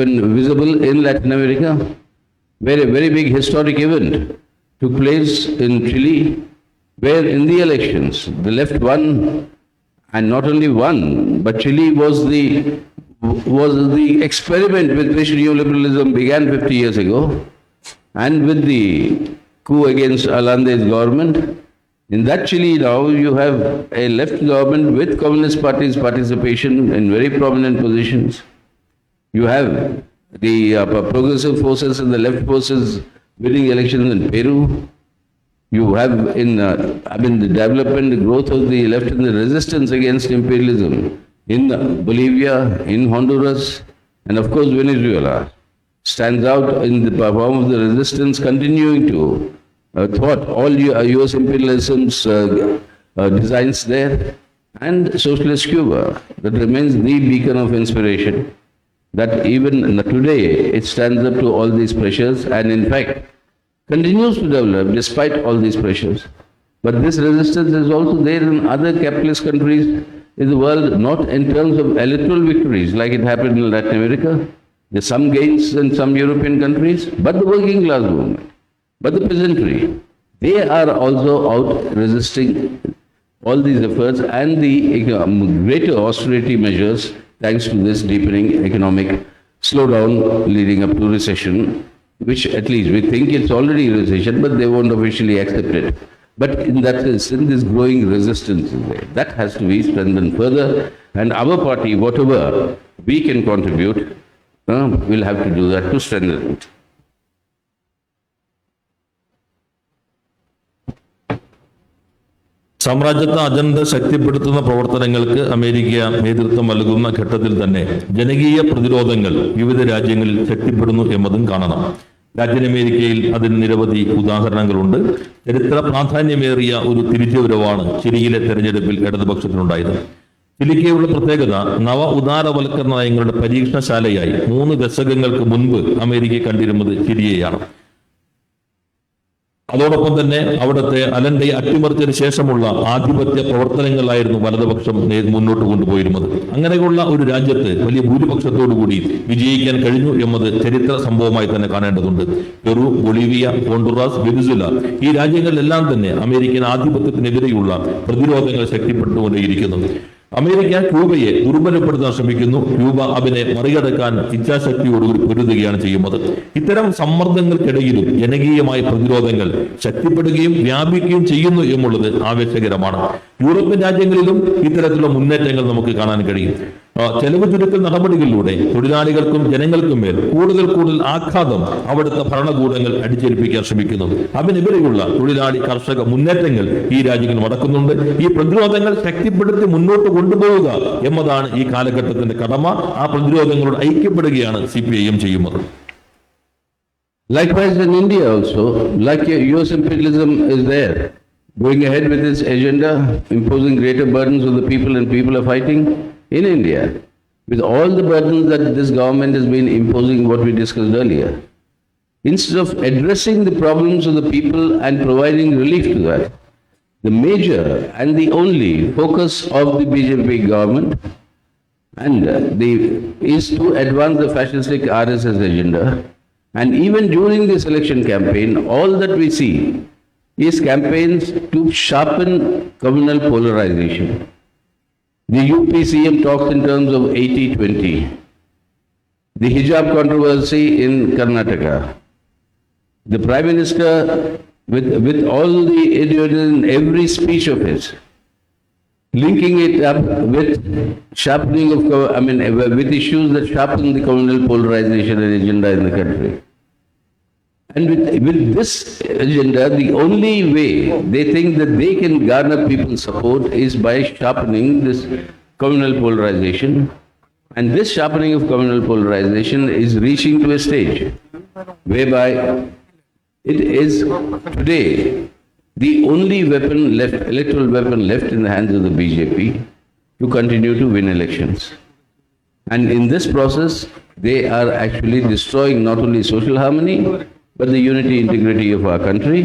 E: been visible in Latin America, where a very big historic event took place in Chile, where in the elections the left won, and not only won, but Chile was the experiment with which neoliberalism began 50 years ago, and with the coup against Allende's government. In that Chile now you have a left government with Communist Party's participation in very prominent positions. You have the progressive forces and the left forces winning elections in Peru. You have the development, the growth of the left and the resistance against imperialism in Bolivia, in Honduras, and of course Venezuela stands out in the form of the resistance continuing to thwart all US imperialism's designs there, and socialist Cuba that remains the beacon of inspiration, that even today it stands up to all these pressures and in fact continues to develop despite all these pressures. But this resistance is also there in other capitalist countries in the world, not in terms of electoral victories like it happened in Latin America. There's some gains in some European countries, but the working class movement, but the peasantry, they are also out resisting all these efforts and the greater austerity measures thanks to this deepening economic slowdown leading up to recession, which at least we think it's already a recession, but they won't officially accept it. But in that sense, in this growing resistance is there. That has to be strengthened further, and our party, whatever we can contribute, we'll have to do that to strengthen it.
D: സാമ്രാജ്യത്വ അജണ്ട ശക്തിപ്പെടുത്തുന്ന പ്രവർത്തനങ്ങൾക്ക് അമേരിക്ക നേതൃത്വം നൽകുന്ന ഘട്ടത്തിൽ തന്നെ ജനകീയ പ്രതിരോധങ്ങൾ വിവിധ രാജ്യങ്ങളിൽ ശക്തിപ്പെടുന്നു എന്നതും കാണണം. ലാറ്റിൻ അമേരിക്കയിൽ അതിന് നിരവധി ഉദാഹരണങ്ങളുണ്ട്. ചരിത്ര പ്രാധാന്യമേറിയ ഒരു തിരിച്ചുവരവാണ് ചിലിയിലെ തെരഞ്ഞെടുപ്പിൽ ഇടതുപക്ഷത്തിനുണ്ടായത്. ചിലിക്കുള്ള പ്രത്യേകത നവ ഉദാരവൽക്കരണ നയങ്ങളുടെ പരീക്ഷണശാലയായി 3 ദശകങ്ങൾക്ക് മുൻപ് അമേരിക്ക കണ്ടിരുന്നത് ചിലിയെയാണ്. അതോടൊപ്പം തന്നെ അവിടുത്തെ അലന്റെ അട്ടിമറിച്ചതിന് ശേഷമുള്ള ആധിപത്യ പ്രവർത്തനങ്ങളായിരുന്നു വലതുപക്ഷം മുന്നോട്ട് കൊണ്ടുപോയിരുന്നത്. അങ്ങനെയുള്ള ഒരു രാജ്യത്ത് വലിയ ഭൂരിപക്ഷത്തോടുകൂടി വിജയിക്കാൻ കഴിഞ്ഞു എന്നത് ചരിത്ര സംഭവമായി തന്നെ കാണേണ്ടതുണ്ട്. പെറു, ബൊളീവിയ, ഹോണ്ടുറാസ്, വെനിസുല ഈ രാജ്യങ്ങളിലെല്ലാം തന്നെ അമേരിക്കൻ ആധിപത്യത്തിനെതിരെയുള്ള പ്രതിരോധങ്ങൾ ശക്തിപ്പെട്ടുകൊണ്ടേയിരിക്കുന്നു. അമേരിക്ക ക്യൂബയെ ദുർബലപ്പെടുത്താൻ ശ്രമിക്കുന്നു. ക്യൂബ അതിനെ മറികടക്കാൻ ഇച്ഛാശക്തിയോടുകൂടി പൊരുതുകയാണ് ചെയ്യുന്നത്. ഇത്തരം സമ്മർദ്ദങ്ങൾക്കിടയിലും ജനകീയമായ പ്രതിരോധങ്ങൾ ശക്തിപ്പെടുകയും വ്യാപിക്കുകയും ചെയ്യുന്നു എന്നുള്ളത് ആവേശകരമാണ്. യൂറോപ്യൻ രാജ്യങ്ങളിലും ഇത്തരത്തിലുള്ള മുന്നേറ്റങ്ങൾ നമുക്ക് കാണാൻ കഴിയും. ചെലവ് ചുരുക്കൽ നടപടികളിലൂടെ തൊഴിലാളികൾക്കും ജനങ്ങൾക്കും മേൽ കൂടുതൽ ആഘാതം അവിടുത്തെ ഭരണകൂടങ്ങൾ അടിച്ചേൽപ്പിക്കാൻ ശ്രമിക്കുന്നത്. അതിനെതിരെയുള്ള തൊഴിലാളി കർഷക മുന്നേറ്റങ്ങൾ ഈ രാജ്യങ്ങൾ നടക്കുന്നുണ്ട്. ഈ പ്രതിരോധങ്ങൾ ശക്തിപ്പെടുത്തി മുന്നോട്ട് കൊണ്ടുപോവുക എന്നതാണ് ഈ കാലഘട്ടത്തിന്റെ കടമ. ആ പ്രതിരോധങ്ങളോട് ഐക്യപ്പെടുകയാണ് CPIM ചെയ്യുന്നത്.
E: Likewise in India also, like US imperialism is there, going ahead with its agenda, imposing greater burdens on the people, and people are fighting in India with all the burdens that this government has been imposing, what we discussed earlier. Instead of addressing the problems of the people and providing relief to that, the major and the only focus of the BJP government is to advance the fascistic RSS agenda. And even during this election campaign, all that we see is campaigns to sharpen communal polarization. The UP CM talks in terms of 80-20. The hijab controversy in Karnataka. The Prime Minister, with all the idiotism in every speech of his, linking it up with sharpening of, with issues that sharpen the communal polarization agenda in the country. And with this agenda, the only way they think that they can garner people's support is by sharpening this communal polarization. And this sharpening of communal polarization is reaching to a stage whereby it is today the only weapon left, electoral weapon left in the hands of the BJP to continue to win elections. And in this process, they are actually destroying not only social harmony, but the unity, integrity of our country.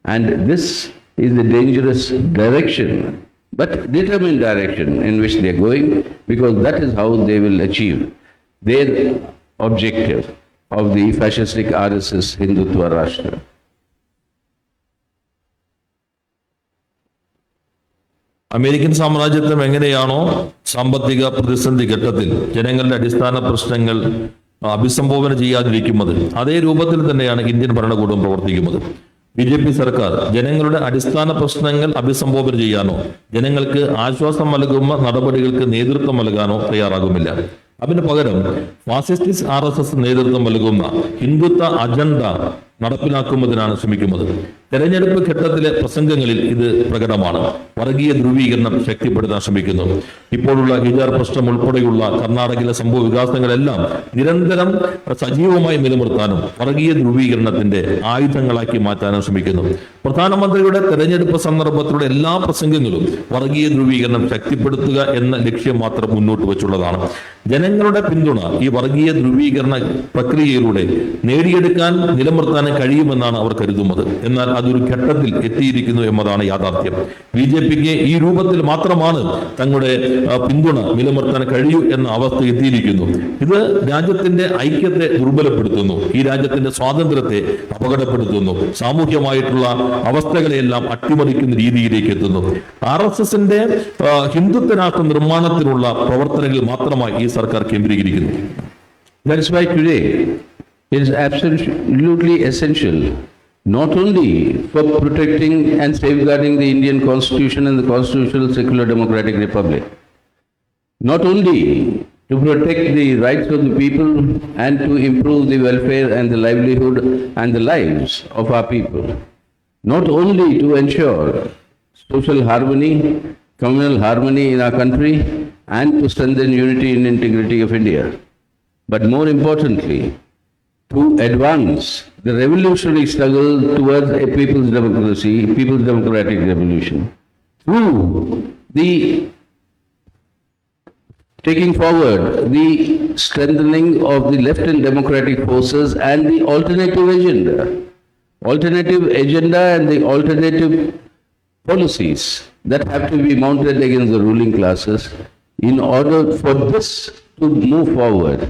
E: And this is the dangerous direction, but determined direction in which they are going, because that is how they will achieve their objective of the fascistic RSS Hindutva Rashtra.
D: American സാമ്രാജ്യത്വം എങ്ങനെയാണോ സാമ്പത്തിക പ്രതിസന്ധി ഘട്ടത്തിൽ ജനങ്ങളുടെ അടിസ്ഥാന പ്രശ്നങ്ങൾ അഭിസംബോധന ചെയ്യാതിരിക്കുന്നത്, അതേ രൂപത്തിൽ തന്നെയാണ് ഇന്ത്യൻ ഭരണകൂടം പ്രവർത്തിക്കുന്നത്. BJP സർക്കാർ ജനങ്ങളുടെ അടിസ്ഥാന പ്രശ്നങ്ങൾ അഭിസംബോധന ചെയ്യാനോ ജനങ്ങൾക്ക് ആശ്വാസം നൽകുന്ന നടപടികൾക്ക് നേതൃത്വം നൽകാനോ തയ്യാറാകുമില്ല. അതിന് പകരം ഫാസിസ്റ്റ് RSS നേതൃത്വം നൽകുന്ന ഹിന്ദുത്വ അജണ്ട നടപ്പിലാക്കുന്നതിനാണ് ശ്രമിക്കുന്നത്. തെരഞ്ഞെടുപ്പ് ഘട്ടത്തിലെ പ്രസംഗങ്ങളിൽ ഇത് പ്രകടമാണ്. വർഗീയ ധ്രുവീകരണം ശക്തിപ്പെടുത്താൻ ശ്രമിക്കുന്നു. ഇപ്പോഴുള്ള ഹിജാർ പ്രശ്നം ഉൾപ്പെടെയുള്ള കർണാടകയിലെ സംഭവ വികാസങ്ങളെല്ലാം നിരന്തരം സജീവമായി നിലനിർത്താനും വർഗീയ ധ്രുവീകരണത്തിന്റെ ആയുധങ്ങളാക്കി മാറ്റാനും ശ്രമിക്കുന്നു. പ്രധാനമന്ത്രിയുടെ തെരഞ്ഞെടുപ്പ് സന്ദർഭത്തിലുള്ള എല്ലാ പ്രസംഗങ്ങളും വർഗീയ ധ്രുവീകരണം ശക്തിപ്പെടുത്തുക എന്ന ലക്ഷ്യം മാത്രം മുന്നോട്ട് വെച്ചുള്ളതാണ്. ജനങ്ങളുടെ പിന്തുണ ഈ വർഗീയ ധ്രുവീകരണ പ്രക്രിയയിലൂടെ നേടിയെടുക്കാൻ നിലനിർത്താൻ കഴിയുമെന്നാണ് അവർ കരുതുന്നത്. എന്നാൽ അതൊരു ഘട്ടത്തിൽ എത്തിയിരിക്കുന്നു എന്നതാണ് യാഥാർത്ഥ്യം. BJPക്ക് ഈ രൂപത്തിൽ മാത്രമാണ് തങ്ങളുടെ പിന്തുണ നിലനിർത്താൻ കഴിയൂ എന്ന അവസ്ഥ എത്തിയിരിക്കുന്നു. ഇത് രാജ്യത്തിന്റെ ഐക്യത്തെ ദുർബലപ്പെടുത്തുന്നു, ഈ രാജ്യത്തിന്റെ സ്വാതന്ത്ര്യത്തെ അപകടപ്പെടുത്തുന്നു, സാമൂഹ്യമായിട്ടുള്ള അവസ്ഥകളെയെല്ലാം അട്ടിമറിക്കുന്ന രീതിയിലേക്ക് എത്തുന്നു. RSSന്റെ ഹിന്ദുത്വ രാഷ്ട്ര നിർമ്മാണത്തിനുള്ള പ്രവർത്തനങ്ങൾ മാത്രമായി ഈ സർക്കാർ കേന്ദ്രീകരിക്കുന്നു.
E: That is why today it is absolutely essential not only for protecting and safeguarding the Indian Constitution and the constitutional secular democratic republic, not only to protect the rights of the people and to improve the welfare and the livelihood and the lives of our people, not only to ensure social harmony, communal harmony in our country, and to strengthen unity and integrity of India, but more importantly, to advance the revolutionary struggle towards a people's democracy, people's democratic revolution, through the taking forward the strengthening of the left and democratic forces and the alternative agenda and the alternative policies that have to be mounted against the ruling classes. In order for this to move forward,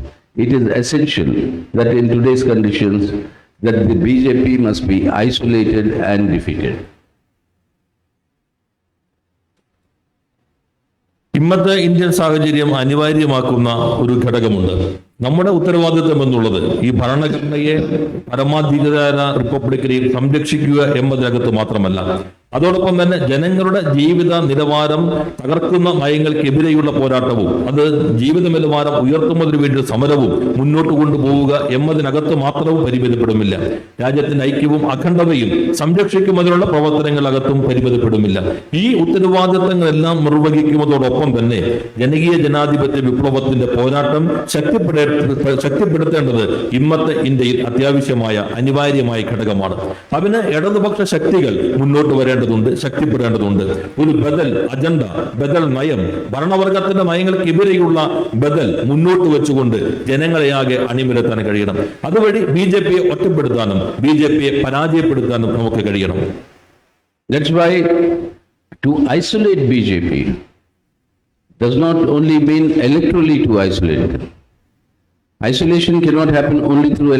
E: it is essential that in today's conditions that the BJP must be isolated and defeated.
D: ഇന്നത്തെ ഇന്ത്യൻ സാഹചര്യം അനിവാര്യമാക്കുന്ന ഒരു ഘടകമുണ്ട്. നമ്മുടെ ഉത്തരവാദിത്വം എന്നുള്ളത് ഈ ഭരണഘടനയെ പരമാധികാര റിപ്പബ്ലിക്കിനെ സംരക്ഷിക്കുക എന്നതിനകത്ത് മാത്രമല്ല, അതോടൊപ്പം തന്നെ ജനങ്ങളുടെ ജീവിത നിലവാരം തകർക്കുന്ന നയങ്ങൾക്കെതിരെയുള്ള പോരാട്ടവും അത് ജീവിത നിലവാരം ഉയർത്തുന്നതിന് വേണ്ടി സമരവും മുന്നോട്ട് കൊണ്ടുപോവുക എന്നതിനകത്ത് മാത്രവും പരിമിതപ്പെടുമില്ല. രാജ്യത്തിന്റെ ഐക്യവും അഖണ്ഡതയും സംരക്ഷിക്കുന്നതിനുള്ള പ്രവർത്തനങ്ങളകത്തും പരിമിതപ്പെടുമില്ല. ഈ ഉത്തരവാദിത്തങ്ങളെല്ലാം നിർവഹിക്കുന്നതോടൊപ്പം തന്നെ ജനകീയ ജനാധിപത്യ വിപ്ലവത്തിന്റെ പോരാട്ടം ശക്തിപ്പെടുത്തേണ്ടത് ഇന്നത്തെ ഇന്ത്യയിൽ അത്യാവശ്യമായ അനിവാര്യമായ ഘടകമാണ്. അതിന് ഇടതുപക്ഷ ശക്തികൾ മുന്നോട്ട് വരേണ്ടതുണ്ട്, ശക്തിപ്പെടേണ്ടതുണ്ട്. ഒരു ബദൽ അജണ്ട, ബദൽ നയം, ഭരണവർഗത്തിന്റെ നയങ്ങൾക്കെതിരെയുള്ള ബദൽ മുന്നോട്ട് വെച്ചുകൊണ്ട് ജനങ്ങളെയാകെ അണിനിരത്താൻ കഴിയണം. അതുവഴി BJPയെ ഒറ്റപ്പെടുത്താനും BJPയെ പരാജയപ്പെടുത്താനും നമുക്ക് കഴിയണം.
E: That's why to isolate BJP does not only mean electorally to isolate them. Isolation cannot happen only through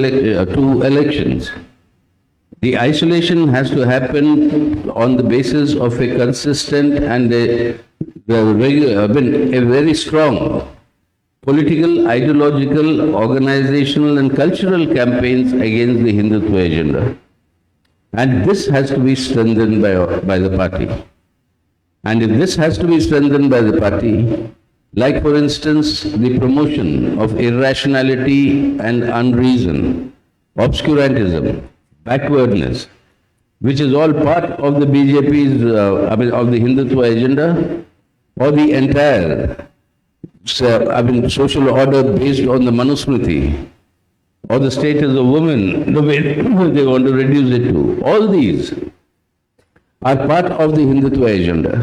E: two elections. The isolation has to happen on the basis of a consistent and a very strong political, ideological, organizational and cultural campaigns against the Hindutva agenda. And this has to be strengthened by the party. And if this has to be strengthened by the party, like for instance the promotion of irrationality and unreason, obscurantism, backwardness, which is all part of the BJP's, of the Hindutva agenda, or the entire, social order based on the Manusmriti, or the status of women, the way they want to reduce it to. All these are part of the Hindutva agenda,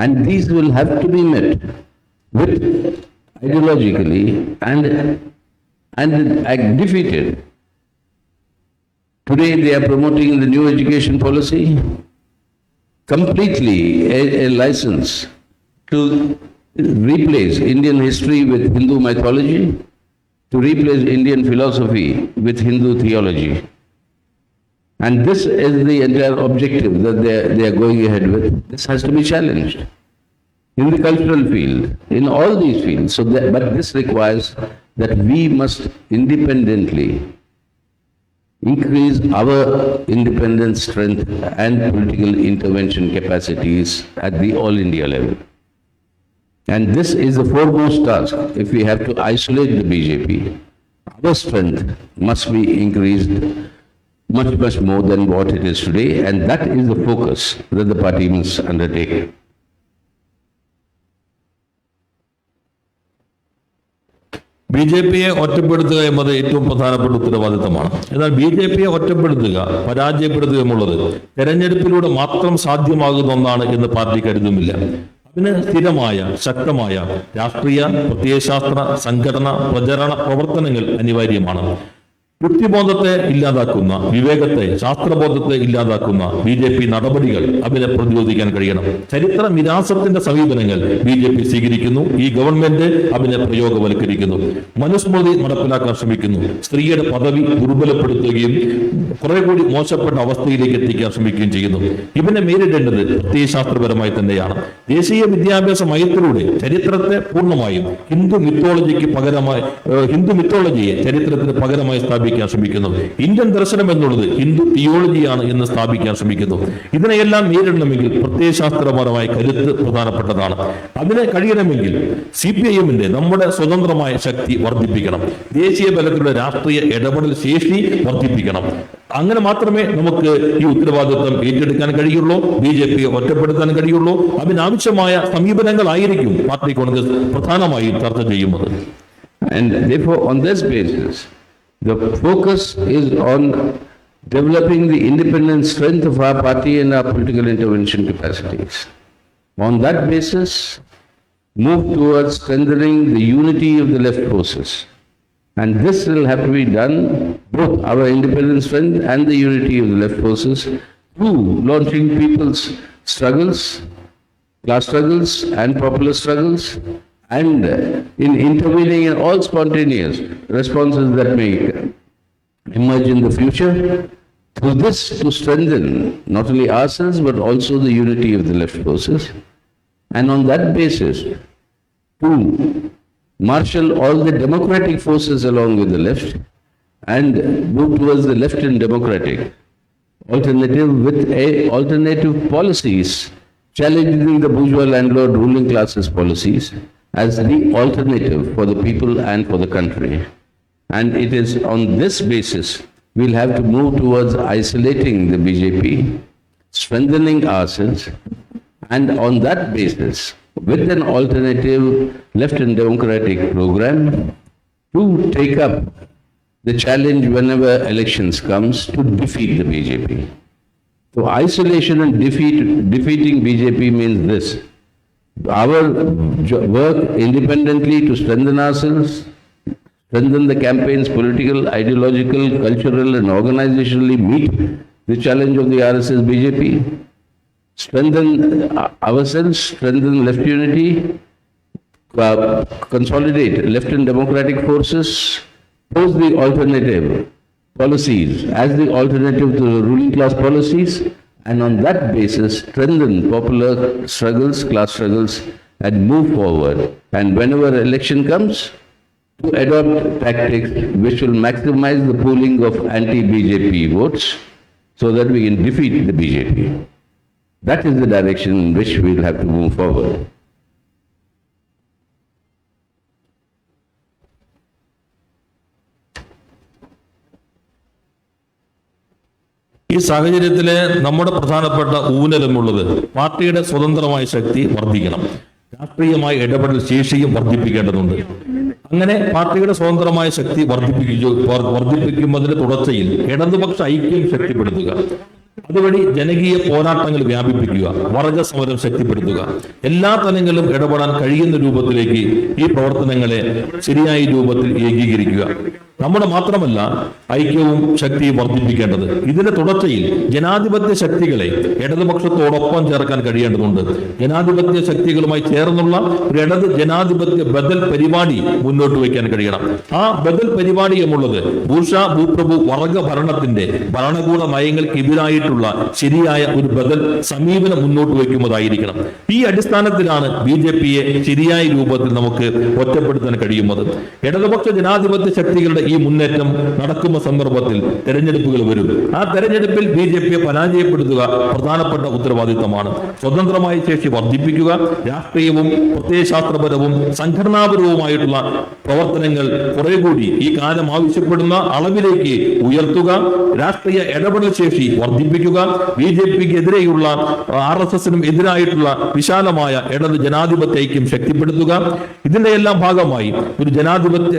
E: and these will have to be met with ideologically and defeated. Today they are promoting the new education policy, completely a license to replace Indian history with Hindu mythology, to replace Indian philosophy with Hindu theology. And this is the entire objective that they are going ahead with. This has to be challenged in the cultural field, in all these fields. But this requires that we must independently increase our independent strength and political intervention capacities at the all India level. And this is the foremost task. If we have to isolate the BJP, our strength must be increased much more than what it is today, and that is the focus that the party must undertake.
D: BJPയെ ഒറ്റപ്പെടുത്തുക എന്നത് ഏറ്റവും പ്രധാനപ്പെട്ട ഉത്തരവാദിത്തമാണ്. എന്നാൽ BJPയെ ഒറ്റപ്പെടുത്തുക, പരാജയപ്പെടുത്തുക എന്നുള്ളത് തെരഞ്ഞെടുപ്പിലൂടെ മാത്രം സാധ്യമാകുന്ന ഒന്നാണ് എന്ന് പാർട്ടി കരുതുന്നില്ല. അതിന് സ്ഥിരമായ, ശക്തമായ രാഷ്ട്രീയ, പ്രത്യയശാസ്ത്ര, സംഘടന, പ്രചരണ പ്രവർത്തനങ്ങൾ അനിവാര്യമാണ്. യുക്തിബോധത്തെ ഇല്ലാതാക്കുന്ന, വിവേകത്തെ, ശാസ്ത്രബോധത്തെ ഇല്ലാതാക്കുന്ന BJP നടപടികൾ അതിനെ പ്രതിരോധിക്കാൻ കഴിയണം. ചരിത്ര നിരാസത്തിന്റെ സമീപനങ്ങൾ BJP സ്വീകരിക്കുന്നു. ഈ ഗവൺമെന്റ് അതിനെ പ്രയോഗവൽക്കരിക്കുന്നു. മനുസ്മൃതി നടപ്പിലാക്കാൻ ശ്രമിക്കുന്നു. സ്ത്രീയുടെ പദവി ദുർബലപ്പെടുത്തുകയും കുറെ കൂടി മോശപ്പെട്ട അവസ്ഥയിലേക്ക് എത്തിക്കാൻ ശ്രമിക്കുകയും ചെയ്യുന്നു. ഇതിനെ നേരിടേണ്ടത് പ്രത്യയശാസ്ത്രപരമായി തന്നെയാണ്. ദേശീയ വിദ്യാഭ്യാസ നയത്തിലൂടെ ചരിത്രത്തെ പൂർണ്ണമായും ഹിന്ദു മിത്തോളജിയെ ചരിത്രത്തിന് പകരമായി സ്ഥാപിക്കാൻ ശ്രമിക്കുന്നു. ഇന്ത്യൻ ദർശനം എന്നുള്ളത് ഹിന്ദു തിയോളജിയാണ് എന്ന് സ്ഥാപിക്കാൻ ശ്രമിക്കുന്നു. ഇതിനെയെല്ലാം നേരിടണമെങ്കിൽ പ്രത്യയശാസ്ത്രപരമായ കരുത്ത് പ്രധാനപ്പെട്ടതാണ്. അതിനെ കഴിയണമെങ്കിൽ CPIMന്റെ നമ്മുടെ സ്വതന്ത്രമായ ശക്തി വർദ്ധിപ്പിക്കണം. ദേശീയ തലത്തിലുള്ള രാഷ്ട്രീയ ഇടപെടൽ ശേഷി വർദ്ധിപ്പിക്കണം. അങ്ങനെ മാത്രമേ നമുക്ക് ഈ ഉത്തരവാദിത്വം ഏറ്റെടുക്കാൻ കഴിയുള്ളൂ, BJPയെ ഒറ്റപ്പെടുത്താൻ കഴിയുള്ളൂ. അതിനാവശ്യമായ സമീപനങ്ങളായിരിക്കും പാർട്ടി കോൺഗ്രസ് പ്രധാനമായും ചർച്ച ചെയ്യുന്നത്.
E: And therefore, on this basis, the focus is on developing the independent strength of our party and our political intervention capacities. On that basis, move towards strengthening the unity of the left forces. And this will have to be done, both our independent strength and the unity of the left forces, through launching people's struggles, class struggles and popular struggles, and in intervening in all spontaneous responses that may emerge in the future. Through this, to strengthen not only ourselves but also the unity of the left forces, and on that basis to marshal all the democratic forces along with the left and move towards the left and democratic, alternative with alternative policies, challenging the bourgeois landlord ruling classes policies as the alternative for the people and for the country. And it is on this basis we'll have to move towards isolating the BJP, strengthening ourselves, and on that basis, with an alternative left and democratic program, to take up the challenge whenever elections comes to defeat the BJP. So isolation and defeating BJP means this. Our work independently to strengthen ourselves, strengthen the campaigns, political, ideological, cultural and organizationally meet the challenge of the RSS BJP, strengthen ourselves, strengthen left unity, consolidate left and democratic forces, pose the alternative policies as the alternative to the ruling class policies, and on that basis strengthen popular struggles, class struggles, and move forward. And whenever election comes, to adopt tactics which will maximize the pooling of anti-BJP votes so that we can defeat the BJP. That is the direction in which we will have to move forward.
D: ഈ സാഹചര്യത്തിലെ നമ്മുടെ പ്രധാനപ്പെട്ട ഊന്നലുമുള്ളത് പാർട്ടിയുടെ സ്വതന്ത്രമായ ശക്തി വർദ്ധിക്കണം, രാഷ്ട്രീയമായ ഇടപെടൽ ശേഷിയും വർദ്ധിപ്പിക്കേണ്ടതുണ്ട്. അങ്ങനെ പാർട്ടിയുടെ സ്വതന്ത്രമായ ശക്തി വർദ്ധിപ്പിക്കുന്നതിന്റെ തുടർച്ചയിൽ ഇടതുപക്ഷ ഐക്യം ശക്തിപ്പെടുത്തുക, അതുവഴി ജനകീയ പോരാട്ടങ്ങൾ വ്യാപിപ്പിക്കുക, വർഗ സമരം ശക്തിപ്പെടുത്തുക, എല്ലാ തലങ്ങളിലും ഇടപെടാൻ കഴിയുന്ന രൂപത്തിലേക്ക് ഈ പ്രവർത്തനങ്ങളെ ശരിയായ രൂപത്തിൽ ഏകീകരിക്കുക. നമ്മുടെ മാത്രമല്ല ഐക്യവും ശക്തിയും വർദ്ധിപ്പിക്കേണ്ടത്. ഇതിന്റെ തുടർച്ചയിൽ ജനാധിപത്യ ശക്തികളെ ഇടതുപക്ഷത്തോടൊപ്പം ചേർക്കാൻ കഴിയേണ്ടതുണ്ട്. ജനാധിപത്യ ശക്തികളുമായി ചേർന്നുള്ള ഒരു ഇടത് ജനാധിപത്യ ബദൽ പരിപാടി മുന്നോട്ട് വയ്ക്കാൻ കഴിയണം. ആ ബദൽ പരിപാടി എന്നുള്ളത് ഭൂപ്രഭു വർഗ ഭരണത്തിന്റെ ഭരണകൂട നയങ്ങൾക്കെതിരായിട്ടുള്ള ശരിയായ ഒരു ബദൽ സമീപനം മുന്നോട്ട് വയ്ക്കുന്നതായിരിക്കണം. ഈ അടിസ്ഥാനത്തിലാണ് BJPയെ ശരിയായ രൂപത്തിൽ നമുക്ക് ഒറ്റപ്പെടുത്താൻ കഴിയുന്നത്. ഇടതുപക്ഷ ജനാധിപത്യ ശക്തികളുടെ ഈ മുന്നേറ്റം നടക്കുന്ന സന്ദർഭത്തിൽ തെരഞ്ഞെടുപ്പുകൾ വരും. ആ തെരഞ്ഞെടുപ്പിൽ BJPയെ പരാജയപ്പെടുത്തുക പ്രധാനപ്പെട്ട ഉത്തരവാദിത്തമാണ്. സ്വതന്ത്രമായ ശേഷി വർദ്ധിപ്പിക്കുക, രാഷ്ട്രീയവും പ്രത്യയശാസ്ത്രപരവും സംഘടനാപരവുമായിട്ടുള്ള പ്രവർത്തനങ്ങൾ കുറെ കൂടി ഈ കാലം ആവശ്യപ്പെടുന്ന അളവിലേക്ക് ഉയർത്തുക, രാഷ്ട്രീയ ഇടപെടൽ ശേഷി വർദ്ധിപ്പിക്കുക, BJPക്ക് എതിരെയുള്ള RSSനും എതിരായിട്ടുള്ള വിശാലമായ ഇടത് ജനാധിപത്യ ഐക്യം ശക്തിപ്പെടുത്തുക. ഇതിന്റെ എല്ലാം ഭാഗമായി ഒരു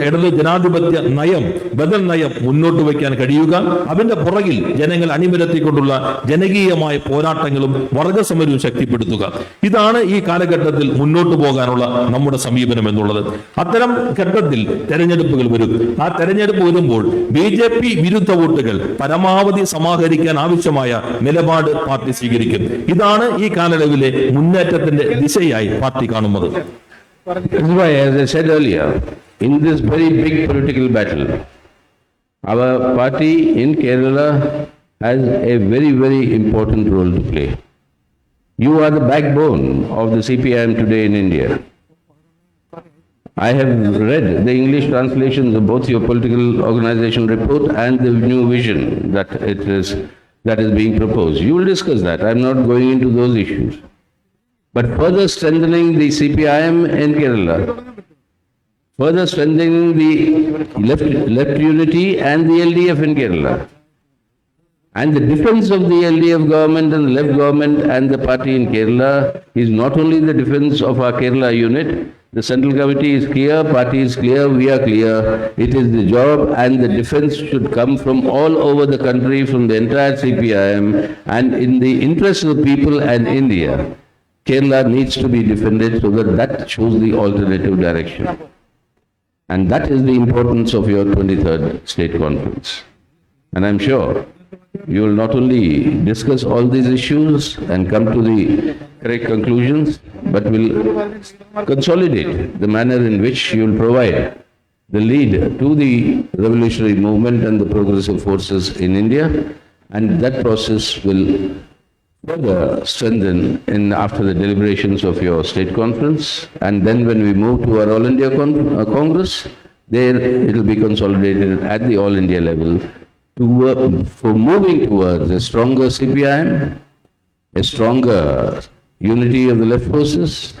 D: ഇടത് ജനാധിപത്യ നയം, ബദൽ നയം മുന്നോട്ട് വയ്ക്കാൻ കഴിയുക. അതിന്റെ പുറകിൽ ജനങ്ങൾ അണിനിരത്തിക്കൊണ്ടുള്ള ജനകീയമായ പോരാട്ടങ്ങളും വർഗസമരവും ശക്തിപ്പെടുത്തുക. ഇതാണ് ഈ കാലഘട്ടത്തിൽ മുന്നോട്ട് പോകാനുള്ള നമ്മുടെ സമീപനം എന്നുള്ളത്. അത്തരം ഘട്ടത്തിൽ തെരഞ്ഞെടുപ്പുകൾ വരും. ആ തെരഞ്ഞെടുപ്പ് വരുമ്പോൾ BJP വിരുദ്ധ വോട്ടുകൾ പരമാവധി സമാഹരിക്കാൻ ആവശ്യമായ നിലപാട് പാർട്ടി സ്വീകരിക്കും. ഇതാണ് ഈ കാലയളവിലെ മുന്നേറ്റത്തിന്റെ ദിശയായി പാർട്ടി കാണുന്നത്.
E: That's why, as I said earlier, in this very big political battle, our party in Kerala has a very, very important role to play. You are the backbone of the CPIM today in India. I have read the English translations of both your political organization report and the new vision that is being proposed. You will discuss that. I am not going into those issues. But further strengthening the CPIM in Kerala, further strengthening the left unity and the LDF in Kerala, and the defense of the LDF government and the left government and the party in Kerala is not only the defense of our Kerala unit. The central committee is clear, party is clear, we are clear. It is the job, and the defense should come from all over the country, from the entire CPIM, and in the interest of the people and India. Kerala needs to be defended so that shows the alternative direction. And that is the importance of your 23rd state conference. And I'm sure you will not only discuss all these issues and come to the correct conclusions, but will consolidate the manner in which you will provide the lead to the revolutionary movement and the progressive forces in India. And that process will further strengthen after the deliberations of your state conference, and then when we move to our All India Congress, there it will be consolidated at the All India level for moving towards a stronger CPIM, a stronger unity of the left forces,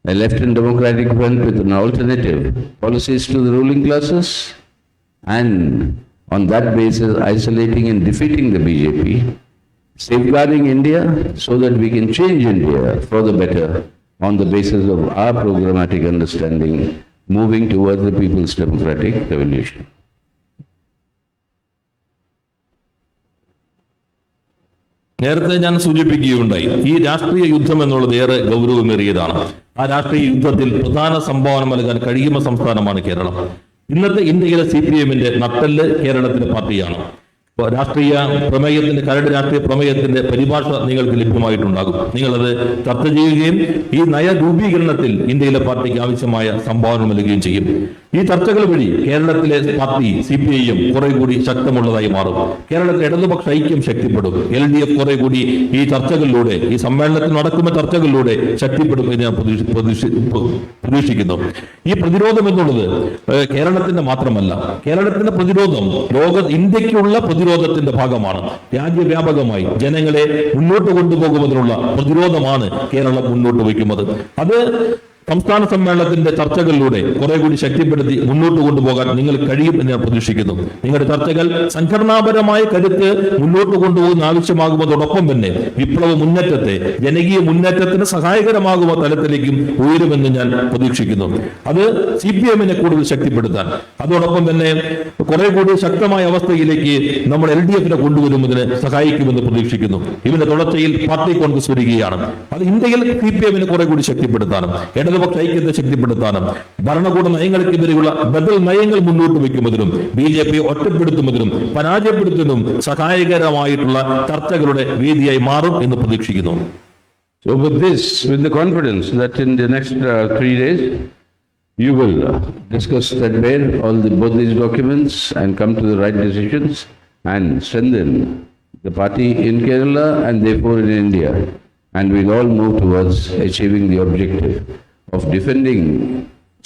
E: a left and democratic front with an alternative policies to the ruling classes, and on that basis isolating and defeating the BJP, safeguarding India so that we can change India for the better on the basis of our programmatic understanding, moving towards the people's democratic revolution.
D: നേരത്തെ ഞാൻ സൂചിപ്പിക്കുകയുണ്ടായി, ഈ രാഷ്ട്രീയ യുദ്ധം എന്നുള്ളത് ഏറെ ഗൗരവമേറിയതാണ്. ആ രാഷ്ട്രീയ യുദ്ധത്തിൽ പ്രധാന സംഭാവന നൽകാൻ കഴിയുന്ന സംസ്ഥാനമാണ് കേരളം. ഇന്നത്തെ ഇന്ത്യയിലെ CPIMന്റെ നട്ടെല്ല് കേരളത്തിലെ പാർട്ടിയാണ്. രാഷ്ട്രീയ പ്രമേയത്തിന്റെ കരട് രാഷ്ട്രീയ പ്രമേയത്തിന്റെ പരിഭാഷ നിങ്ങൾക്ക് ലഭ്യമായിട്ടുണ്ടാകും. നിങ്ങളത് ചർച്ച ചെയ്യുകയും ഈ നയ രൂപീകരണത്തിൽ ഇന്ത്യയിലെ പാർട്ടിക്ക് ആവശ്യമായ സംഭാവന നൽകുകയും ചെയ്യും. ഈ ചർച്ചകൾ വഴി കേരളത്തിലെ പാർട്ടി CPIM കുറെ കൂടി ശക്തമുള്ളതായി മാറും. കേരളത്തിലെ ഇടതുപക്ഷ ഐക്യം ശക്തിപ്പെടും. LDF കുറെ കൂടി ഈ ചർച്ചകളിലൂടെ, ഈ സമ്മേളനത്തിൽ നടക്കുന്ന ചർച്ചകളിലൂടെ ശക്തിപ്പെടും എന്ന് ഞാൻ പ്രതീക്ഷിക്കുന്നു. ഈ പ്രതിരോധം എന്നുള്ളത് കേരളത്തിന്റെ മാത്രമല്ല, കേരളത്തിന്റെ പ്രതിരോധം ഇന്ത്യക്കുള്ള പ്രതിരോധത്തിന്റെ ഭാഗമാണ്. രാജ്യവ്യാപകമായി ജനങ്ങളെ മുന്നോട്ട് കൊണ്ടുപോകുന്നതിനുള്ള പ്രതിരോധമാണ് കേരളം മുന്നോട്ട് വയ്ക്കുന്നത്. അത് സംസ്ഥാന സമ്മേളനത്തിന്റെ ചർച്ചകളിലൂടെ കുറെ കൂടി ശക്തിപ്പെടുത്തി മുന്നോട്ട് കൊണ്ടുപോകാൻ നിങ്ങൾ കഴിയും എന്ന് ഞാൻ പ്രതീക്ഷിക്കുന്നു. നിങ്ങളുടെ ചർച്ചകൾ സംഘടനാപരമായ കരുത്ത് മുന്നോട്ട് കൊണ്ടുപോകുന്ന ആവശ്യമാകുന്നതോടൊപ്പം തന്നെ വിപ്ലവ മുന്നേറ്റത്തെ, ജനകീയ മുന്നേറ്റത്തിന് സഹായകരമാകുന്ന തലത്തിലേക്കും ഉയരുമെന്ന് ഞാൻ പ്രതീക്ഷിക്കുന്നു. അത് CPIMനെ കൂടുതൽ ശക്തിപ്പെടുത്താൻ, അതോടൊപ്പം തന്നെ കുറെ കൂടി ശക്തമായ അവസ്ഥയിലേക്ക് നമ്മൾ LDFനെ കൊണ്ടുവരുന്നതിന് സഹായിക്കുമെന്ന് പ്രതീക്ഷിക്കുന്നു. ഇതിന്റെ തുടർച്ചയിൽ പാർട്ടി കോൺഗ്രസ് വരികയാണ്. അത് ഇന്ത്യയിൽ CPIMനെ കുറെ കൂടി ശക്തിപ്പെടുത്താനും ഇടതുപക്ഷ ഐക്യത്തെ ശക്തിപ്പെടുത്താനും ഭരണകൂട നയങ്ങൾക്കെതിരെയുള്ള ബദൽ നയങ്ങൾ മുന്നോട്ട് വയ്ക്കുന്നതിനും BJP ഒറ്റപ്പെടുത്തുന്നതിനും പരാജയപ്പെടുത്തുന്നതിനും സഹായകരമായിട്ടുള്ള ചർച്ചകളുടെ വേദിയായി മാറും എന്ന് പ്രതീക്ഷിക്കുന്നു.
E: So with the confidence that in the next 3 days, you will discuss that way both these documents and come to the right decisions and strengthen the party in Kerala and therefore in India. And we'll all move towards achieving the objective of defending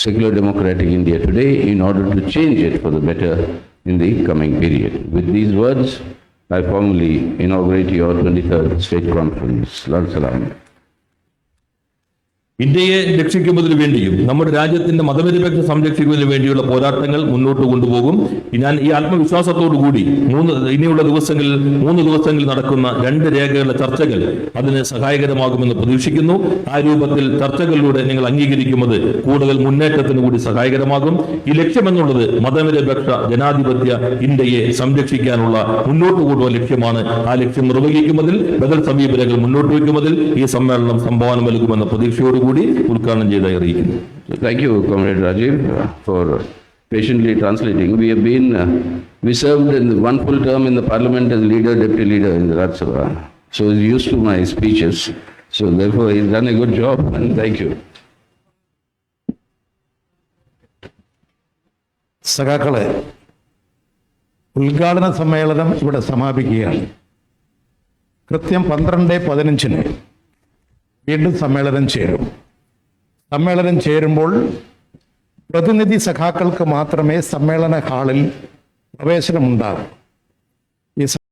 E: secular democratic India today in order to change it for the better in the coming period. With these words, I formally inaugurate your 23rd State Conference. Lal Salam.
D: ഇന്ത്യയെ രക്ഷിക്കുന്നതിന് വേണ്ടിയും നമ്മുടെ രാജ്യത്തിന്റെ മതനിരപേക്ഷ സംരക്ഷിക്കുന്നതിന് വേണ്ടിയുള്ള പോരാട്ടങ്ങൾ മുന്നോട്ട് കൊണ്ടുപോകും. ഞാൻ ഈ ആത്മവിശ്വാസത്തോടുകൂടി ഇനിയുള്ള ദിവസങ്ങളിൽ 3 ദിവസങ്ങളിൽ നടക്കുന്ന 2 രേഖകളുടെ ചർച്ചകൾ അതിന് സഹായകരമാകുമെന്ന് പ്രതീക്ഷിക്കുന്നു. ആ രൂപത്തിൽ ചർച്ചകളിലൂടെ നിങ്ങൾ അംഗീകരിക്കുന്നത് കൂടുതൽ മുന്നേറ്റത്തിന് കൂടി സഹായകരമാകും. ഈ ലക്ഷ്യമെന്നുള്ളത് മതനിരപേക്ഷ ജനാധിപത്യ ഇന്ത്യയെ സംരക്ഷിക്കാനുള്ള മുന്നോട്ട് കൊണ്ടുപോകുന്ന ലക്ഷ്യമാണ്. ആ ലക്ഷ്യം നിർവഹിക്കുന്നതിൽ ബദൽ സമീപനങ്ങൾ മുന്നോട്ട് വയ്ക്കുന്നതിൽ ഈ സമ്മേളനം സംഭാവന നൽകുമെന്ന പ്രതീക്ഷയോടുകൂടി ഉദ്ഘാടനം ചെയ്തായി അറിയിക്കുന്നു.
E: Thank you, Comrade Rajiv, for patiently translating. We served in one full term in the parliament as leader, deputy leader in the Rajya Sabha. So he's used to my speeches. So therefore he's done a good job and thank you.
A: സഖാക്കളെ, ഉദ്ഘാടന സമ്മേളനം ഇവിടെ സമാപിക്കുകയാണ്. കൃത്യം 12:15 വീണ്ടും സമ്മേളനം ചേരും. സമ്മേളനം ചേരുമ്പോൾ പ്രതിനിധി സഖാക്കൾക്ക് മാത്രമേ സമ്മേളന ഹാളിൽ പ്രവേശനമുണ്ടാകൂ. ഈ